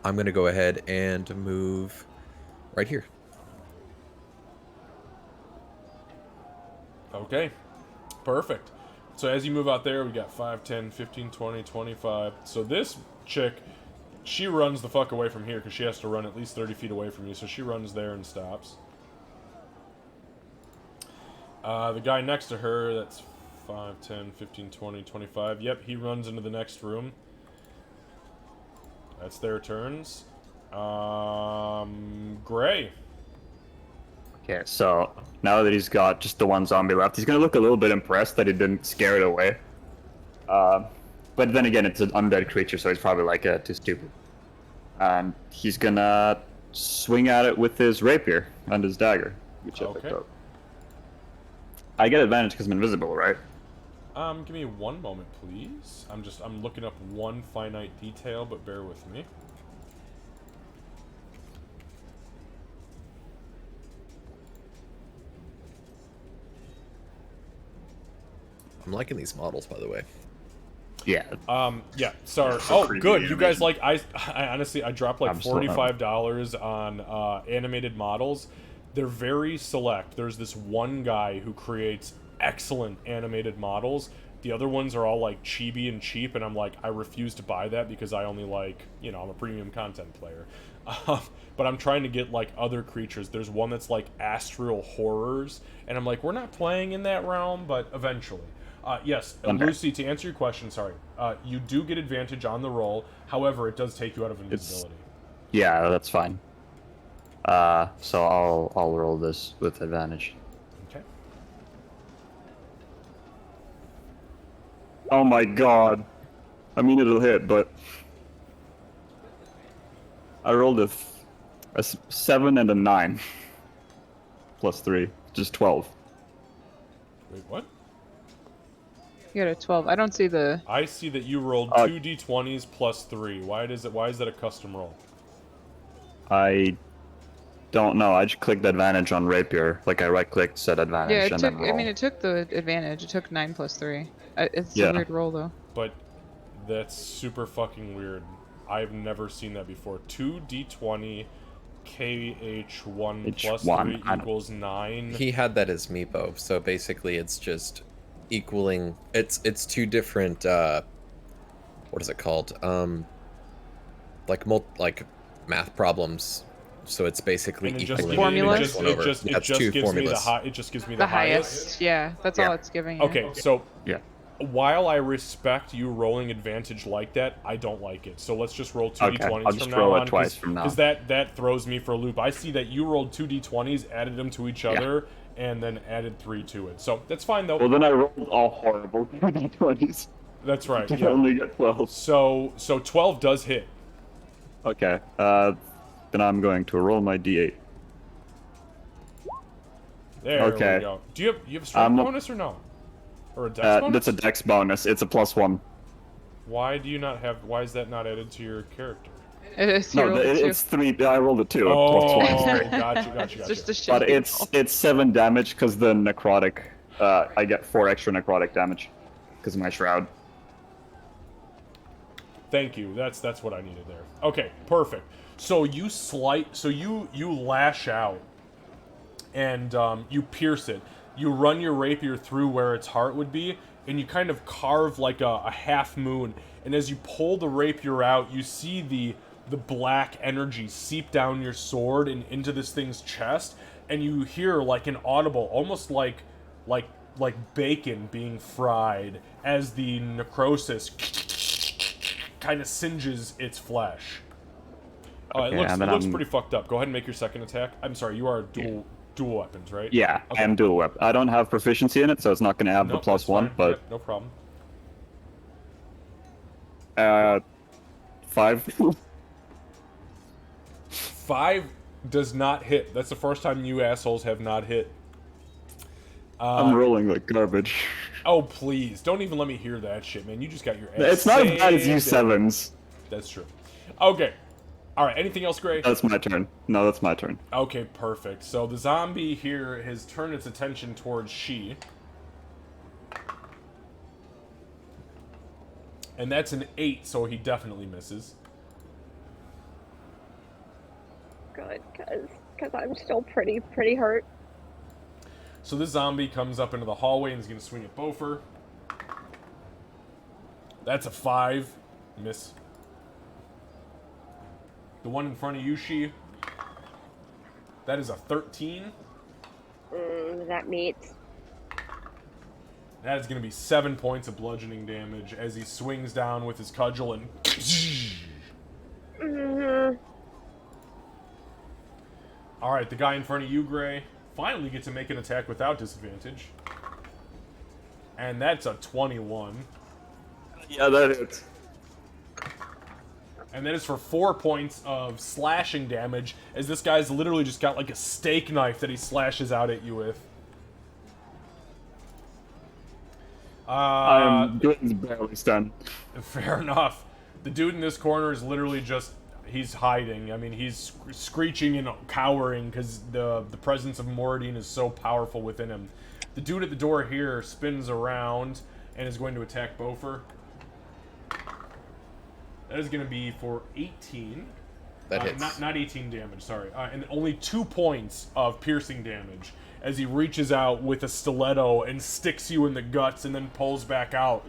I'm gonna go ahead and move right here. Okay, perfect. So as you move out there, we got 5, 10, 15, 20, 25. So this chick, she runs the fuck away from here because she has to run at least 30 feet away from you. So she runs there and stops. The guy next to her, that's 5, 10, 15, 20, 25. Yep, he runs into the next room. That's their turns. Gray. Okay, so now that he's got just the one zombie left, he's gonna look a little bit impressed that he didn't scare it away. But then again, it's an undead creature, so he's probably like, too stupid. And he's gonna swing at it with his rapier and his dagger, which I picked up. I get advantage because I'm invisible, right? Give me one moment, please. I'm looking up one finite detail, but bear with me. I'm liking these models, by the way. Yeah. Yeah, sorry. So Oh, good. You guys animation. I honestly, I dropped like $45 on animated models. They're very select. There's this one guy who creates excellent animated models. The other ones are all like chibi and cheap, and I'm like, I refuse to buy that because I only like, I'm a premium content player. But I'm trying to get like other creatures. There's one that's like astral horrors, and I'm like, we're not playing in that realm, but eventually. Yes, Okay. Lucy, to answer your question, sorry. You do get advantage on the roll. However, it does take you out of invisibility. Yeah, that's fine. So I'll roll this with advantage. Okay. Oh my god. I mean, it'll hit, but I rolled a 7 and a 9 plus 3, just 12. Wait, what? You got a 12. I don't see the. I see that you rolled 2 d20s plus 3. Why is that a custom roll? I don't know. I just clicked advantage on rapier. Like I right-clicked, set advantage, Yeah, it and took. then roll. I mean, it took the advantage. It took 9 plus 3. It's Yeah. a weird roll though. But that's super fucking weird. I've never seen that before. 2 d20 KH1 plus H1, 3 equals 9. He had that as Meepo, so basically it's just equaling. It's two different. What is it called? Like math problems. So it's basically And it equaling just, Formulas? it just, one it over. just, Yeah, it it's just two gives me the formulas. high. It just gives me The highest. Yeah, that's all it's giving. You. Okay, so Yeah. while I respect you rolling advantage like that, I don't like it. So let's just roll 2 Okay, d20s I'll from just now roll it on. twice from now. Because that throws me for a loop. I see that you rolled 2 d20s, added them to each other, and then added 3 to it. So that's fine though. Well, then I rolled all horrible 20s. That's right. I Yeah. only get 12. So 12 does hit. Okay. Then I'm going to roll my d8. There Okay. we go. Do you have a strength I'm- bonus or no? Or a dex bonus? That's a dex bonus. It's a +1. Why do you not have? Why is that not added to your character? It is No, zero to two. it's 3. I rolled a 2. Oh, +1. gotcha. It's just a shit. But it's 7 damage because the necrotic. I get 4 extra necrotic damage because of my shroud. Thank you. That's what I needed there. Okay, perfect. So you lash out, and you pierce it. You run your rapier through where its heart would be, and you kind of carve like a half moon. And as you pull the rapier out, you see the black energy seep down your sword and into this thing's chest, and you hear like an audible, almost like bacon being fried as the necrosis kind of singes its flesh. Okay, it and then looks I'm- pretty fucked up. Go ahead and make your second attack. I'm sorry, you are dual weapons, right? Yeah, Okay. I am dual weapon. I don't have proficiency in it, so it's not going to have Nope, the plus that's one, fine. but Yep, no problem. 5. 5 does not hit. That's the first time you assholes have not hit. I'm rolling like garbage. Oh, please. Don't even let me hear that shit, man. You just got your ass It's not as bad as you saved. 7s. That's true. Okay. All right, anything else, Gray? That's my turn. No, that's my turn. Okay, perfect. So the zombie here has turned its attention towards she. And that's an 8, so he definitely misses. Good, because I'm still pretty hurt. So this zombie comes up into the hallway and is going to swing at Bofer. That's a 5. Miss. The one in front of you, she. That is a 13. That meets. That is going to be 7 points of bludgeoning damage as he swings down with his cudgel and... Alright, the guy in front of you, Gray, finally gets to make an attack without disadvantage. And that's a 21. Yeah, that is. And that is for 4 points of slashing damage, as this guy's literally just got like a steak knife that he slashes out at you with. I'm doing barely stunned. Fair enough. The dude in this corner is literally just... He's hiding. I mean, he's screeching and cowering because the presence of Moradine is so powerful within him. The dude at the door here spins around and is going to attack Bofer. That is going to be for 18. That hits. Not 18 damage, sorry. And only 2 points of piercing damage as he reaches out with a stiletto and sticks you in the guts and then pulls back out.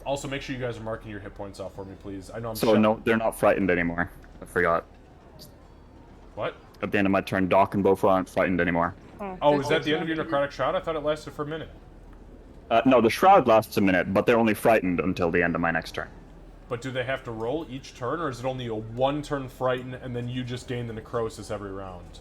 Also, make sure you guys are marking your hit points off for me, please. I know I'm So no, they're not frightened anymore. I forgot. What? At the end of my turn, Doc and Bofa aren't frightened anymore. Oh, is that the end of your necrotic shroud? I thought it lasted for a minute. No, the Shroud lasts a minute, but they're only frightened until the end of my next turn. But do they have to roll each turn, or is it only a one-turn frighten, and then you just gain the necrosis every round?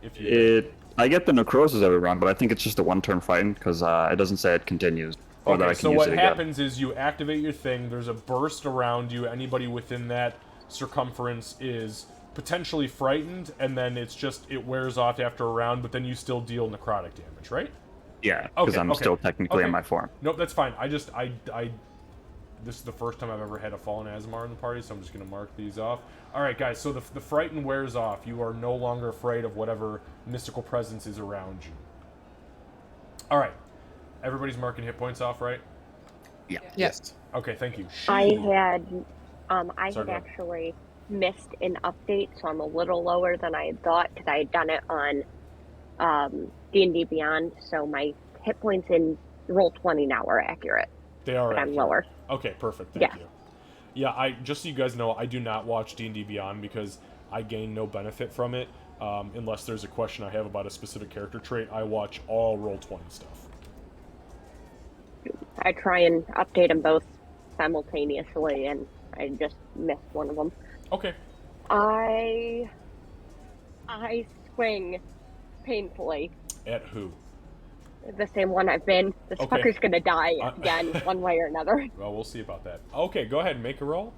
If you I get the necrosis every round, but I think it's just a one-turn frighten because it doesn't say it continues. Or that I Okay, can so use what it again. happens is you activate your thing, there's a burst around you, anybody within that circumference is potentially frightened, and then it wears off after a round, but then you still deal necrotic damage, right? Yeah, because Okay, I'm okay, still technically okay. in my form. Nope, that's fine. This is the first time I've ever had a Fallen Azamar in the party, so I'm just going to mark these off. Alright, guys, so the frighten wears off. You are no longer afraid of whatever mystical presence is around you. Alright. Everybody's marking hit points off, right? Yeah. Yes. Okay, thank you. I had Sorry, go ahead. actually missed an update, so I'm a little lower than I had thought because I had done it on D&D Beyond, so my hit points in Roll20 now are accurate. They are But I'm accurate. lower. Okay, perfect. Thank Yeah. you. Yeah, just so you guys know, I do not watch D&D Beyond because I gain no benefit from it. Unless there's a question I have about a specific character trait, I watch all Roll20 stuff. I try and update them both simultaneously, and I just missed one of them. Okay. I swing painfully. At who? The same one I've been. This Okay. fucker's gonna die again, one way or another. Well, we'll see about that. Okay, go ahead and make a roll.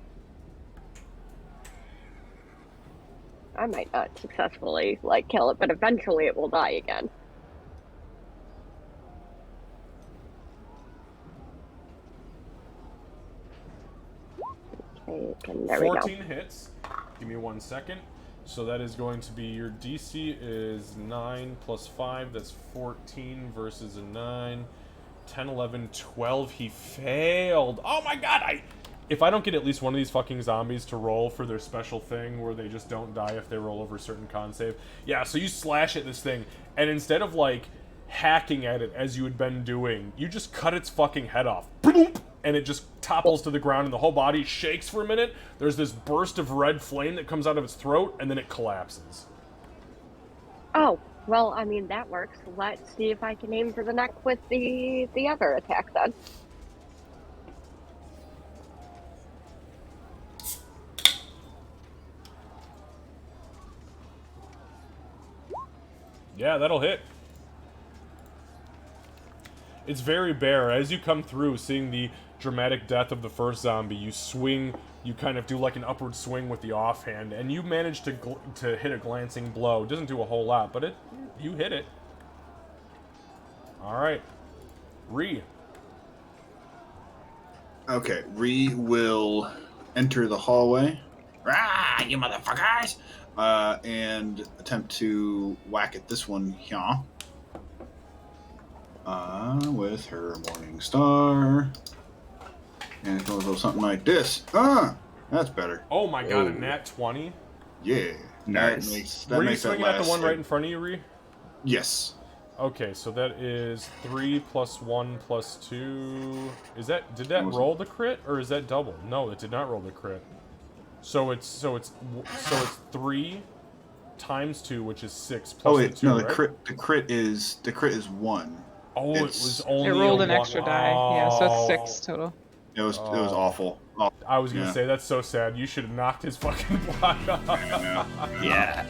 I might not successfully kill it, but eventually it will die again. Okay, and there we go. 14 hits. Give me 1 second. So that is going to be your DC is 9 plus 5. That's 14 versus a 9. 10, 11, 12. He failed. Oh my god! If I don't get at least one of these fucking zombies to roll for their special thing where they just don't die if they roll over a certain con save. Yeah, so you slash at this thing, and instead of, like, hacking at it as you had been doing, you just cut its fucking head off. Boom! And it just topples to the ground, and the whole body shakes for a minute. There's this burst of red flame that comes out of its throat, and then it collapses. Oh, well, I mean, that works. Let's see if I can aim for the neck with the other attack then. Yeah, that'll hit. It's very bare. As you come through, seeing the dramatic death of the first zombie, you swing, you kind of do like an upward swing with the offhand, and you manage to hit a glancing blow. It doesn't do a whole lot, but you hit it. All right. Ree. Okay, Ree will enter the hallway. Rah, you motherfuckers! And attempt to whack at this one here. With her Morning Star. And it goes a little something like this. That's better. Oh my god, a nat 20? Yeah. Nice. That Were you makes that swinging at the last one hit. right in front of you, Ree? Yes. Okay, so that is 3 plus 1 plus 2. Did that Was it? roll the crit, or is that double? No, it did not roll the crit. So it's 3 times 2, which is 6 plus Oh wait, the 2, no, right? the crit is 1. Oh, it It's- was only It rolled a an one. extra die. Yeah, so Oh. it's 6 total. It was awful. Oh, I was gonna Yeah. say, that's so sad. You should have knocked his fucking block off. Yeah.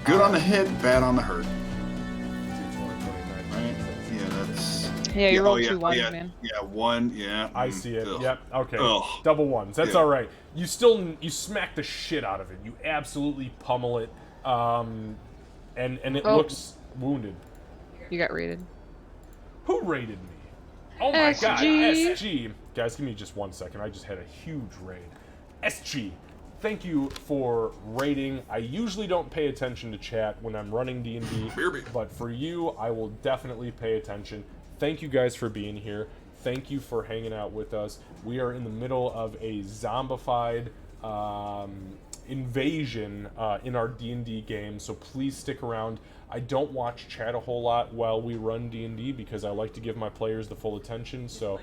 good on the hit, bad on the hurt. Right? Yeah, that's. Yeah, you rolled yeah, 2 ones, yeah, man. Yeah, 1. Yeah. I see it. Ugh. Yep. Okay. Ugh. Double ones. That's Yeah. all right. You smack the shit out of it. You absolutely pummel it. And it Oh. looks wounded. You got rated. Who raided me? Oh my god, SG. SG. Guys, give me just 1 second. I just had a huge raid. SG, thank you for raiding. I usually don't pay attention to chat when I'm running D&D, but for you, I will definitely pay attention. Thank you guys for being here. Thank you for hanging out with us. We are in the middle of a zombified invasion in our D&D game, so please stick around. I don't watch chat a whole lot while we run D&D because I like to give my players the full attention, so...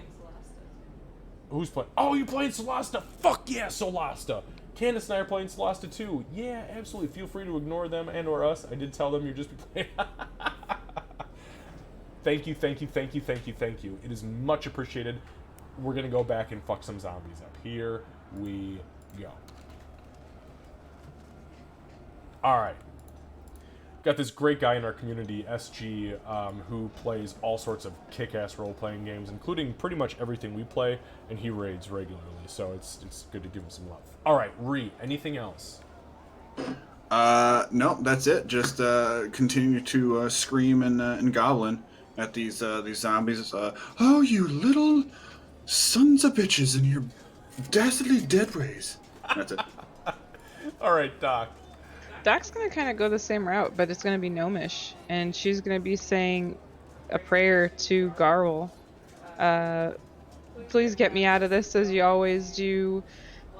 Who's playing? Oh, you playing Solasta? Fuck yeah, Solasta! Candace and I are playing Solasta too. Yeah, absolutely. Feel free to ignore them and or us. I did tell them you're just playing... Thank you, thank you, thank you, thank you, thank you. It is much appreciated. We're gonna go back and fuck some zombies up. Here we go. Alright. Got this great guy in our community, SG, who plays all sorts of kick-ass role-playing games, including pretty much everything we play, and he raids regularly, so it's good to give him some love. Alright, Ree, anything else? No, that's it. Just continue to scream and goblin at these zombies. Oh, you little sons of bitches in your dastardly dead ways. That's it. Alright, Doc. Doc's gonna kind of go the same route, but it's gonna be gnomish, and she's gonna be saying a prayer to Garl. Please get me out of this, as you always do.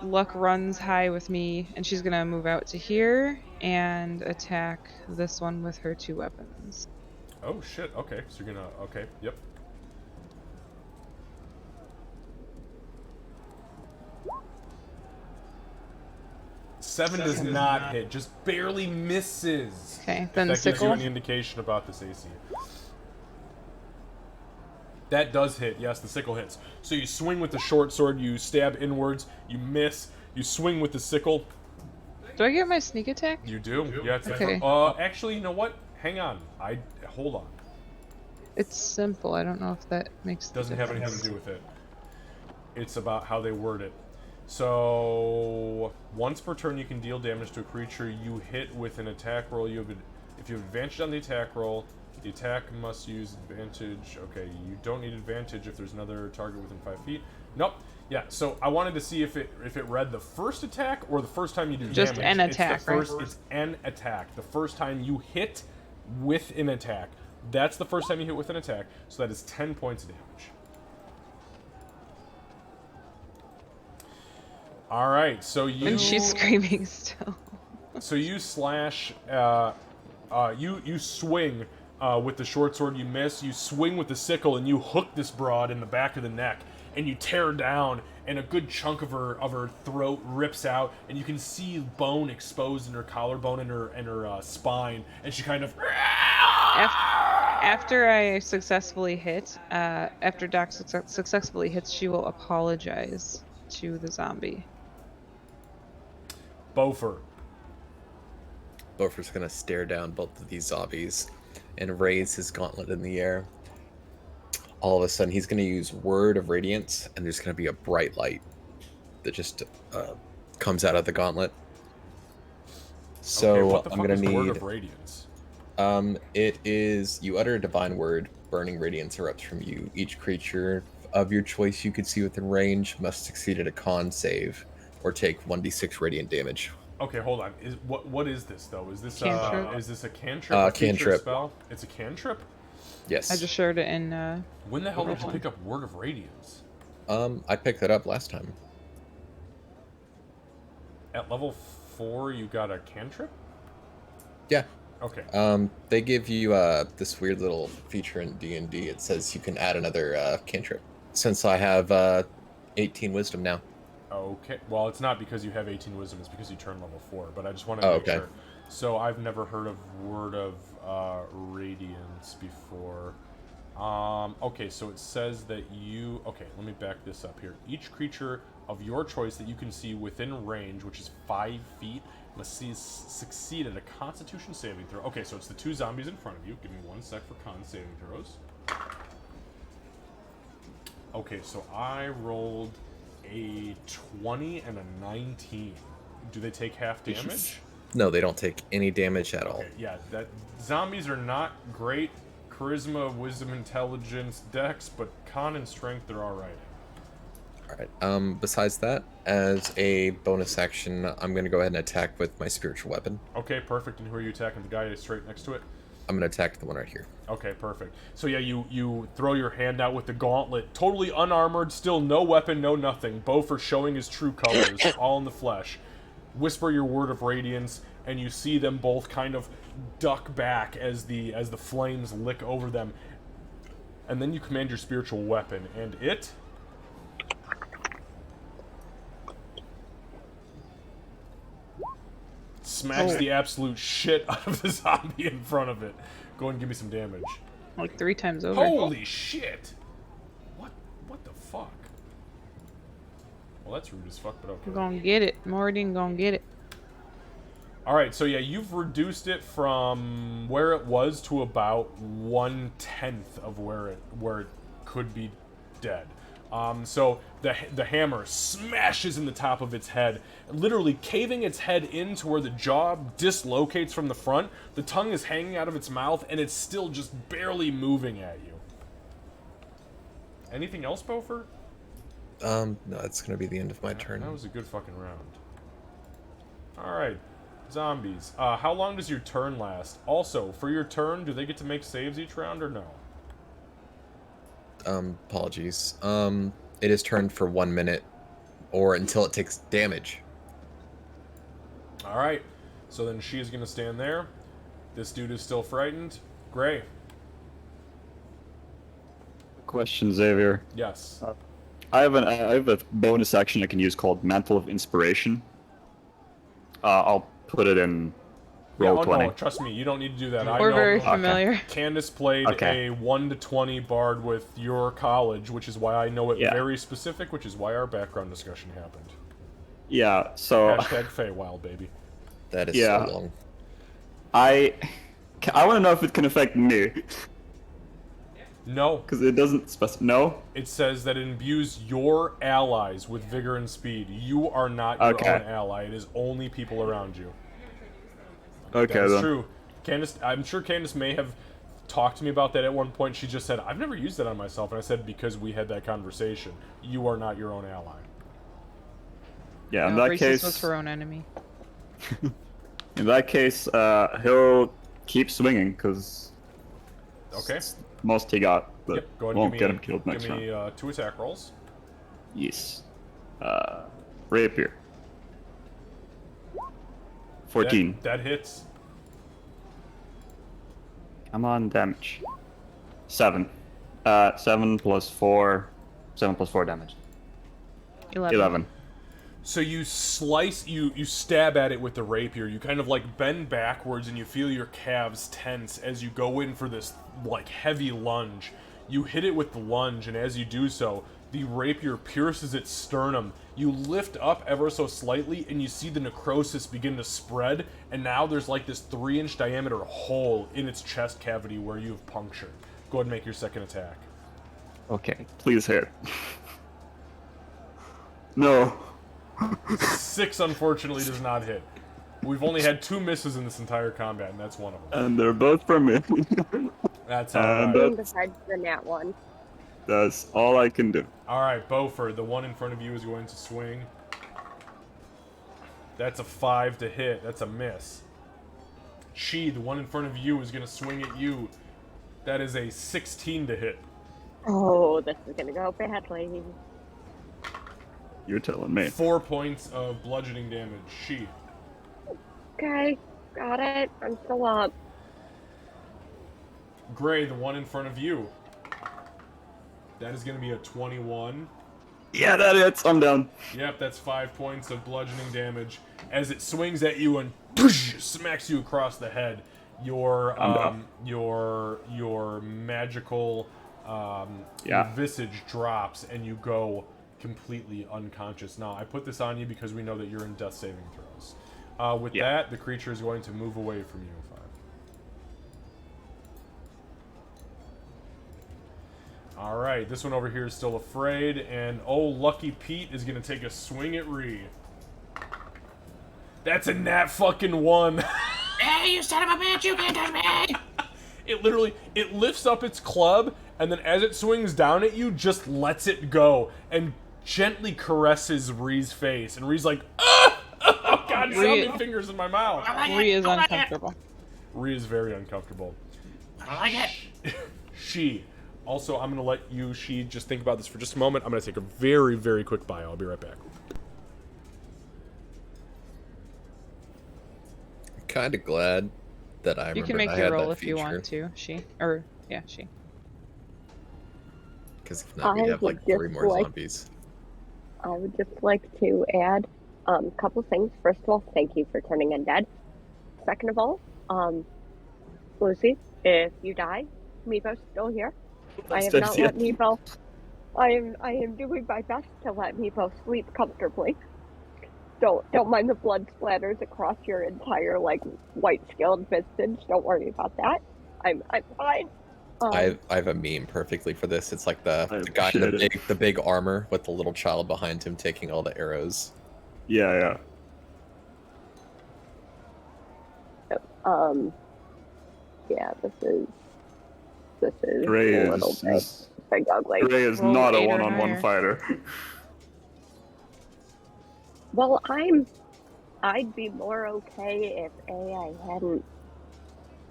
Luck runs high with me, and she's gonna move out to here and attack this one with her 2 weapons. Oh, shit, okay, so you're gonna... Okay, yep. Seven does not hit, just barely misses. Okay, then That gives you sickle. any indication about this AC. That does hit, yes, the sickle hits. So you swing with the short sword, you stab inwards, you miss, you swing with the sickle. Do I get my sneak attack? You do? Yeah, it's Okay. actually, you know what? Hang on. Hold on. It's simple. I don't know if that makes the Doesn't have difference. anything to do with it. It's about how they word it. So, once per turn, you can deal damage to a creature you hit with an attack roll. If you have advantage on the attack roll, the attack must use advantage. Okay, you don't need advantage if there's another target within 5 feet. Nope. Yeah. So I wanted to see if it read the first attack or the first time you do Just damage. an attack, it's the first, It's an attack. The first time you hit with an attack. That's the first time you hit with an attack. So that is 10 points of damage. All right, so you. And she's screaming still. So you slash. You swing with the short sword. You miss. You swing with the sickle, and you hook this broad in the back of the neck, and you tear down, and a good chunk of her throat rips out, and you can see bone exposed in her collarbone and her spine, and she kind of. After I successfully hit, after Doc successfully hits, she will apologize to the zombie. Bofer. Bofer's gonna stare down both of these zombies and raise his gauntlet in the air. All of a sudden, he's gonna use Word of Radiance, and there's gonna be a bright light that just comes out of the gauntlet. So Okay, what the I'm fuck gonna is need. Word of Radiance? It is you utter a divine word, burning radiance erupts from you. Each creature of your choice you could see within range must succeed at a con save or take 1d6 radiant damage. Okay, hold on. What is this though? Is this a cantrip? A feature Cantrip. spell? It's a cantrip. Yes. I just shared it in. When the hell did you pick up Word of Radiance? I picked that up last time. At level 4, you got a cantrip. Yeah. Okay. They give you this weird little feature in D&D. It says you can add another cantrip. Since I have 18 wisdom now. Okay. Well, it's not because you have 18 wisdom. It's because you turn level 4. But I just wanted to make sure. So I've never heard of Word of Radiance before. Okay, so it says that you... Okay, let me back this up here. Each creature of your choice that you can see within range, which is 5 feet, must succeed at a Constitution saving throw. Okay, so it's the 2 zombies in front of you. Give me 1 sec for con saving throws. Okay, so I rolled a 20 and a 19. Do they take half damage? No, they don't take any damage at all. Okay, yeah, zombies are not great. Charisma, wisdom, intelligence, dex, but con and strength they're alright. Alright, besides that, as a bonus action, I'm going to go ahead and attack with my spiritual weapon. Okay, perfect. And who are you attacking? The guy straight next to it? I'm going to attack the one right here. Okay, perfect. So yeah, you throw your hand out with the gauntlet, totally unarmored, still no weapon, no nothing. Bofer showing his true colors, all in the flesh. Whisper your Word of Radiance, and you see them both kind of duck back as the flames lick over them. And then you command your spiritual weapon, and it smacks the absolute shit out of the zombie in front of it. Go and give me some damage. Like 3 times over. Holy shit! What the fuck? Well, that's rude as fuck, but okay. I'm gonna get it. Mordin gonna get it. Alright, so yeah, you've reduced it from where it was to about 1/10 of where it could be dead. So the hammer smashes in the top of its head, literally caving its head into where the jaw dislocates from the front. The tongue is hanging out of its mouth, and it's still just barely moving at you. Anything else, Bofer? No, that's gonna be the end of my turn. That was a good fucking round. Alright, zombies. How long does your turn last? Also, for your turn, do they get to make saves each round or no? Apologies. It is turned for 1 minute, or until it takes damage. Alright, so then she is gonna stand there. This dude is still frightened. Gray. Question, Xavier. Yes. I have a bonus action I can use called Mantle of Inspiration. I'll put it in roll 20. No, trust me, you don't need to do that. We're know very familiar. Candace played a 1 to 20 bard with your college, which is why I know it very specific, which is why our background discussion happened. Yeah, so... Hashtag Feywild, baby. That is so long. I want to know if it can affect me. No. Because it doesn't specify. No? It says that it imbues your allies with vigor and speed. You are not your own ally. It is only people around you. Okay, That's then. true. Candace, I'm sure Candace may have talked to me about that at one point. She just said, I've never used that on myself. And I said, because we had that conversation. You are not your own ally. Yeah, in No, that case... was her own enemy. In that case, he'll keep swinging, because... Okay. Most he got, but Yep, go ahead won't and get him killed next give me round. 2 attack rolls. Yes. Rapier. 14. That hits. Come on, damage. 7. 7 plus 4. 7 plus 4 damage. 11. So you slice, you stab at it with the rapier. You kind of like bend backwards and you feel your calves tense as you go in for this like heavy lunge. You hit it with the lunge, and as you do so, the rapier pierces its sternum. You lift up ever so slightly and you see the necrosis begin to spread, and now there's like this 3-inch diameter hole in its chest cavity where you have punctured. Go ahead and make your second attack. Okay, please hit. No. 6 unfortunately does not hit. We've only had 2 misses in this entire combat, and that's one of them. And they're both from me. That's alright. Besides the nat one. That's all I can do. Alright, Beaufort, the one in front of you is going to swing. That's a 5 to hit. That's a miss. She, the one in front of you, is going to swing at you. That is a 16 to hit. Oh, this is gonna go badly. You're telling me. 4 points of bludgeoning damage. She. Okay, got it. I'm still up. Gray, the one in front of you. That is going to be a 21. Yeah, that hits. I'm down. Yep, that's 5 points of bludgeoning damage as it swings at you and smacks you across the head. Your magical visage drops and you go completely unconscious. Now, I put this on you because we know that you're in death saving throws. With that, the creature is going to move away from you. 5. All right, this one over here is still afraid, and Lucky Pete is going to take a swing at Ree. That's a nat fucking 1. Hey, you son of a bitch, you can't touch me! It lifts up its club, and then as it swings down at you, just lets it go, and gently caresses Ree's face. And Ree's like, ah! Oh god, so many fingers in my mouth. Ree is uncomfortable. Ree is very uncomfortable. I don't like it. She. Also, I'm going to let you, just think about this for just a moment. I'm going to take a very, very quick bio. I'll be right back. I'm kind of glad that I remember. You can make I your had roll that if you feature. want to. She. Because if not, we'd have like 3 more zombies. I would just like to add a couple things. First of all, thank you for turning undead. Second of all, Lucy, if you die, Meepo's still here. I have not let Meepo. I am doing my best to let Meepo sleep comfortably. Don't mind the blood splatters across your entire like white scaled visage. Don't worry about that. I'm fine. I have a meme perfectly for this. It's like the guy in the big armor with the little child behind him taking all the arrows. Yeah. Yeah, this is Gray a little bit big ugly. Gray is Roll not a 8 or one-on-one higher. fighter. Well, I'd be more okay if I hadn't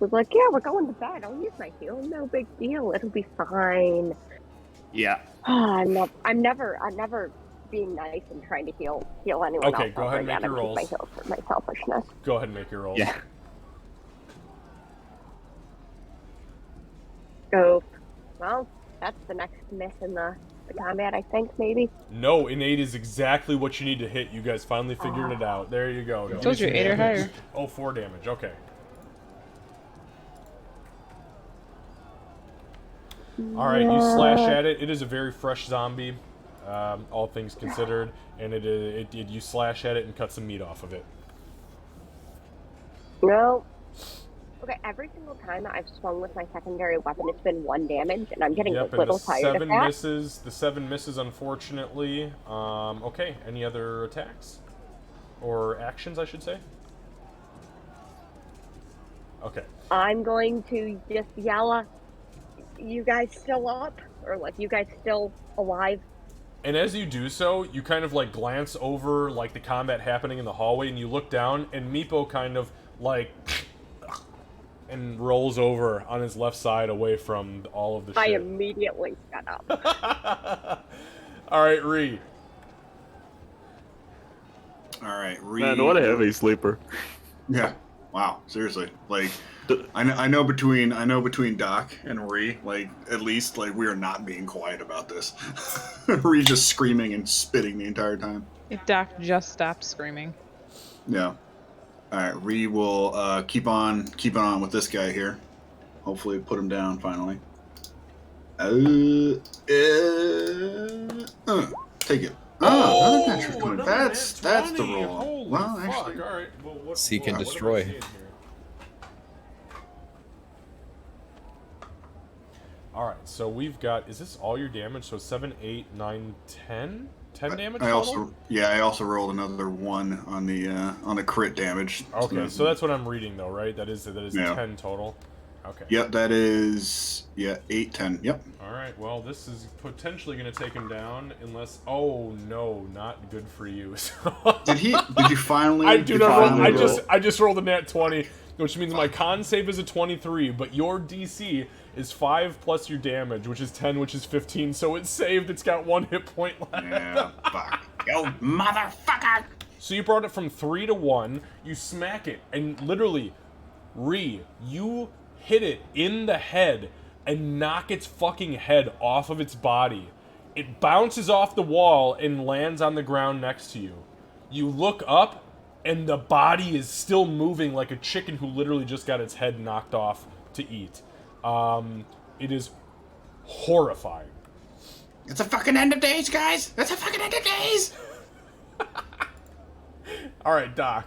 was like, yeah, we're going to bed. I'll use my heal. No big deal. It'll be fine. Yeah. I'm never being nice and trying to heal anyone else. Okay, go ahead and make again. your I keep rolls. my heals for my selfishness. Go ahead and make your rolls. Yeah. Go. Well, that's the next miss in the combat, I think, maybe. No, an 8 is exactly what you need to hit. You guys finally figured it out. There you go. I told you 8 or higher. Oh, 4 damage. Okay. All right, you slash at it. It is a very fresh zombie, all things considered, and you slash at it and cut some meat off of it. No. Okay, every single time I've swung with my secondary weapon, it's been 1 damage, and I'm getting a little tired of that. The 7 misses, unfortunately. Okay, any other attacks? Or actions, I should say? Okay. I'm going to just yell, you guys still up? Or, like, you guys still alive? And as you do so, you kind of, like, glance over, like, the combat happening in the hallway, and you look down, and Meepo kind of, like, and rolls over on his left side away from all of the shit. I immediately got up. Alright, Ree. All right, Man, what a heavy sleeper. Yeah. Wow. Seriously. Like, I know between Doc and Ree, like at least like we are not being quiet about this. Ree's just screaming and spitting the entire time. If Doc just stopped screaming. Yeah. All right. Ree will keep on with this guy here. Hopefully, put him down finally. Take it. Oh, another natural 20. That's the roll. Holy Well, fuck. actually, All right. Well, Seek and what am I destroy. seeing here? All right. So we've got. Is this all your damage? So 7, 8, 9, 10. 10 damage. I total? also rolled another 1 on the crit damage. Okay, so that's what I'm reading though, right? That is Yeah. 10 total. Okay. Yep, that is 8, 10. Yep. All right. Well, this is potentially going to take him down, unless. Oh no, not good for you. Did you finally? I do not roll. roll? I just rolled a nat 20, which means my con save is a 23, but your DC is 5 plus your damage, which is 10, which is 15. So it's saved. It's got 1 hit point left. Yeah. Fuck. You motherfucker! So you brought it from 3 to 1. You smack it, and literally, you hit it in the head and knock its fucking head off of its body. It bounces off the wall and lands on the ground next to you. You look up, and the body is still moving like a chicken who literally just got its head knocked off to eat. It is horrifying. It's a fucking end of days, guys! It's a fucking end of days! All right, Doc.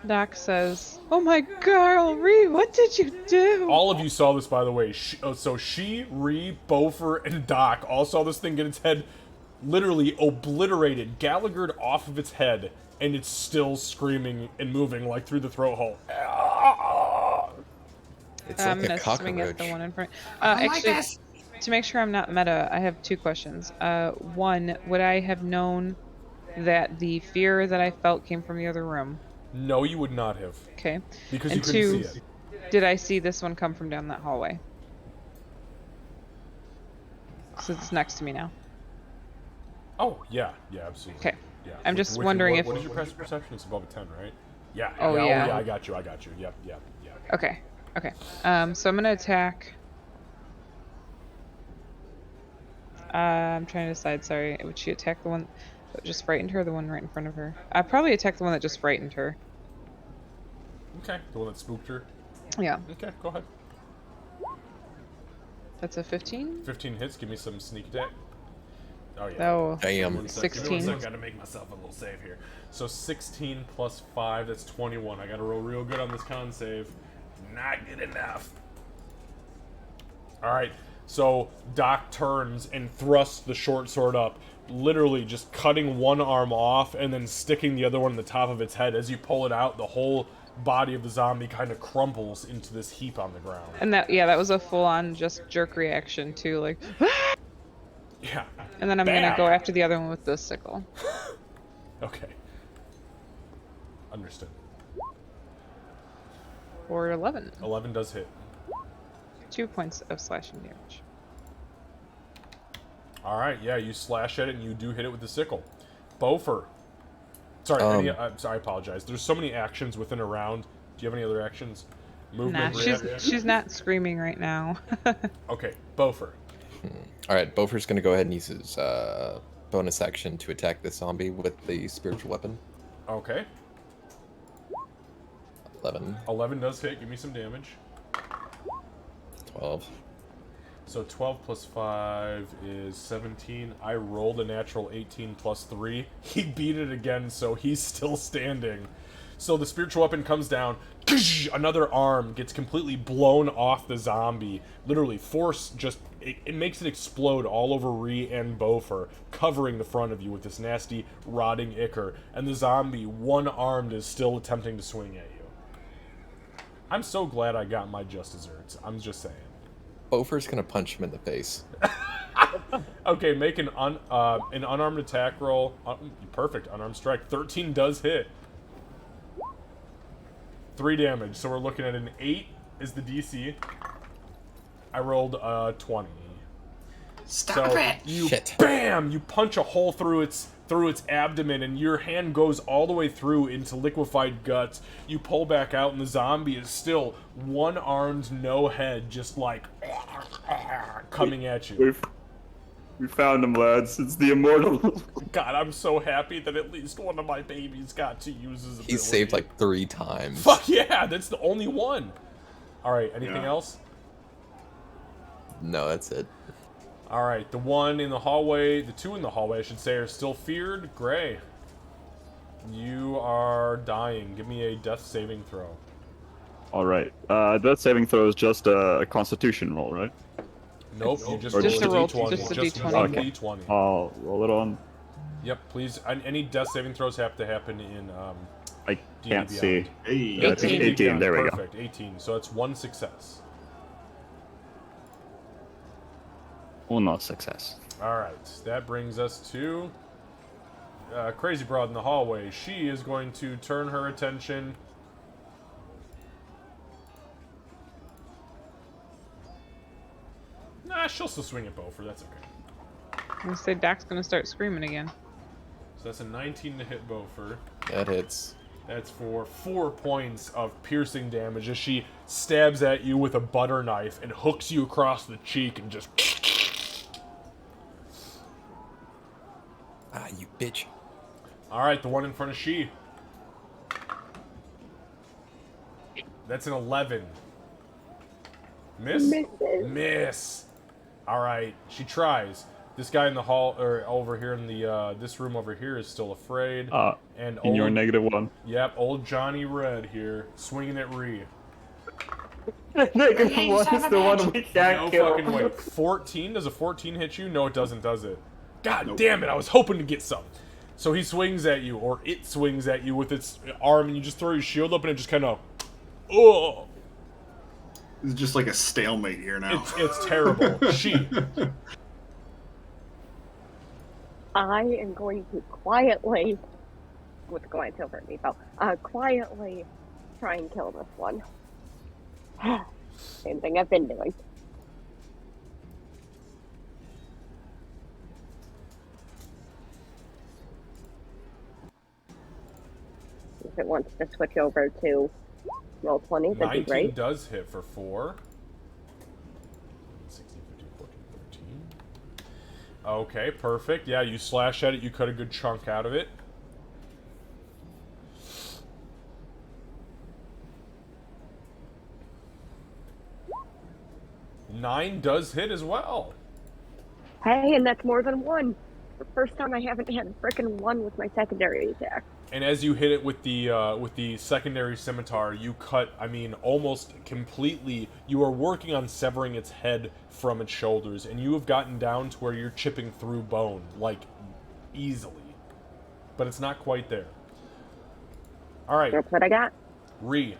Doc says, "Oh my girl, Ree, what did you do?" All of you saw this, by the way. So she, Ree, Beaufort, and Doc all saw this thing get its head literally obliterated, Gallaghered off of its head, and it's still screaming and moving like through the throat hole. It's I'm like a gonna swing at cockroach. the one in front. like Actually, this. to make sure I'm not meta, I have 2 questions. One, would I have known that the fear that I felt came from the other room? No, you would not have, Okay. because And you couldn't 2, see it. did I see this one come from down that hallway? So it's next to me now. Oh, yeah, absolutely. Okay. Yeah. I'm just With wondering what, if- What is your passive perception? It's above a 10, right? Yeah. Oh, yeah. I got you. Yep. Okay. Okay. So I'm gonna attack. I'm trying to decide. Sorry, would she attack the one that just frightened her, or the one right in front of her? I'd probably attack the one that just frightened her. Okay. The one that spooked her. Yeah. Okay, go ahead. That's a 15. 15 hits. Give me some sneak attack. Oh, yeah. Oh, Damn. 16. I gotta make myself a little save here. So 16 plus 5, that's 21. I gotta roll real good on this con save. Not good enough. Alright, so Doc turns and thrusts the short sword up, literally just cutting one arm off and then sticking the other one on the top of its head. As you pull it out, the whole body of the zombie kind of crumples into this heap on the ground. And that was a full-on just jerk reaction too, like. Yeah. And then I'm gonna go after the other one with the sickle. Okay. Understood. For 11. 11 does hit. 2 points of slashing damage. Alright, yeah, you slash at it and you do hit it with the sickle. Beaufort. Sorry, I'm sorry, I apologize. There's so many actions within a round. Do you have any other actions? Nah, Movement, she's not screaming right now. Okay, Beaufort. All right, Beaufort's gonna go ahead and use his bonus action to attack this zombie with the spiritual weapon. Okay. 11, 11 does hit. Give me some damage. 12. So 12 plus 5 is 17. I rolled a natural 18 plus 3. He beat it again, so he's still standing. So the spiritual weapon comes down. Another arm gets completely blown off the zombie. Literally, force just... It makes it explode all over Ree and Beaufort, covering the front of you with this nasty, rotting ichor. And the zombie, one-armed, is still attempting to swing at you. I'm so glad I got my just desserts. I'm just saying. Beaufort's gonna punch him in the face. Okay, make an unarmed attack roll. Perfect, unarmed strike. 13 does hit. 3 damage, so we're looking at an 8 is the DC. I rolled 20. Stop so it! you Shit. bam, you punch a hole through its abdomen, and your hand goes all the way through into liquefied guts. You pull back out, and the zombie is still one-armed, no head, just like coming at you. We found him, lads. It's the immortal. God, I'm so happy that at least one of my babies got to use his ability. He's saved like 3 times. Fuck yeah, that's the only one. All right, anything Yeah. else? No, that's it. All right, the one in the hallway, the two in the hallway, I should say, are still feared. Gray, you are dying. Give me a death saving throw. All right. That saving throw is just a Constitution roll, right? Nope, you just Or rolled just a a roll- d20. just a Just d20. one Okay. d20. I'll roll it on. Yep, please. Any death saving throws have to happen in I D&D can't see. Beyond. Hey. Yeah, I think 18. 18. There we go. Perfect, 18. So that's one success. Well, not success. All right, that brings us to Crazy Broad in the hallway. She is going to turn her attention. Nah, she'll still swing at Beaufort. That's okay. I'm gonna say Doc's gonna start screaming again. So that's a 19 to hit Beaufort. That hits. That's for 4 points of piercing damage as she stabs at you with a butter knife and hooks you across the cheek and just. Ah, you bitch. All right, the one in front of she. That's an 11. Miss? Misses. Miss. All right, she tries. This guy in the hall, or over here in the this room over here, is still afraid. And In your -1. Yep, old Johnny Red here, swinging at Ree. -1 is the one we can't No kill. fucking way. 14? Does a 14 hit you? No, it doesn't, does it? God damn it, I was hoping to get some. So he swings at you, or it swings at you with its arm, and you just throw your shield up, and it just kind of... Oh! It's just like a stalemate here now. It's terrible. She. I am going to quietly, with going to hurt me, though, quietly try and kill this one. Same thing I've been doing. If it wants to switch over to roll 20, that'd be 19 great. does hit for 4. 16, 15, 14, 13. Okay, perfect. Yeah, you slash at it, you cut a good chunk out of it. Nine does hit as well. Hey, and that's more than one. The first time I haven't had a frickin' one with my secondary attack. And as you hit it with the secondary scimitar, you cut, I mean, almost completely. You are working on severing its head from its shoulders, and you have gotten down to where you're chipping through bone, like, easily. But it's not quite there. All right, That's what I got. Ree.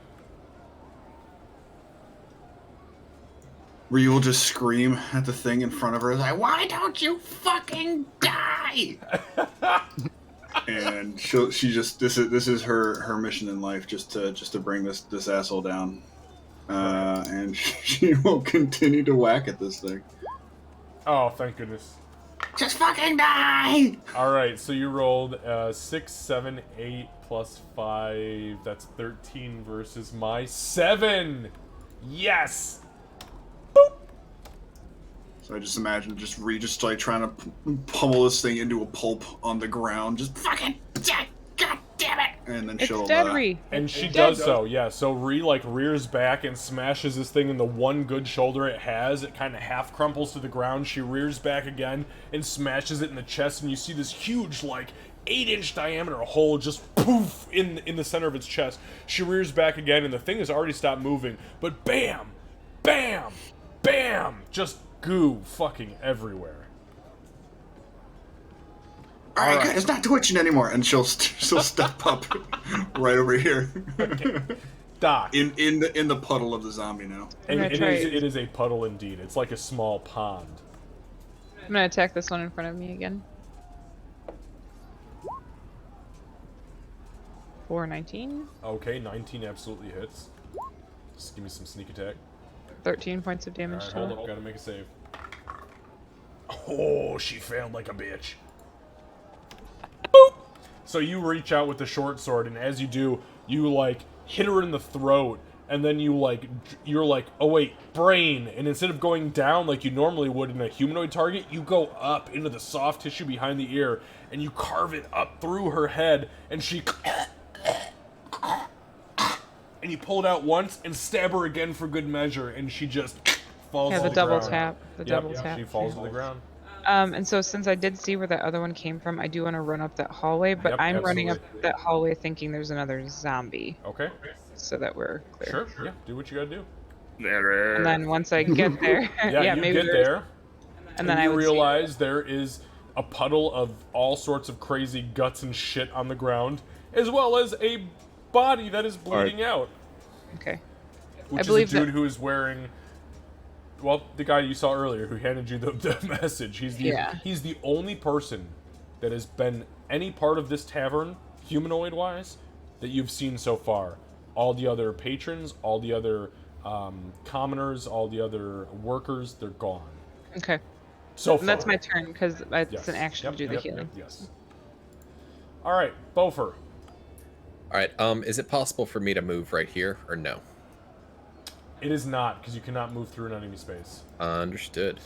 Ree will just scream at the thing in front of her, like, "Why don't you fucking die?" And she just this is her mission in life, just to bring this asshole down, and she will continue to whack at this thing. Oh, thank goodness. Just fucking die! All right, so you rolled 6, 7, 8 plus 5. That's 13 versus my 7. Yes. So I just imagine Ree just like trying to pummel this thing into a pulp on the ground, just Fucking God damn it! and then It's she'll dead, Ree. And she It's does dead. so, yeah. So Ree like rears back and smashes this thing in the one good shoulder it has. It kind of half crumples to the ground. She rears back again and smashes it in the chest, and you see this huge like 8-inch diameter hole just poof in the center of its chest. She rears back again, and the thing has already stopped moving. But bam, bam, bam, just goo fucking everywhere. All right, good. It's not twitching anymore, and she'll step up right over here, Doc. in the puddle of the zombie now. And I'm gonna it try is, it. it is a puddle indeed. It's like a small pond. I'm gonna attack this one in front of me again. 419, Okay, 19 absolutely hits. Just give me some sneak attack. 13 points of damage Alright, hold total. up, gotta make a save. Oh, she failed like a bitch. Boop! So you reach out with the short sword, and as you do, you, like, hit her in the throat, and then you're like, oh wait, brain, and instead of going down like you normally would in a humanoid target, you go up into the soft tissue behind the ear, and you carve it up through her head, and she... and you pull it out once, and stab her again for good measure, and she just falls to the double ground. tap. The double tap. She falls to the ground. And so since I did see where that other one came from, I do want to run up that hallway, but Yep, I'm running up absolutely. that hallway thinking there's another zombie, Okay, so that we're clear. sure, yeah, do what you gotta do. And then once I get there, Yeah, you maybe get there's- there, and then I you would realize there is a puddle of all sorts of crazy guts and shit on the ground, as well as a body that is bleeding out. see. Okay. Which believe is a dude that- who is wearing, well, the guy you saw earlier who handed you the message. He's the only person that has been any part of this tavern, humanoid-wise, that you've seen so far. All the other patrons, all the other commoners, all the other workers, they're gone. Okay. So far. And that's my turn because it's Yes. an action Yep, to do the yep, healing. yep, yes. All right, Bofer. All right. Is it possible for me to move right here or no? It is not, because you cannot move through an enemy space. Understood.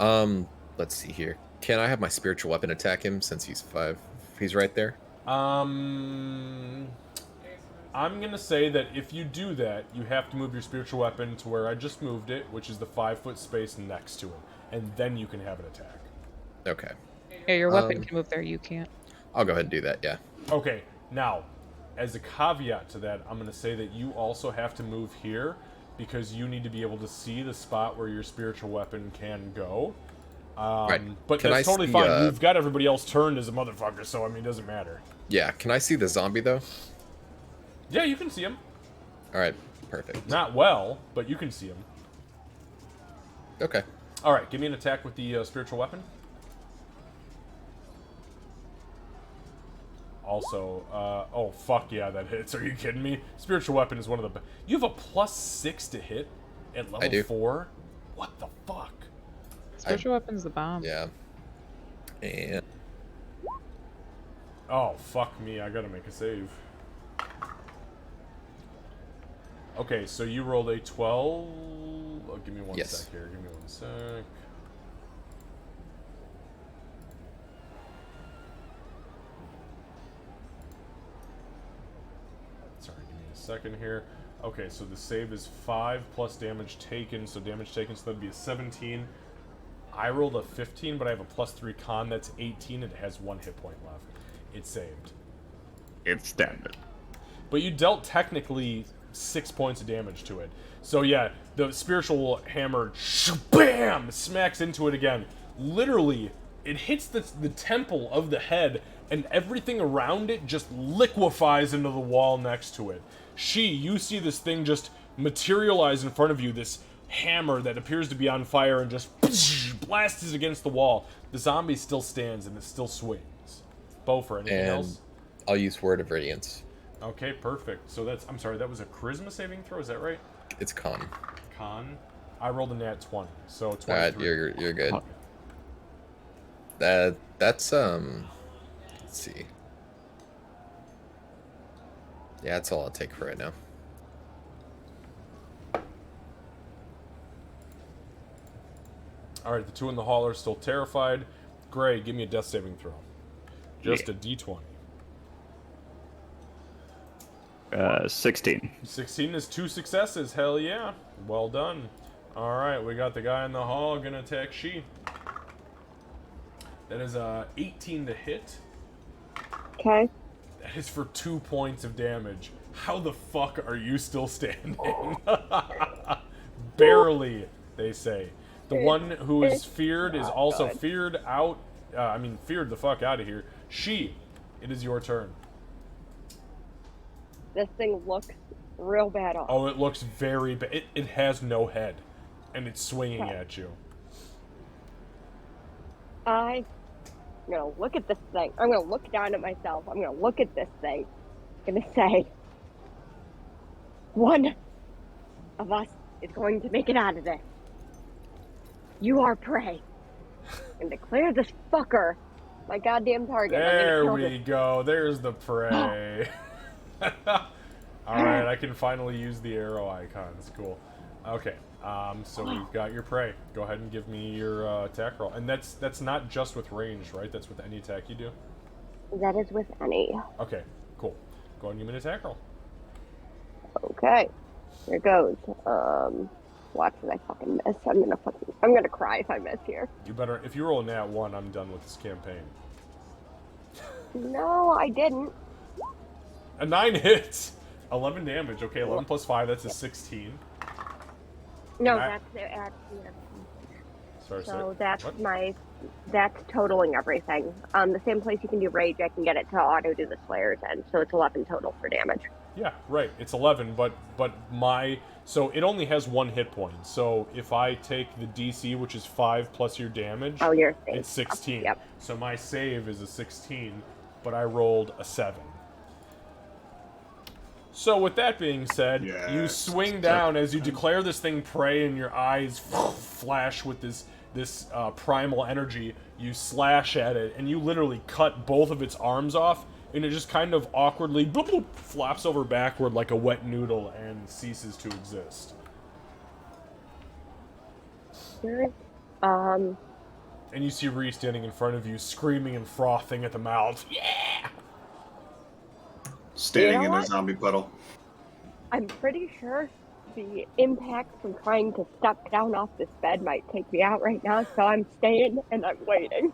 Let's see here. Can I have my spiritual weapon attack him since he's 5? He's right there. I'm gonna say that if you do that, you have to move your spiritual weapon to where I just moved it, which is the 5-foot space next to it, and then you can have an attack. Okay. Yeah, your weapon can move there. You can't. I'll go ahead and do that. Yeah. Okay, now, as a caveat to that, I'm gonna say that you also have to move here, because you need to be able to see the spot where your spiritual weapon can go. Right. But Can that's I totally see, fine. You've got everybody else turned as a motherfucker, so I mean, it doesn't matter. Yeah. Can I see the zombie though? Yeah, you can see him. All right. Perfect. Not well, but you can see him. Okay. All right, give me an attack with the spiritual weapon. Also, oh fuck yeah, that hits. Are you kidding me? Spiritual weapon is one of the. You have a +6 to hit at level I do. 4. What the fuck? Spiritual weapon's the bomb. Yeah. And Oh fuck me! I gotta make a save. Okay, so you rolled a 12. Oh, give me one Yes. sec here. Give me one sec. Sorry, give me a second here. Okay, so the save is 5 plus damage taken, so damage taken, so that'd be a 17. I rolled a 15, but I have a +3 con, that's 18, and it has 1 hit point left. It saved. It's standard. But you dealt technically 6 points of damage to it. So yeah, the spiritual hammer, bam, smacks into it again. Literally, it hits the temple of the head, and everything around it just liquefies into the wall next to it. You see this thing just materialize in front of you, this hammer that appears to be on fire, and just blasts it against the wall. The zombie still stands, and it still swings. Bo, for anything else? I'll use Word of Radiance. Okay, perfect. So that's, I'm sorry, that was a charisma saving throw, is that right? It's con. Con. I rolled a nat 20, so 23. Alright, you're good. That's let's see. Yeah, that's all I'll take for right now. Alright, the two in the hall are still terrified. Gray, give me a death saving throw. Just a d20. 16. 16 is 2 successes, hell yeah. Well done. Alright, we got the guy in the hall gonna attack she. That is 18 to hit. Okay. That is for 2 points of damage. How the fuck are you still standing? Barely, they say. The one who is feared is also feared out. Feared the fuck out of here. She, it is your turn. This thing looks real bad off. Oh, it looks very bad. It has no head, and it's swinging Okay. at you. I'm gonna look at this thing. I'm gonna look down at myself. I'm gonna look at this thing. I'm gonna say, one of us is going to make it out of this. You are prey. and declare this fucker my goddamn target. There I'm gonna we kill this. go. There's the prey. Alright, I can finally use the arrow icons. Cool. Okay, so we've got your prey. Go ahead and give me your attack roll. And that's not just with range, right? That's with any attack you do? That is with any. Okay, cool. Go ahead and give me an attack roll. Okay, here goes. Watch that I fucking miss. I'm gonna cry if I miss here. You better, if you roll a nat 1, I'm done with this campaign. No, I didn't. A 9 hits! 11 damage. Okay, 11 plus 5, that's a 16. No, I- that's Sorry, so what? that's totaling everything. The same place you can do rage, I can get it to auto do the Slayer's End, so it's 11 total for damage. Yeah, right. It's 11, but so it only has 1 hit point. So if I take the DC, which is 5 plus your damage, Oh, you're safe. it's 16. Yep. So my save is a 16, but I rolled a 7. So with that being said, you Yes. swing down as you declare this thing prey, and your eyes flash with this primal energy. You slash at it, and you literally cut both of its arms off, and it just kind of awkwardly bloop, bloop, flops over backward like a wet noodle and ceases to exist. Um, And you see Ree standing in front of you, screaming and frothing at the mouth. Yeah! Standing You know in a what? zombie puddle. I'm pretty sure the impact from trying to step down off this bed might take me out right now, so I'm staying and I'm waiting.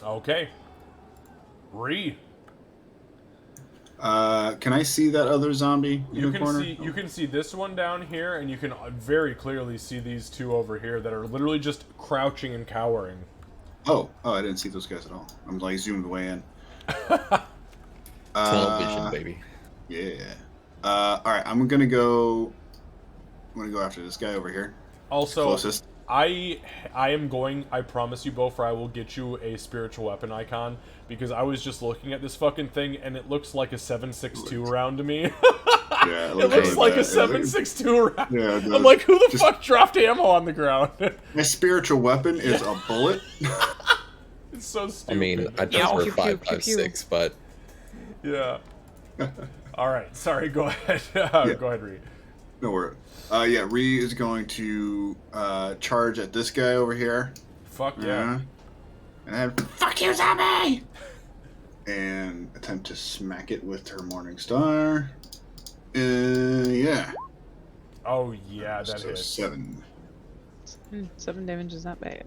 Okay. Ree. Can I see that other zombie in You the can corner? you can see this one down here, and you can very clearly see these two over here that are literally just crouching and cowering. Oh, I didn't see those guys at all. I'm like zoomed way in. Tunnel vision, baby. Yeah. All right, I'm gonna go after this guy over here. Also, Closest. I am going. I promise you, Bofer, I will get you a spiritual weapon icon, because I was just looking at this fucking thing and it looks like a 7.62 round to me. Yeah, It looks really like bad. a 7.62 round. Yeah, it I'm does. like, who the Just- fuck dropped ammo on the ground? My spiritual weapon is a bullet. It's so I stupid. mean, I Pew, prefer pew, pew, pew, 5.56, but Yeah. All right. Sorry. Go ahead. Go ahead, Reed. No worries. Yeah, Ree is going to charge at this guy over here. Fuck yeah. And then Fuck you, zombie! and attempt to smack it with her Morning Star. Yeah. Oh yeah, that So hits. 7. 7 damage is not bad.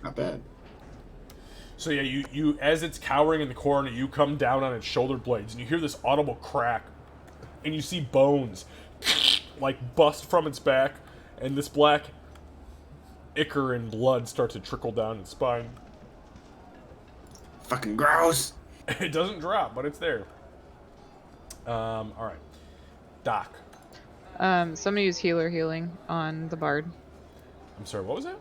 Not bad. So yeah, you as it's cowering in the corner, you come down on its shoulder blades, and you hear this audible crack, and you see bones like bust from its back, and this black ichor and blood start to trickle down its spine. Fucking gross. It doesn't drop, but it's there. All right, Doc. So I'm gonna use healer healing on the bard. I'm sorry. What was that?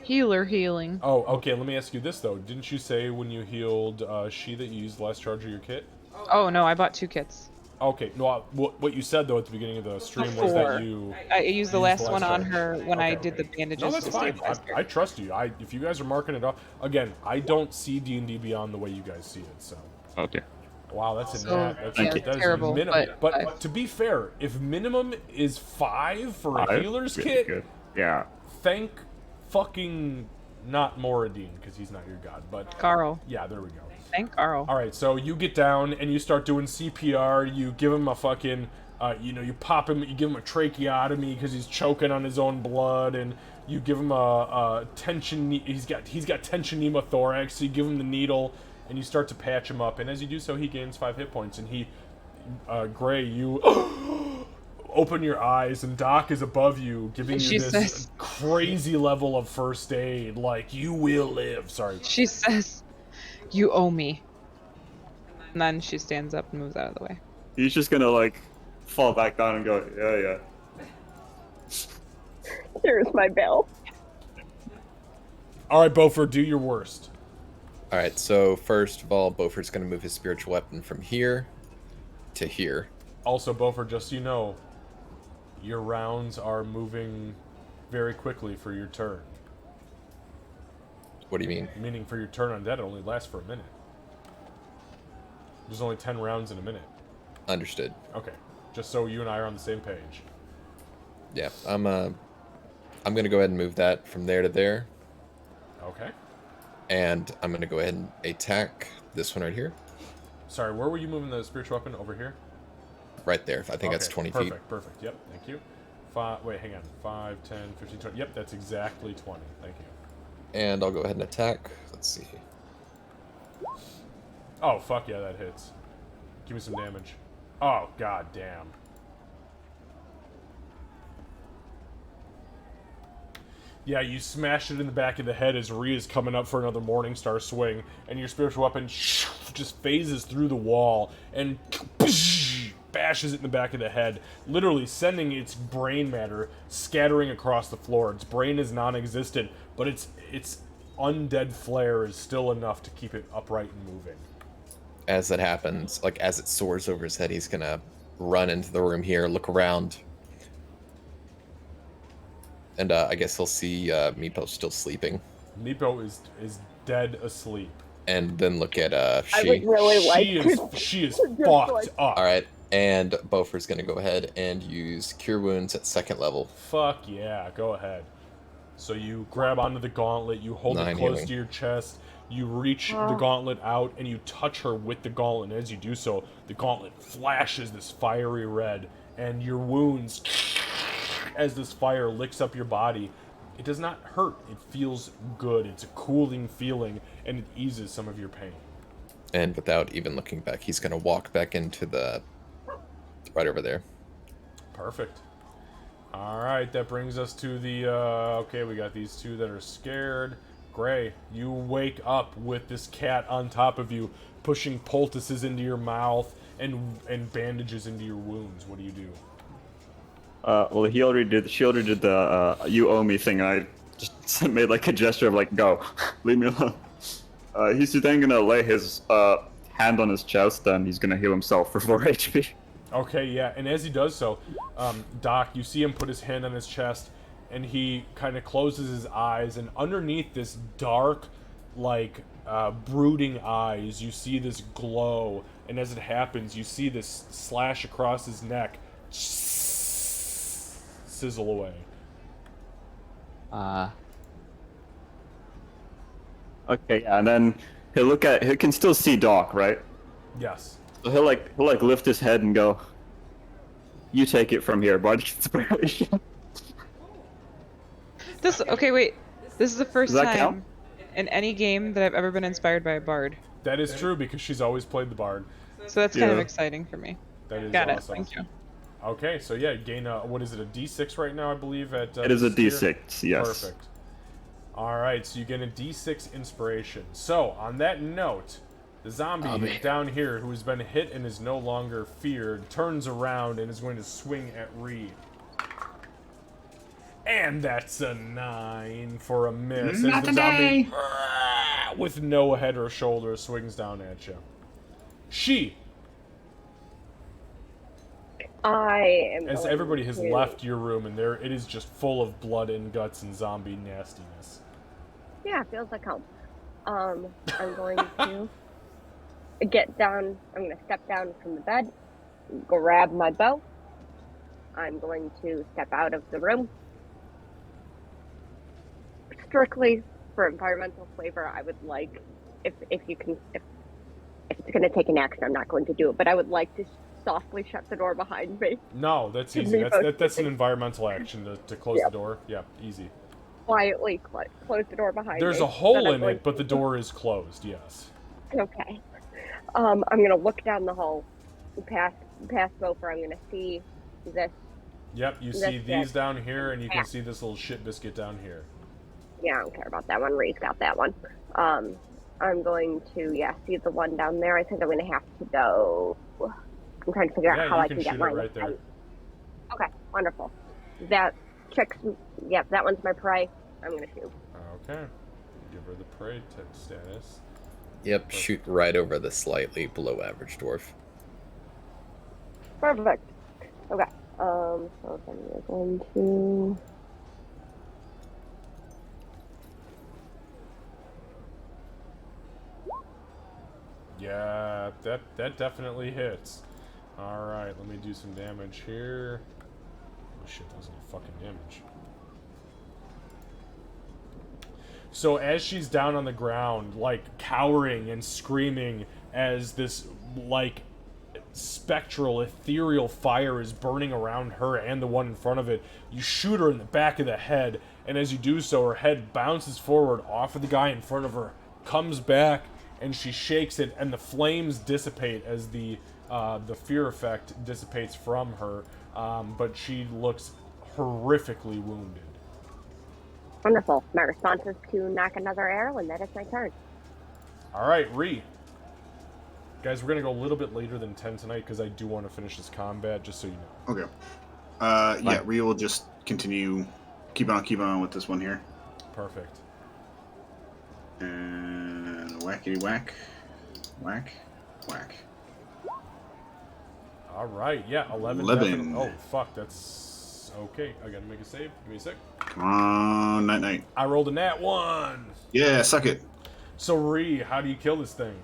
Healer healing. Oh, okay. Let me ask you this though. Didn't you say when you healed she that you used the last charge of your kit? Oh no, I bought 2 kits. Okay. No, what you said though at the beginning of the stream was Before. that you. I used the last one on charge. her when I Okay, did the okay. bandages. No, that's to fine. stabilize her. I trust you. If you guys are marking it off again, I don't see D&D Beyond the way you guys see it. So. Okay. Wow, that's a So, nat. That's yeah, that is terrible, minimum. but But to be fair, if minimum is 5 for a 5? healer's Really kit, good. Yeah. thank fucking not Moradine because he's not your god. But Carl. yeah, there we go. Thank Carl. All right, so you get down and you start doing CPR. You give him a fucking, you pop him. You give him a tracheotomy because he's choking on his own blood, and you give him a tension. He's got tension pneumothorax. So you give him the needle, and you start to patch him up. And as you do so, he gains 5 hit points. And he, Gray, you open your eyes, and Doc is above you, giving She you this says- crazy level of first aid. Like, you will live. Sorry. She says, "You owe me." And then she stands up and moves out of the way. He's just gonna like fall back down and go, yeah. Here's my bill. All right, Beaufort, do your worst. all right. So first of all, Beaufort's going to move his spiritual weapon from here to here. Also, Beaufort, just so you know, your rounds are moving very quickly for your turn. What do you mean? Meaning for your turn undead, it only lasts for a minute. There's only 10 rounds in a minute. Understood. Okay, just so you and I are on the same page. Yeah, I'm gonna go ahead and move that from there to there, Okay. and I'm gonna go ahead and attack this one right here, Sorry, where were you moving the spiritual weapon? Over here? right there. I think that's 20 feet. Perfect. Yep, thank you. Wait, hang on. 5, 10, 15, 20. Yep, that's exactly 20. Thank you. And I'll go ahead and attack. Let's see. Oh, fuck yeah, that hits. Give me some damage. Oh, god damn. Yeah, you smash it in the back of the head as Rhea's coming up for another Morningstar swing, and your spiritual weapon just phases through the wall and bashes it in the back of the head, literally sending its brain matter scattering across the floor. Its brain is non-existent, but its undead flare is still enough to keep it upright and moving. As that happens, like as it soars over his head, he's gonna run into the room here, look around, and I guess he'll see Meepo still sleeping. Meepo is dead asleep. And then look at I would really like She is just fucked like- up. All right, and Bofer's gonna go ahead and use Cure Wounds at 2nd level. Fuck yeah, go ahead. So you grab onto the gauntlet, you hold it 9 close healing. to your chest, you reach the gauntlet out, and you touch her with the gauntlet. And as you do so, the gauntlet flashes this fiery red, and your wounds, as this fire licks up your body, it does not hurt. It feels good. It's a cooling feeling, and it eases some of your pain. And without even looking back, he's gonna walk back into the right over there. Perfect. Alright, that brings us to the, okay, we got these two that are scared. Gray, you wake up with this cat on top of you, pushing poultices into your mouth and bandages into your wounds. What do you do? Well, she already did the you owe me thing. I just made like a gesture of like, go, leave me alone. He's then gonna lay his hand on his chest, and he's gonna heal himself for 4 HP. Okay, yeah, and as he does so, Doc, you see him put his hand on his chest, and he kind of closes his eyes, and underneath this dark, like, brooding eyes, you see this glow, and as it happens, you see this slash across his neck sizzle away. Okay, yeah, and then he can still see Doc, right? Yes. So he'll lift his head and go, "You take it from here, bud." Okay, wait. This is the first Does that time count? in any game that I've ever been inspired by a bard. That is true, because she's always played the bard. So that's kind of Yeah. exciting for me. That is Got it. awesome. Thank you. Okay, so yeah, gain what is it, a D6 right now, I believe, at It is a this tier? D6, yes. Perfect. Alright, so you get a D6 inspiration. So, on that note, the zombie down here, who has been hit and is no longer feared, turns around and is going to swing at Reed. And that's a 9 for a miss. As Not the today. zombie, with no head or shoulder, swings down at you. She, I am. as going everybody has to- left your room, and there it is just full of blood and guts and zombie nastiness. Yeah, feels like home. I'm going to get down. I'm going to step down from the bed, grab my bow. I'm going to step out of the room. Strictly for environmental flavor, I would like, if you can, if it's going to take an action, I'm not going to do it, but I would like to softly shut the door behind me. No, that's To easy. me, That's both that's an things. environmental action to close Yep. the door. Yeah, easy. Quietly close the door behind me. There's a Then hole I'm in going it, but the door is closed. Yes. Okay. I'm gonna look down the hall, past Gopher. I'm gonna see this. Yep. You That's see it. these down here, and you Yeah. can see this little shit biscuit down here. Yeah, I don't care about that one. Ree's got that one. I'm going to see the one down there. I think I'm gonna have to go. I'm trying to figure Yeah, out how you I can can get shoot it mine. right there. Okay, wonderful. That checks. Yep, that one's my prey. I'm gonna shoot. Okay. Give her the prey status. Yep, shoot right over the slightly below average dwarf. Perfect. Okay. So then we're going to. Yeah, that definitely hits. All right, let me do some damage here. Oh shit, that was a fucking damage. So as she's down on the ground, like cowering and screaming as this like spectral, ethereal fire is burning around her and the one in front of it, you shoot her in the back of the head, and as you do so, her head bounces forward off of the guy in front of her, comes back, and she shakes it, and the flames dissipate as the fear effect dissipates from her, but she looks horrifically wounded. Wonderful. My response is to knock another arrow, and that is my turn. All right, Ree. Guys, we're going to go a little bit later than 10 tonight because I do want to finish this combat, just so you know. Okay. Yeah, Ree will just continue, keep on with this one here. Perfect. And whackity whack. Whack. Whack. All right, yeah, 11. 11. Oh, fuck, that's... Okay, I got to make a save. Give me a sec. Come on, night. I rolled a nat 1. Yeah, suck it. So, Ree, how do you kill this thing?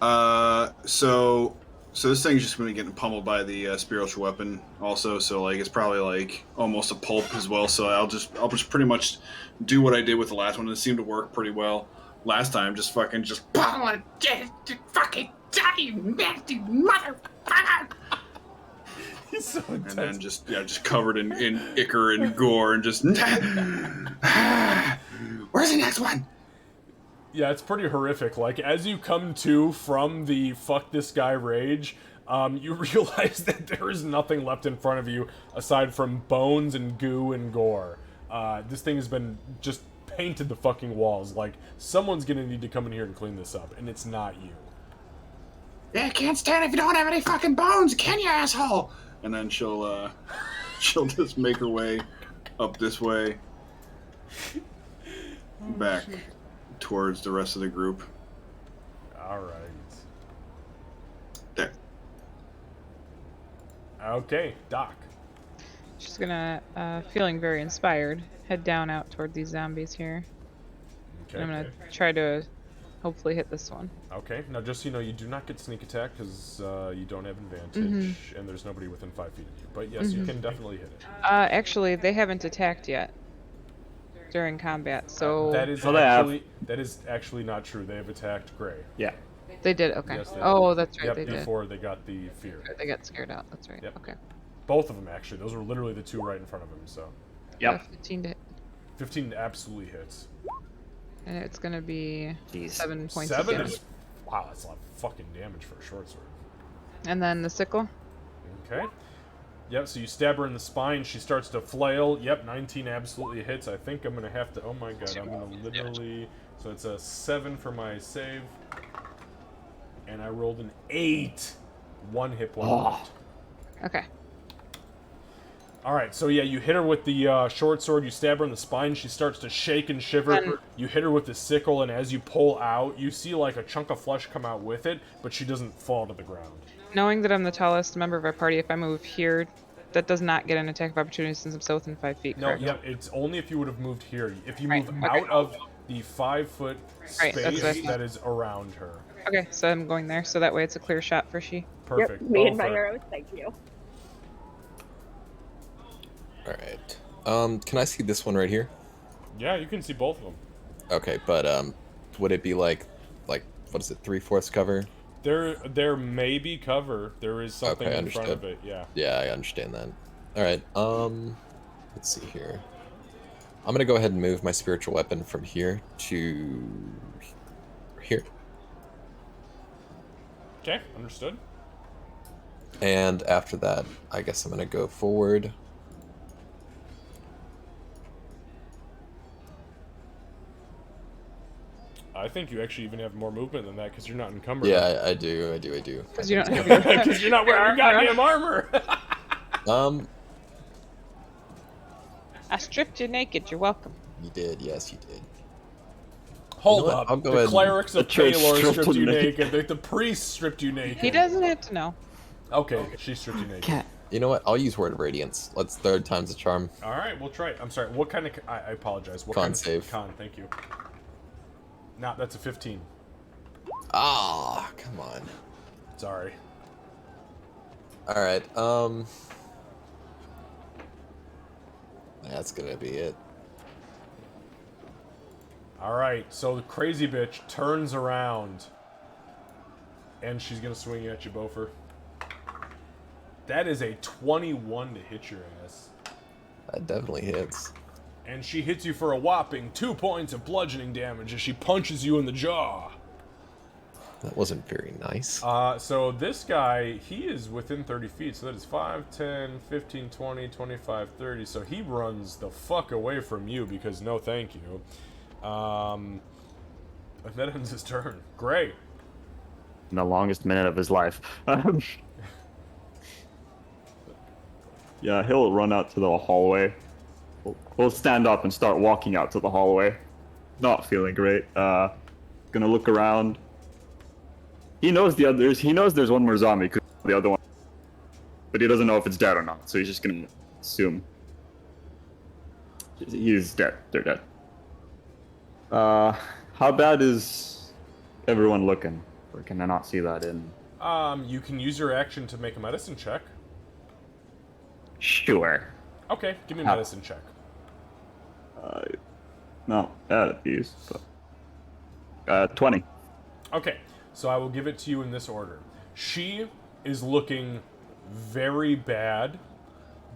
So this thing's just gonna be getting pummeled by the spiritual weapon also. So like it's probably like almost a pulp as well. So I'll just pretty much do what I did with the last one. It seemed to work pretty well last time. Just fucking Pummel it, fucking die, you nasty motherfucker! He's so intense. and then just covered in ichor and gore and just. Where's the next one? Yeah, it's pretty horrific. Like, as you come to from the fuck this guy rage, you realize that there is nothing left in front of you aside from bones and goo and gore. This thing has been just painted the fucking walls. Like, someone's gonna need to come in here and clean this up, and it's not you. Yeah, I can't stand it if you don't have any fucking bones, can you, asshole? And then she'll just make her way up this way, back towards the rest of the group. All right. There. Okay, Doc. She's gonna, feeling very inspired, head down out toward these zombies here. Okay. And I'm gonna try to hopefully hit this one. Okay, now just so you know, you do not get sneak attack because you don't have advantage, and there's nobody within 5 feet of you. But yes, you can definitely hit it. Actually, they haven't attacked yet during combat, so... That is Well, they have. that is actually not true. They have attacked Gray. Yeah. They did, okay. Yes, they Oh, did. that's right, Yep, they did. before they got the fear. They got scared out, that's right. Yep. Okay. Both of them, actually. Those were literally the two right in front of him, so... Yep. 15 to hit. 15 absolutely hits. And it's gonna be Jeez. 7 points of 7 damage. is... Wow, that's a lot of fucking damage for a short sword. And then the sickle. Okay. Yep, so you stab her in the spine, she starts to flail. Yep, 19 absolutely hits. I think I'm gonna have to... Oh my god, I'm gonna literally... So it's a 7 for my save. And I rolled an 8. 1 hit point left. Okay. Alright, so yeah, you hit her with the short sword, you stab her in the spine, she starts to shake and shiver. And- You hit her with the sickle, and as you pull out, you see like a chunk of flesh come out with it, but she doesn't fall to the ground. Knowing that I'm the tallest member of our party, if I move here, that does not get an attack of opportunity since I'm still within 5 feet, No, correct? yeah, it's only if you would have moved here. If you Right, move okay. out of the 5-foot Right, that's space what I that is around her. Okay, so I'm going there, so that way it's a clear shot for she. Perfect. Yep, me and Go my for it. arrows, thank you. Alright. Can I see this one right here? Yeah, you can see both of them. Okay, but would it be like what is it, 3/4 cover? There may be cover. There is something Okay, in front of understood. it, yeah. Yeah, I understand that. Alright, let's see here. I'm gonna go ahead and move my spiritual weapon from here to here. Okay, understood. And after that, I guess I'm gonna go forward. I think you actually even have more movement than that because you're not encumbered. Yeah, I do. Because you don't have your... Because you're not wearing your goddamn armor. I stripped you naked, you're welcome. You did, yes, you did. Hold You know what? up. I'll go The ahead. clerics of The church Paylor stripped stripped you him naked. The priest stripped you naked. He doesn't have to know. Okay, she stripped you naked. Cat. You know what? I'll use Word of Radiance. Let's third time's a charm. All right, we'll try it. I'm sorry. What kind of? I apologize. What Con kind save. of con? Thank you. No, that's a 15. Ah, come on. Sorry. All right. That's gonna be it. All right. So the crazy bitch turns around, and she's gonna swing at you, Bofer. That is a 21 to hit your ass. That definitely hits. And she hits you for a whopping 2 points of bludgeoning damage as she punches you in the jaw. That wasn't very nice. So this guy, he is within 30 feet. So that is 5, 10, 15, 20, 25, 30. So he runs the fuck away from you because no thank you. And that ends his turn. Great. The longest minute of his life. Yeah, he'll run out to the hallway. We'll stand up and start walking out to the hallway. Not feeling great. Gonna look around. He knows the others. He knows there's one more zombie, 'cause the other one, but he doesn't know if it's dead or not. So he's just gonna assume he's dead. They're dead. How bad is everyone looking? Or can I not see that in? You can use your action to make a medicine check. Sure. Okay, give me a How- medicine check. No, bad at these. But, 20. Okay, so I will give it to you in this order. She is looking very bad.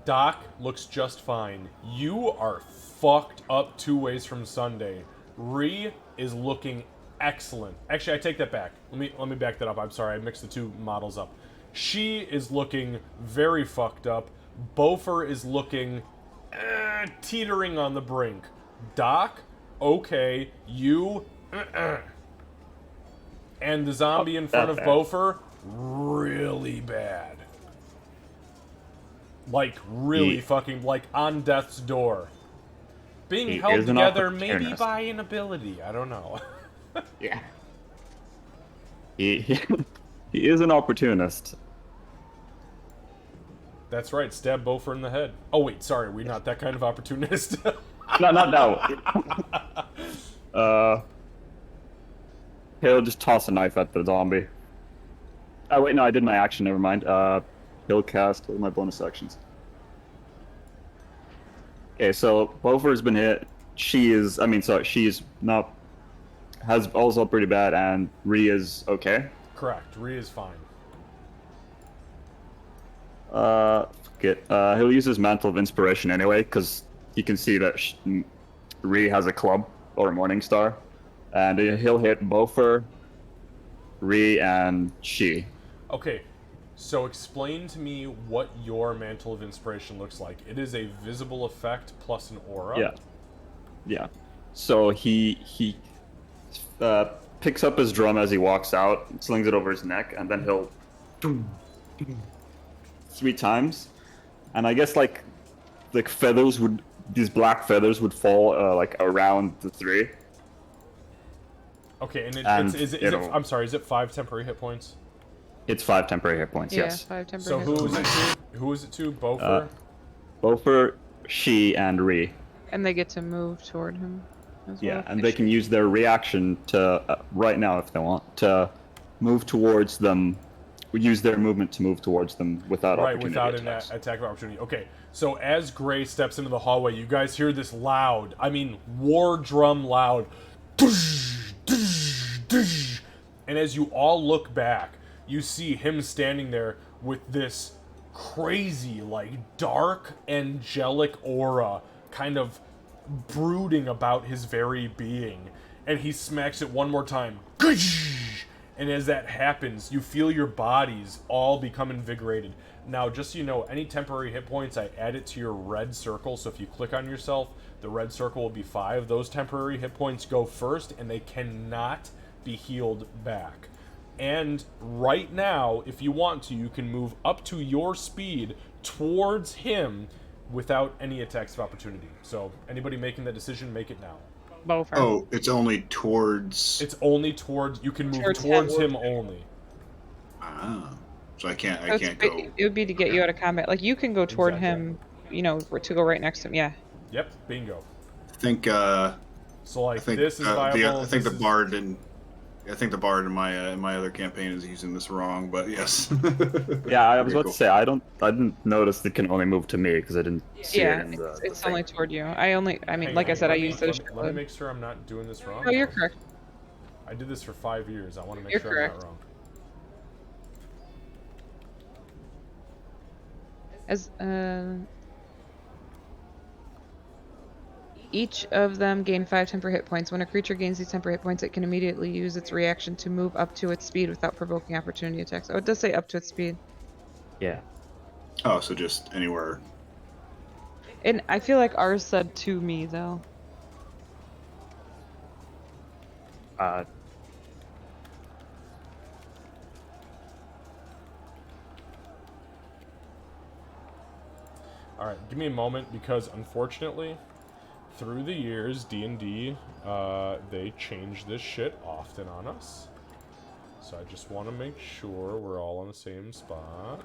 Doc looks just fine. You are fucked up 2 ways from Sunday. Ree is looking excellent. Actually, I take that back. Let me back that up. I'm sorry, I mixed the two models up. She is looking very fucked up. Bofer is looking teetering on the brink. Doc, okay. You, and the zombie in front of bad. Bofer, really bad. Like, really fucking, like, on death's door. Being He held is an together maybe opportunist. by an ability. I don't know. Yeah. He is an opportunist. That's right, stab Bofer in the head. Oh, wait, sorry, we're not that kind of opportunist. No, not that one. He'll just toss a knife at the zombie. Oh, wait, no, I did my action, never mind. He'll cast with my bonus actions. Okay, so Bofer's been hit. She's not, has also pretty bad, and Ree is okay. Correct, Ree is fine. He'll use his Mantle of Inspiration anyway, because you can see that Ree has a club, or a Morning Star. And he'll hit Bofer, Ree, and she. Okay, so explain to me what your Mantle of Inspiration looks like. It is a visible effect plus an aura. Yeah. So he picks up his drum as he walks out, slings it over his neck, and then he'll 3 times. And I guess like these black feathers would fall like around the 3. Okay, and it'll- I'm sorry, is it 5 temporary hit points? It's 5 temporary hit points. Yeah, Yes. 5 temporary So hit who is points. it to? Who is it to? Bofer? Bofer, she, and Ree. And they get to move toward him as Yeah, well. and they can use their reaction to right now if they want to move towards them. Use their movement to move towards them without Right, opportunity without an attacks. attack of opportunity. Okay, so as Gray steps into the hallway, you guys hear this loud, war drum loud. And as you all look back, you see him standing there with this crazy, like, dark, angelic aura kind of brooding about his very being. And he smacks it one more time. And as that happens, you feel your bodies all become invigorated. Now, just so you know, any temporary hit points, I add it to your red circle. So if you click on yourself, the red circle will be 5. Those temporary hit points go first, and they cannot be healed back. And right now, if you want to, you can move up to your speed towards him without any attacks of opportunity. So anybody making that decision, make it now. Bofer. Oh, it's only towards. It's only towards, you can move Towards towards him. him only. Ah, so I can't. So I it's- can't go. It would be to get you out of combat. Like, you can go toward Exactly. him, to go right next to him. Yeah. Yep, bingo. I think. So like I think. this is viable. I think this the is- bard and I think the bard in my other campaign is using this wrong, but yes. Yeah, I was Okay, about cool. to say I didn't notice it can only move to me because I didn't see Yeah, it in the it's thing. only toward you. I mean, Hang like I on, said, I let me, used it as let me shitload. make sure I'm not doing this wrong. No, you're correct. I did this for 5 years. I want to make You're sure I'm correct. not wrong. As each of them gain 5 temporary hit points. When a creature gains these temporary hit points, it can immediately use its reaction to move up to its speed without provoking opportunity attacks. Oh, it does say up to its speed. Yeah. Oh, so just anywhere. And I feel like ours said to me though. All right, give me a moment because unfortunately, through the years, D&D, they change this shit often on us. So I just want to make sure we're all on the same spot.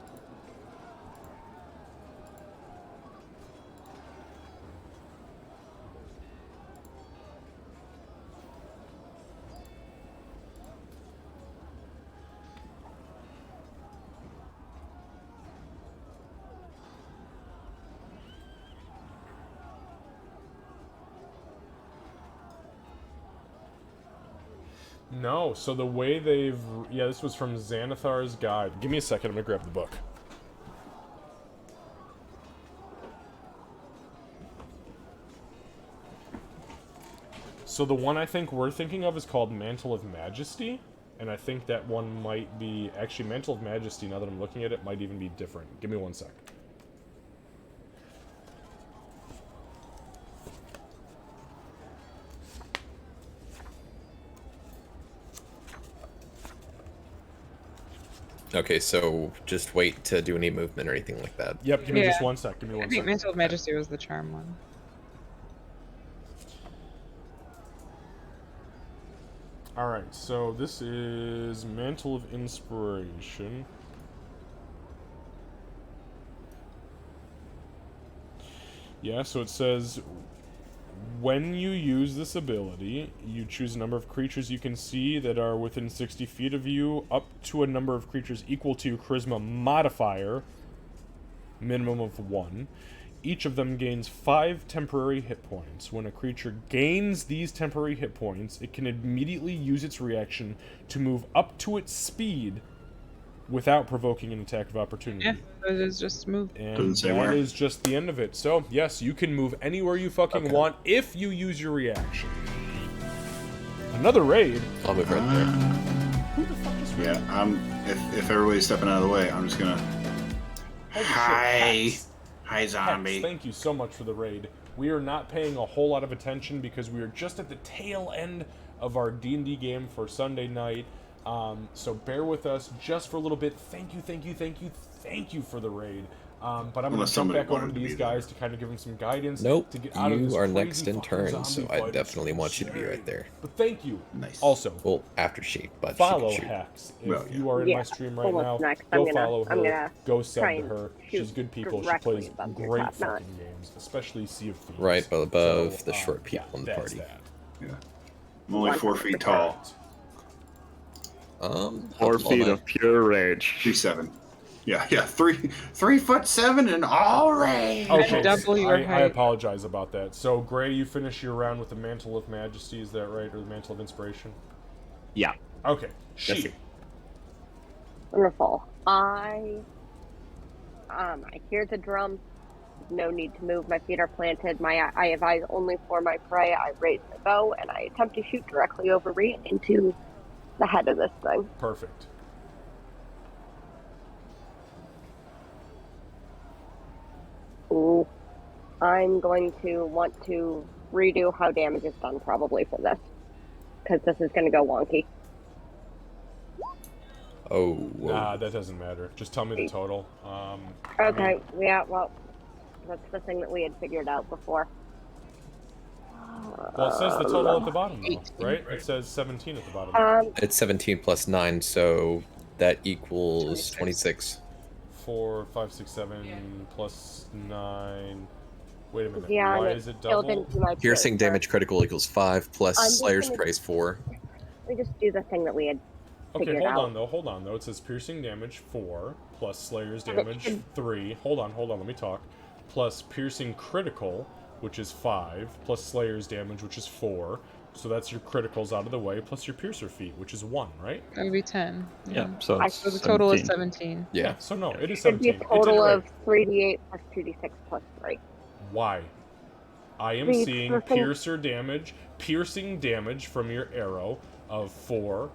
No, so the way they've... Yeah, this was from Xanathar's Guide. Give me a second, I'm gonna grab the book. So the one I think we're thinking of is called Mantle of Majesty, and I think that one might be... Actually, Mantle of Majesty, now that I'm looking at it, might even be different. Give me one sec. Okay, so just wait to do any movement or anything like that. Yep, give me Yeah. just one sec. Give me I one think sec. Mantle of Majesty was the charm one. Alright, so this is Mantle of Inspiration. Yeah, so it says, when you use this ability, you choose a number of creatures you can see that are within 60 feet of you, up to a number of creatures equal to your Charisma modifier, minimum of 1. Each of them gains 5 temporary hit points. When a creature gains these temporary hit points, it can immediately use its reaction to move up to its speed without provoking an attack of opportunity. Yeah, it is just move. And Doesn't say that where. is just the end of it. So, yes, you can move anywhere you fucking want if you use your reaction. Another raid? I'll move right there. Who the fuck is raid? Yeah, if everybody's stepping out of the way, I'm just gonna. Holy shit, Hi, Hex. hi, Hex, zombie. thank you so much for the raid. We are not paying a whole lot of attention because we are just at the tail end of our D&D game for Sunday night. So bear with us just for a little bit. Thank you for the raid. But I'm going to Unless jump somebody back over wanted to to these be there. guys to kind of give them some guidance. Nope, To get out of this you are crazy next in fucking turn, zombie so fight. I It's definitely want you to be insane. right there. But thank you. Nice. Also, Well, after she, but she follow can shoot. Hex. If Well, yeah. you are in my Yeah, stream right almost now, next. go I'm gonna- follow I'm her. gonna Go sub try to and her. shoot She's good people. She directly plays above your great top knot. fucking games, especially Sea of Thieves. Right above So, the short people yeah, in the that's party. that. Yeah. I'm only 4 feet tall. 4 all feet night. of pure rage. 3'7". Yeah, 3'7" and all rage. Okay, double your I height. apologize about that. So, Gray, you finish your round with the Mantle of Majesty, is that right? Or the Mantle of Inspiration? Yeah. Okay. Yes, She. sir. Wonderful. I hear the drum. No need to move. My feet are planted. I have eyes only for my prey. I raise the bow and I attempt to shoot directly over Reed into the head of this thing. Perfect. Ooh. I'm going to want to redo how damage is done probably for this. Because this is going to go wonky. Oh, whoa. Nah, that doesn't matter. Just tell me the total. Okay, yeah, well, that's the thing that we had figured out before. Well, it says the total at the bottom, though, right? It says 17 at the bottom. It's 17 plus 9, so that equals 26. 4, 5, 6, 7 plus 9. Wait a minute. Yeah, Why and is it still double? didn't do my Piercing character. damage critical equals 5 plus I'm just Slayer's gonna- Praise 4. We just do the thing that we had Okay, figured out. Hold on though. It says piercing damage 4 plus Slayer's And it damage should- 3. Hold on. Let me talk. Plus piercing critical, which is 5, plus Slayer's damage, which is 4. So that's your criticals out of the way, plus your piercer feat, which is 1, right? That would be 10. Yeah, so it's So the total is 17. 17. Yeah. So no, it is Should be 17. a It's total in of 3d8 plus 2d6 plus 3. Why? I am Please, seeing listen. piercing damage from your arrow of 4,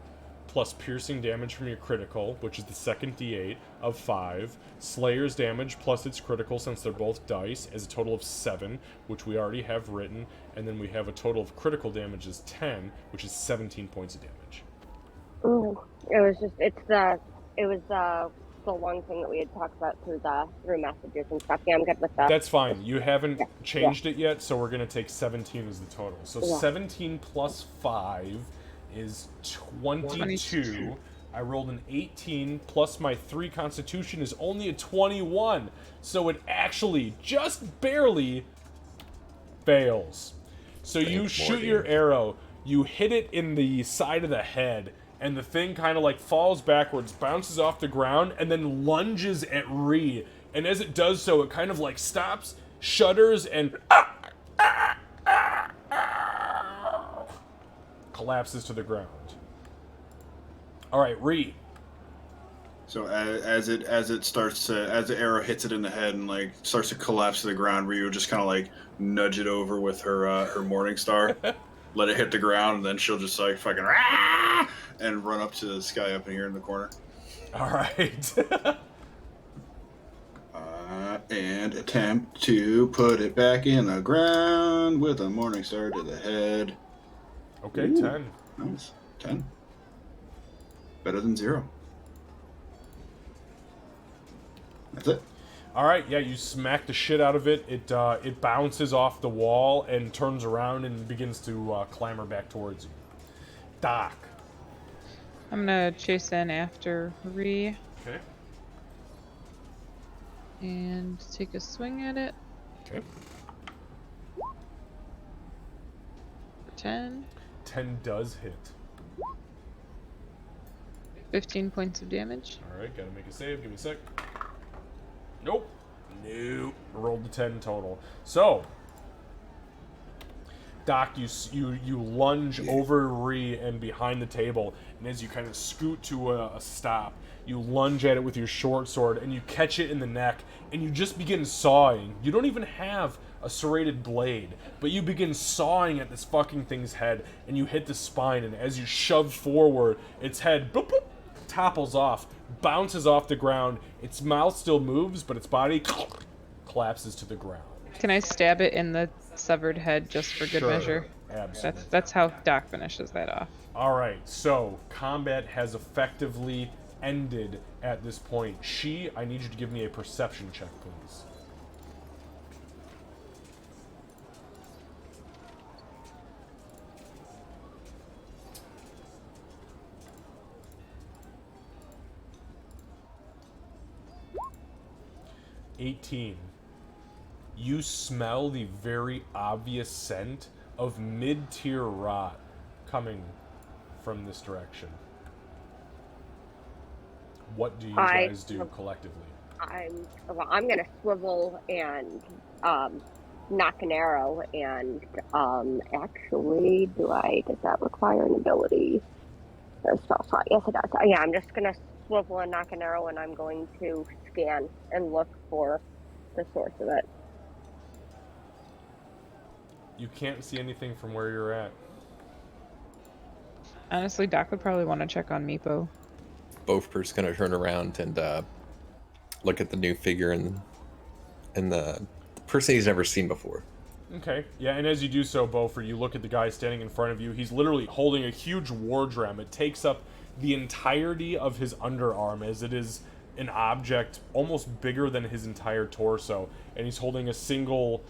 plus piercing damage from your critical, which is the second d8, of 5. Slayer's damage plus its critical, since they're both dice, is a total of 7, which we already have written. And then we have a total of critical damage is 10, which is 17 points of damage. Ooh, it was the long thing that we had talked about through messages and stuff. Yeah, I'm good with that. That's fine. You haven't Yeah. changed it yet, so we're going to take 17 as the total. So Yeah. 17 plus 5 is 22. I rolled an 18, plus my 3 constitution is only a 21. So it actually just barely fails. So you shoot your arrow, you hit it in the side of the head, and the thing kind of like falls backwards, bounces off the ground, and then lunges at Ree. And as it does so, it kind of like stops, shudders, and collapses to the ground. All right, Ree. So as the arrow hits it in the head and like starts to collapse to the ground, Ryu just kind of like nudge it over with her Morning Star, let it hit the ground, and then she'll just like fucking "Rah!" and run up to the sky up in here in the corner. All right. And attempt to put it back in the ground with a Morning Star to the head. Okay, Ooh. 10. Nice. 10. Better than 0. That's it. All right, yeah, you smack the shit out of it. It bounces off the wall and turns around and begins to clamber back towards you. Doc. I'm gonna chase in after Ree Okay. and take a swing at it. Okay. 10. 10 does hit. 15 points of damage. All right, gotta make a save. Give me a sec. Nope. Nope. Rolled the 10 total. So, Doc, you lunge over Ree and behind the table, and as you kind of scoot to a stop, you lunge at it with your short sword, and you catch it in the neck, and you just begin sawing. You don't even have a serrated blade, but you begin sawing at this fucking thing's head, and you hit the spine, and as you shove forward, its head boop, boop, topples off, bounces off the ground. Its mouth still moves, but its body collapses to the ground. Can I stab it in the severed head just for good Sure, measure? absolutely. That's how Doc finishes that off. All right, so combat has effectively ended at this point. I need you to give me a perception check, please. $18. You smell the very obvious scent of mid-tier rot coming from this direction. What do you guys do collectively? I'm gonna swivel and knock an arrow, and actually, does that require an ability or a spell slot? Yes, it does. Yeah, I'm just gonna swivel and knock an arrow, and I'm going to scan and look for the source of it. You can't see anything from where you're at. Honestly, Doc would probably want to check on Meepo. Beaufort's gonna turn around and look at the new figure and the person he's never seen before. Okay, yeah, and as you do so, Beaufort, you look at the guy standing in front of you. He's literally holding a huge war drum. It takes up the entirety of his underarm, as it is an object almost bigger than his entire torso, and he's holding a single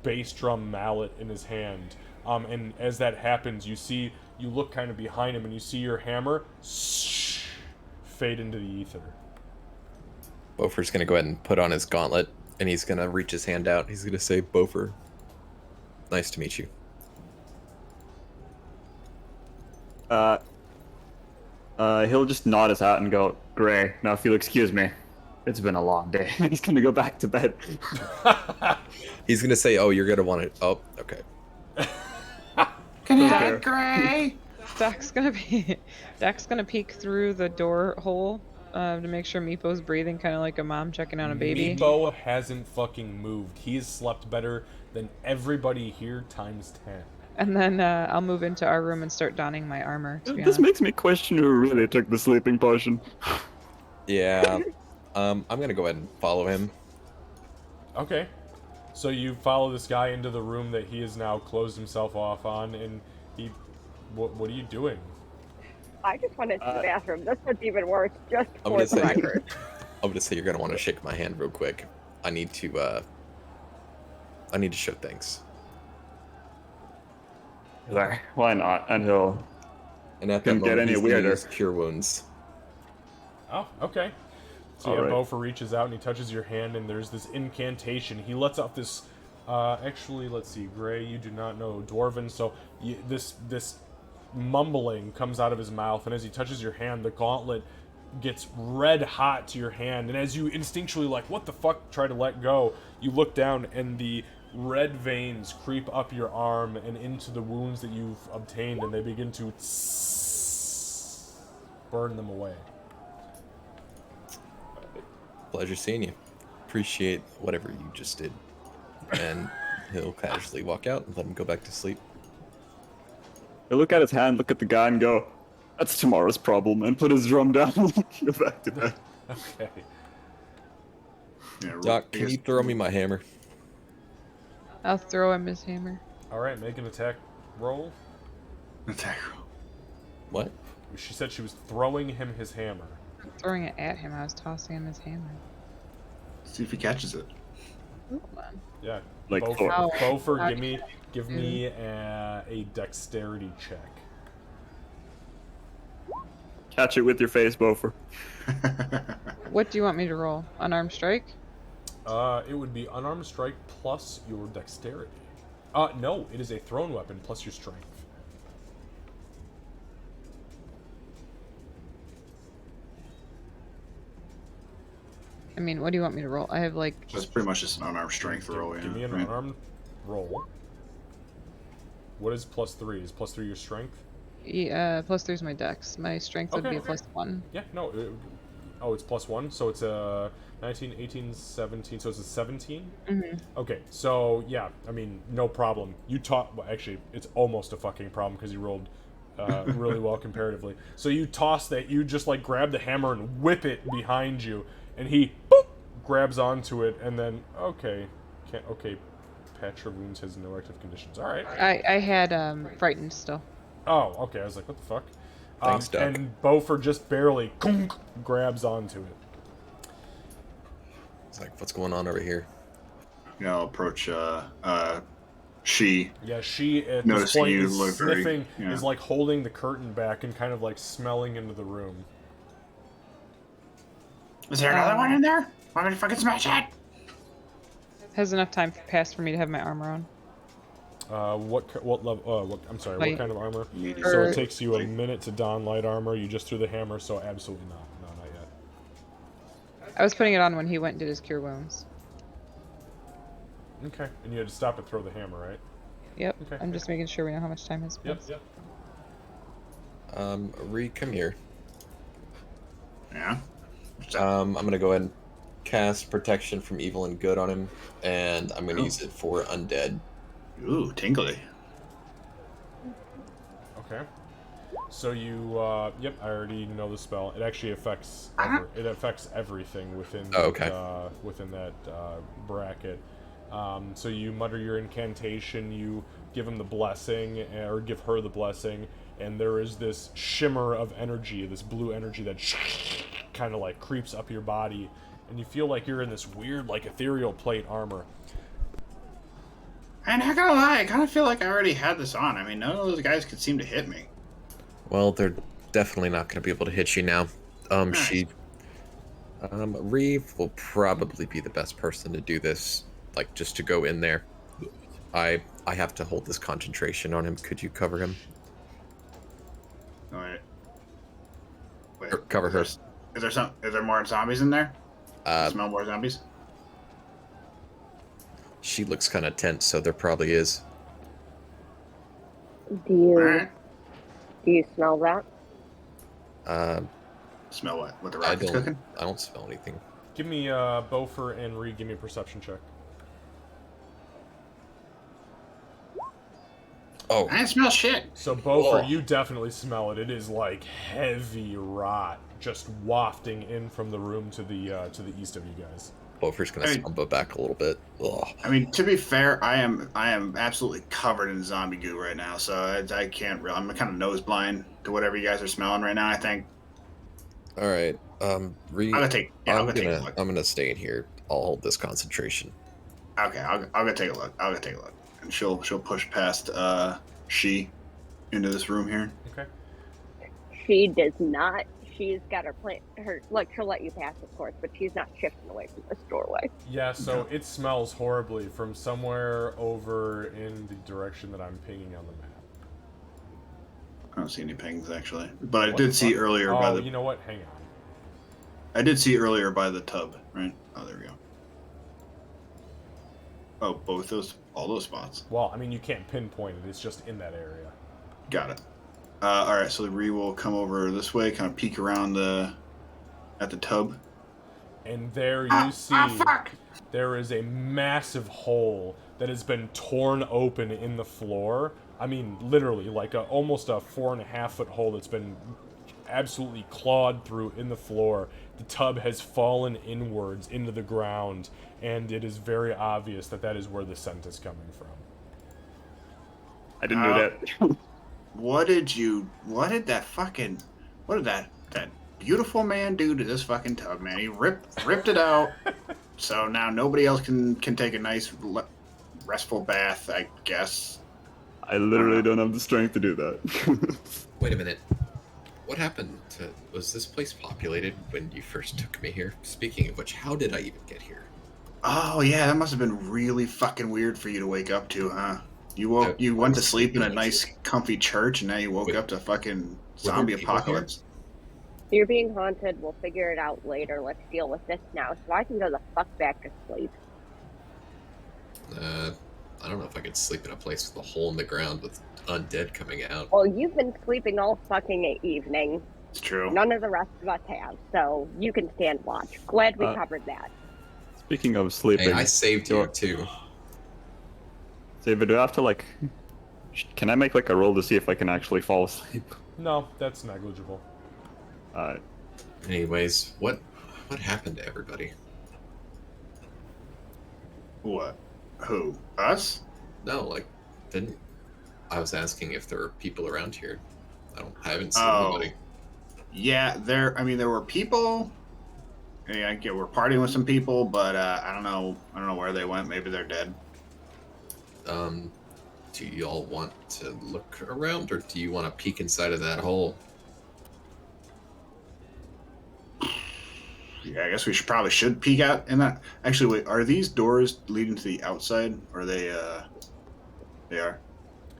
bass drum mallet in his hand. And as that happens, you look kind of behind him, and you see your hammer fade into the ether. Beaufort's gonna go ahead and put on his gauntlet, and he's gonna reach his hand out. He's gonna say, "Beaufort, nice to meet you." He'll just nod his hat and go, Gray, now if you'll excuse me, it's been a long day. He's gonna go back to bed. He's gonna say, "Oh, you're gonna want it." Oh, okay. Can you Okay. have it, Gray? Dak's gonna peek through the door hole to make sure Meepo's breathing, kind of like a mom checking on a baby. Meepo hasn't fucking moved. He's slept better than everybody here times 10. And then I'll move into our room and start donning my armor. To be This honest. makes me question who really took the sleeping potion. Yeah. I'm gonna go ahead and follow him. Okay. So you follow this guy into the room that he has now closed himself off on, and he... What are you doing? I just went into the bathroom. This one's even worse, just I'm for gonna the say- record. I'm gonna say you're gonna want to shake my hand real quick. I need to show thanks. There, why not? And he'll... And at that Couldn't get moment, any he's gonna weirder. use Cure Wounds. Oh, okay. So yeah, Alright. Beaufort reaches out and he touches your hand, and there's this incantation. He lets out this... actually, let's see. Gray, you do not know Dwarven, so this mumbling comes out of his mouth, and as he touches your hand, the gauntlet gets red hot to your hand, and as you instinctually, like, what the fuck, try to let go, you look down, and the red veins creep up your arm and into the wounds that you've obtained, and they begin to burn them away. Pleasure seeing you. Appreciate whatever you just did. And he'll casually walk out and let him go back to sleep. He'll look at his hand, look at the guy, and go, that's tomorrow's problem, and put his drum down and go back to bed. Okay. Yeah, Doc, I can guess- you throw me my hammer? I'll throw him his hammer. Alright, make an attack roll. Attack roll. What? She said she was throwing him his hammer. I'm throwing it at him. I was tossing him his hammer. See if he catches it. Ooh, come on. Yeah. Like Beaufort, Thor. Beaufort, Okay. give me a dexterity check. Catch it with your face, Beaufort. What do you want me to roll? Unarmed strike? It would be unarmed strike plus your dexterity. No, it is a thrown weapon plus your strength. I mean, what do you want me to roll? I have like That's pretty much just an unarmed strength roll. Yeah. Give me an right? unarmed roll. What is +3? Is +3 your strength? +3 is my dex. My strength would Okay, be a okay. +1. Yeah, no. Oh, it's +1, so it's a 19, 18, 17, so it's a 17? Mm-hmm. Okay, so yeah, I mean, no problem. You taught, well, actually, it's almost a fucking problem because you rolled really well comparatively. So you toss that, you just like grab the hammer and whip it behind you, and he boop, grabs onto it, and then, okay, patch your wounds has no active conditions. All right. I had frightened still. Oh, okay, I was like, what the fuck? Thanks, Doc. And Beaufort just barely grabs onto it. It's like, what's going on over here? You know, approach she. Yeah, she at this Noticing point you is look very- sniffing, yeah. is like holding the curtain back and kind of like smelling into the room. Is there another one in there? Want me to fucking smash it? Has enough time passed for me to have my armor on. What level? I'm sorry. Light. What kind of armor? Medium. So Or- it takes you a minute to don light armor. You just threw the hammer, so absolutely not. No, not yet. I was putting it on when he went and did his cure wounds. Okay, and you had to stop and throw the hammer, right? Yep. Okay. I'm just making sure we know how much time has Yep. passed. Yep. Ree, come here. Yeah. I'm gonna go ahead and cast protection from evil and good on him, and I'm gonna Oh. use it for undead. Ooh, tingly. Okay. So you, yep, I already know the spell. It actually affects, it affects everything within Oh, that, okay. within that bracket. So you mutter your incantation, you give him the blessing, or give her the blessing, and there is this shimmer of energy, this blue energy that kind of like creeps up your body, and you feel like you're in this weird, like, ethereal plate armor. And not gonna lie, I kind of feel like I already had this on. I mean, none of those guys could seem to hit me. Well, they're definitely not gonna be able to hit you now. Nice. Reeve will probably be the best person to do this, like, just to go in there. I have to hold this concentration on him. Could you cover him? All right. Wait. Cover her. Is there more zombies in there? Smell more zombies? She looks kind of tense, so there probably is. Do Alright. you smell that? Smell what? What the I rocket's don't. cooking? I don't smell anything. Give me Bofer and Reed. Give me a perception check. Oh, I didn't smell shit. So Bofer, Oh. you definitely smell it. It is like heavy rot, just wafting in from the room to the east of you guys. Bofer's gonna stumble back a little bit. Ugh. I mean, to be fair, I am absolutely covered in zombie goo right now, so I can't really. I'm kind of nose blind to whatever you guys are smelling right now. I think. All right. Reed, I'm gonna take a look. I'm gonna stay in here. I'll hold this concentration. Okay, I'll go take a look. And she'll push past she into this room here. Okay. She does not. She's got her plant. She'll let you pass, of course, but she's not shifting away from this doorway. Yeah, so it smells horribly from somewhere over in the direction that I'm pinging on the map. I don't see any pings actually, but I What did the see fuck? earlier by the. You know what? Hang on. I did see earlier by the tub, right? Oh, there we go. Oh, all those spots. Well, I mean, you can't pinpoint it. It's just in that area. Got it. All right, so the Ree will come over this way, kind of peek around at the tub. And there you see there is a massive hole that has been torn open in the floor. I mean, literally, like almost a 4.5-foot hole that's been absolutely clawed through in the floor. The tub has fallen inwards into the ground, and it is very obvious that that is where the scent is coming from. I didn't know that. What did that beautiful man do to this fucking tub, man? He ripped it out, so now nobody else can take a nice restful bath, I guess. I literally don't have the strength to do that. Wait a minute. What happened to... Was this place populated when you first took me here? Speaking of which, how did I even get here? Oh yeah, that must have been really fucking weird for you to wake up to, huh? You went to sleep in a nice, comfy church, and now you woke up to fucking zombie people here? apocalypse. You're being haunted. We'll figure it out later. Let's deal with this now, so I can go the fuck back to sleep. I don't know if I could sleep in a place with a hole in the ground with undead coming out. Well, you've been sleeping all fucking evening. It's true. None of the rest of us have, so you can stand watch. Glad we covered that. Speaking of sleeping, Hey, I saved you too. David, do I have to like? Can I make like a roll to see if I can actually fall asleep? No, that's negligible. Anyways, what happened to everybody? What? Who? Us? No, like, I was asking if there were people around here. I haven't seen Oh. anybody. Yeah, there were people. Yeah, we're partying with some people, but I don't know where they went. Maybe they're dead. Do you all want to look around, or do you want to peek inside of that hole? Yeah, I guess we probably should peek out in that. Actually, wait, are these doors leading to the outside, or are they? They are.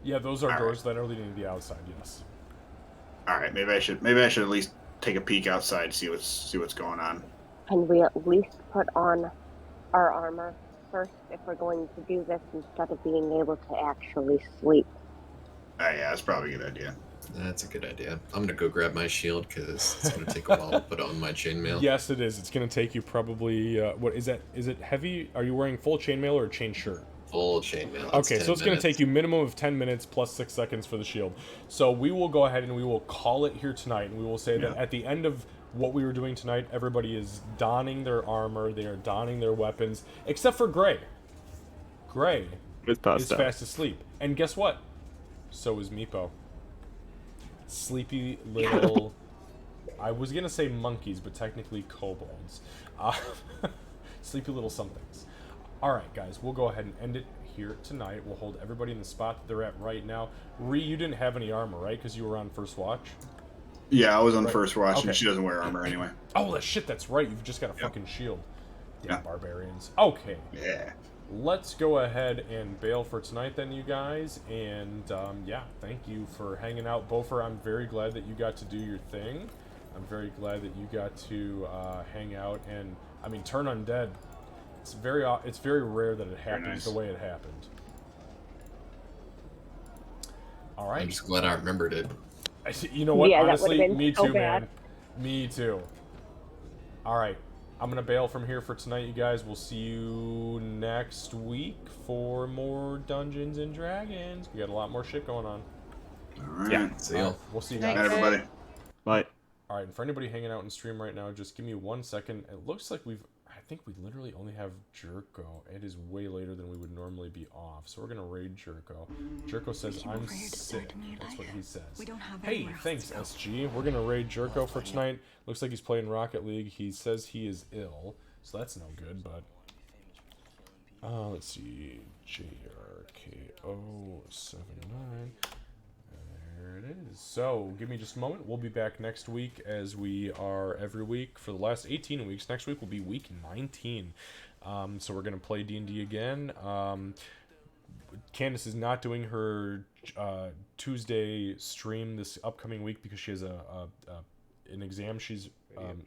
Yeah, those are All doors that are leading to the outside. Yes. All right, maybe I should at least take a peek outside, see what's going on. Can we at least put on our armor first if we're going to do this instead of being able to actually sleep? Oh yeah, that's probably a good idea. That's a good idea. I'm gonna go grab my shield because it's gonna take a while to put on my chainmail. Yes, it is. It's going to take you probably. What is that? Is it heavy? Are you wearing full chainmail or a chain shirt? Full chainmail. Okay, so it's going to take you minimum of 10 minutes plus 6 seconds for the shield. So we will go ahead and we will call it here tonight, and we will say that at the end of what we were doing tonight, everybody is donning their armor, they are donning their weapons, except for Gray. Gray is fast asleep. And guess what? So is Meepo. Sleepy little... I was going to say monkeys, but technically kobolds. Sleepy little somethings. Alright, guys, we'll go ahead and end it here tonight. We'll hold everybody in the spot that they're at right now. Ree, you didn't have any armor, right? Because you were on first watch? Yeah, I was on first watch, Okay. and she doesn't wear armor anyway. Oh, shit, that's right. You've just got a fucking shield. Damn barbarians. Okay. Yeah. let's go ahead and bail for tonight then, you guys. And yeah, thank you for hanging out. Bofer, I'm very glad that you got to do your thing. I'm very glad that you got to hang out and, I mean, turn undead. It's very rare that it happens nice. the way it happened. All right. I'm just glad I remembered it. You know what? Yeah, that Honestly, would've been me so too, bad. man. Me too. All right. I'm going to bail from here for tonight, you guys. We'll see you next week for more Dungeons and Dragons. We got a lot more shit going on. All right. Yeah. See ya. We'll see you Night, guys. Night, everybody. Bye. All right, and for anybody hanging out in stream right now, just give me 1 second. It looks like I think we literally only have Jerko. It is way later than we would normally be off, so we're gonna raid Jerko. Jerko says, I'm sick. That's what he says. Hey, thanks, SG. We're gonna raid Jerko for tonight. Looks like he's playing Rocket League. He says he is ill, so that's no good, but... let's see. JRKO79. There it is. So, give me just a moment. We'll be back next week as we are every week for the last 18 weeks. Next week will be week 19. So we're going to play D&D again. Candace is not doing her Tuesday stream this upcoming week because she has an exam she's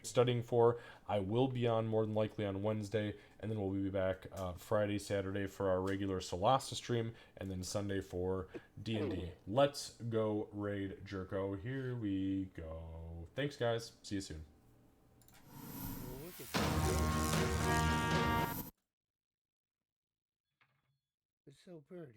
studying for. I will be on more than likely on Wednesday, and then we'll be back Friday, Saturday for our regular Solasta stream, and then Sunday for D&D. Let's go raid Jerko. Here we go. Thanks, guys. See you soon. It's so pretty.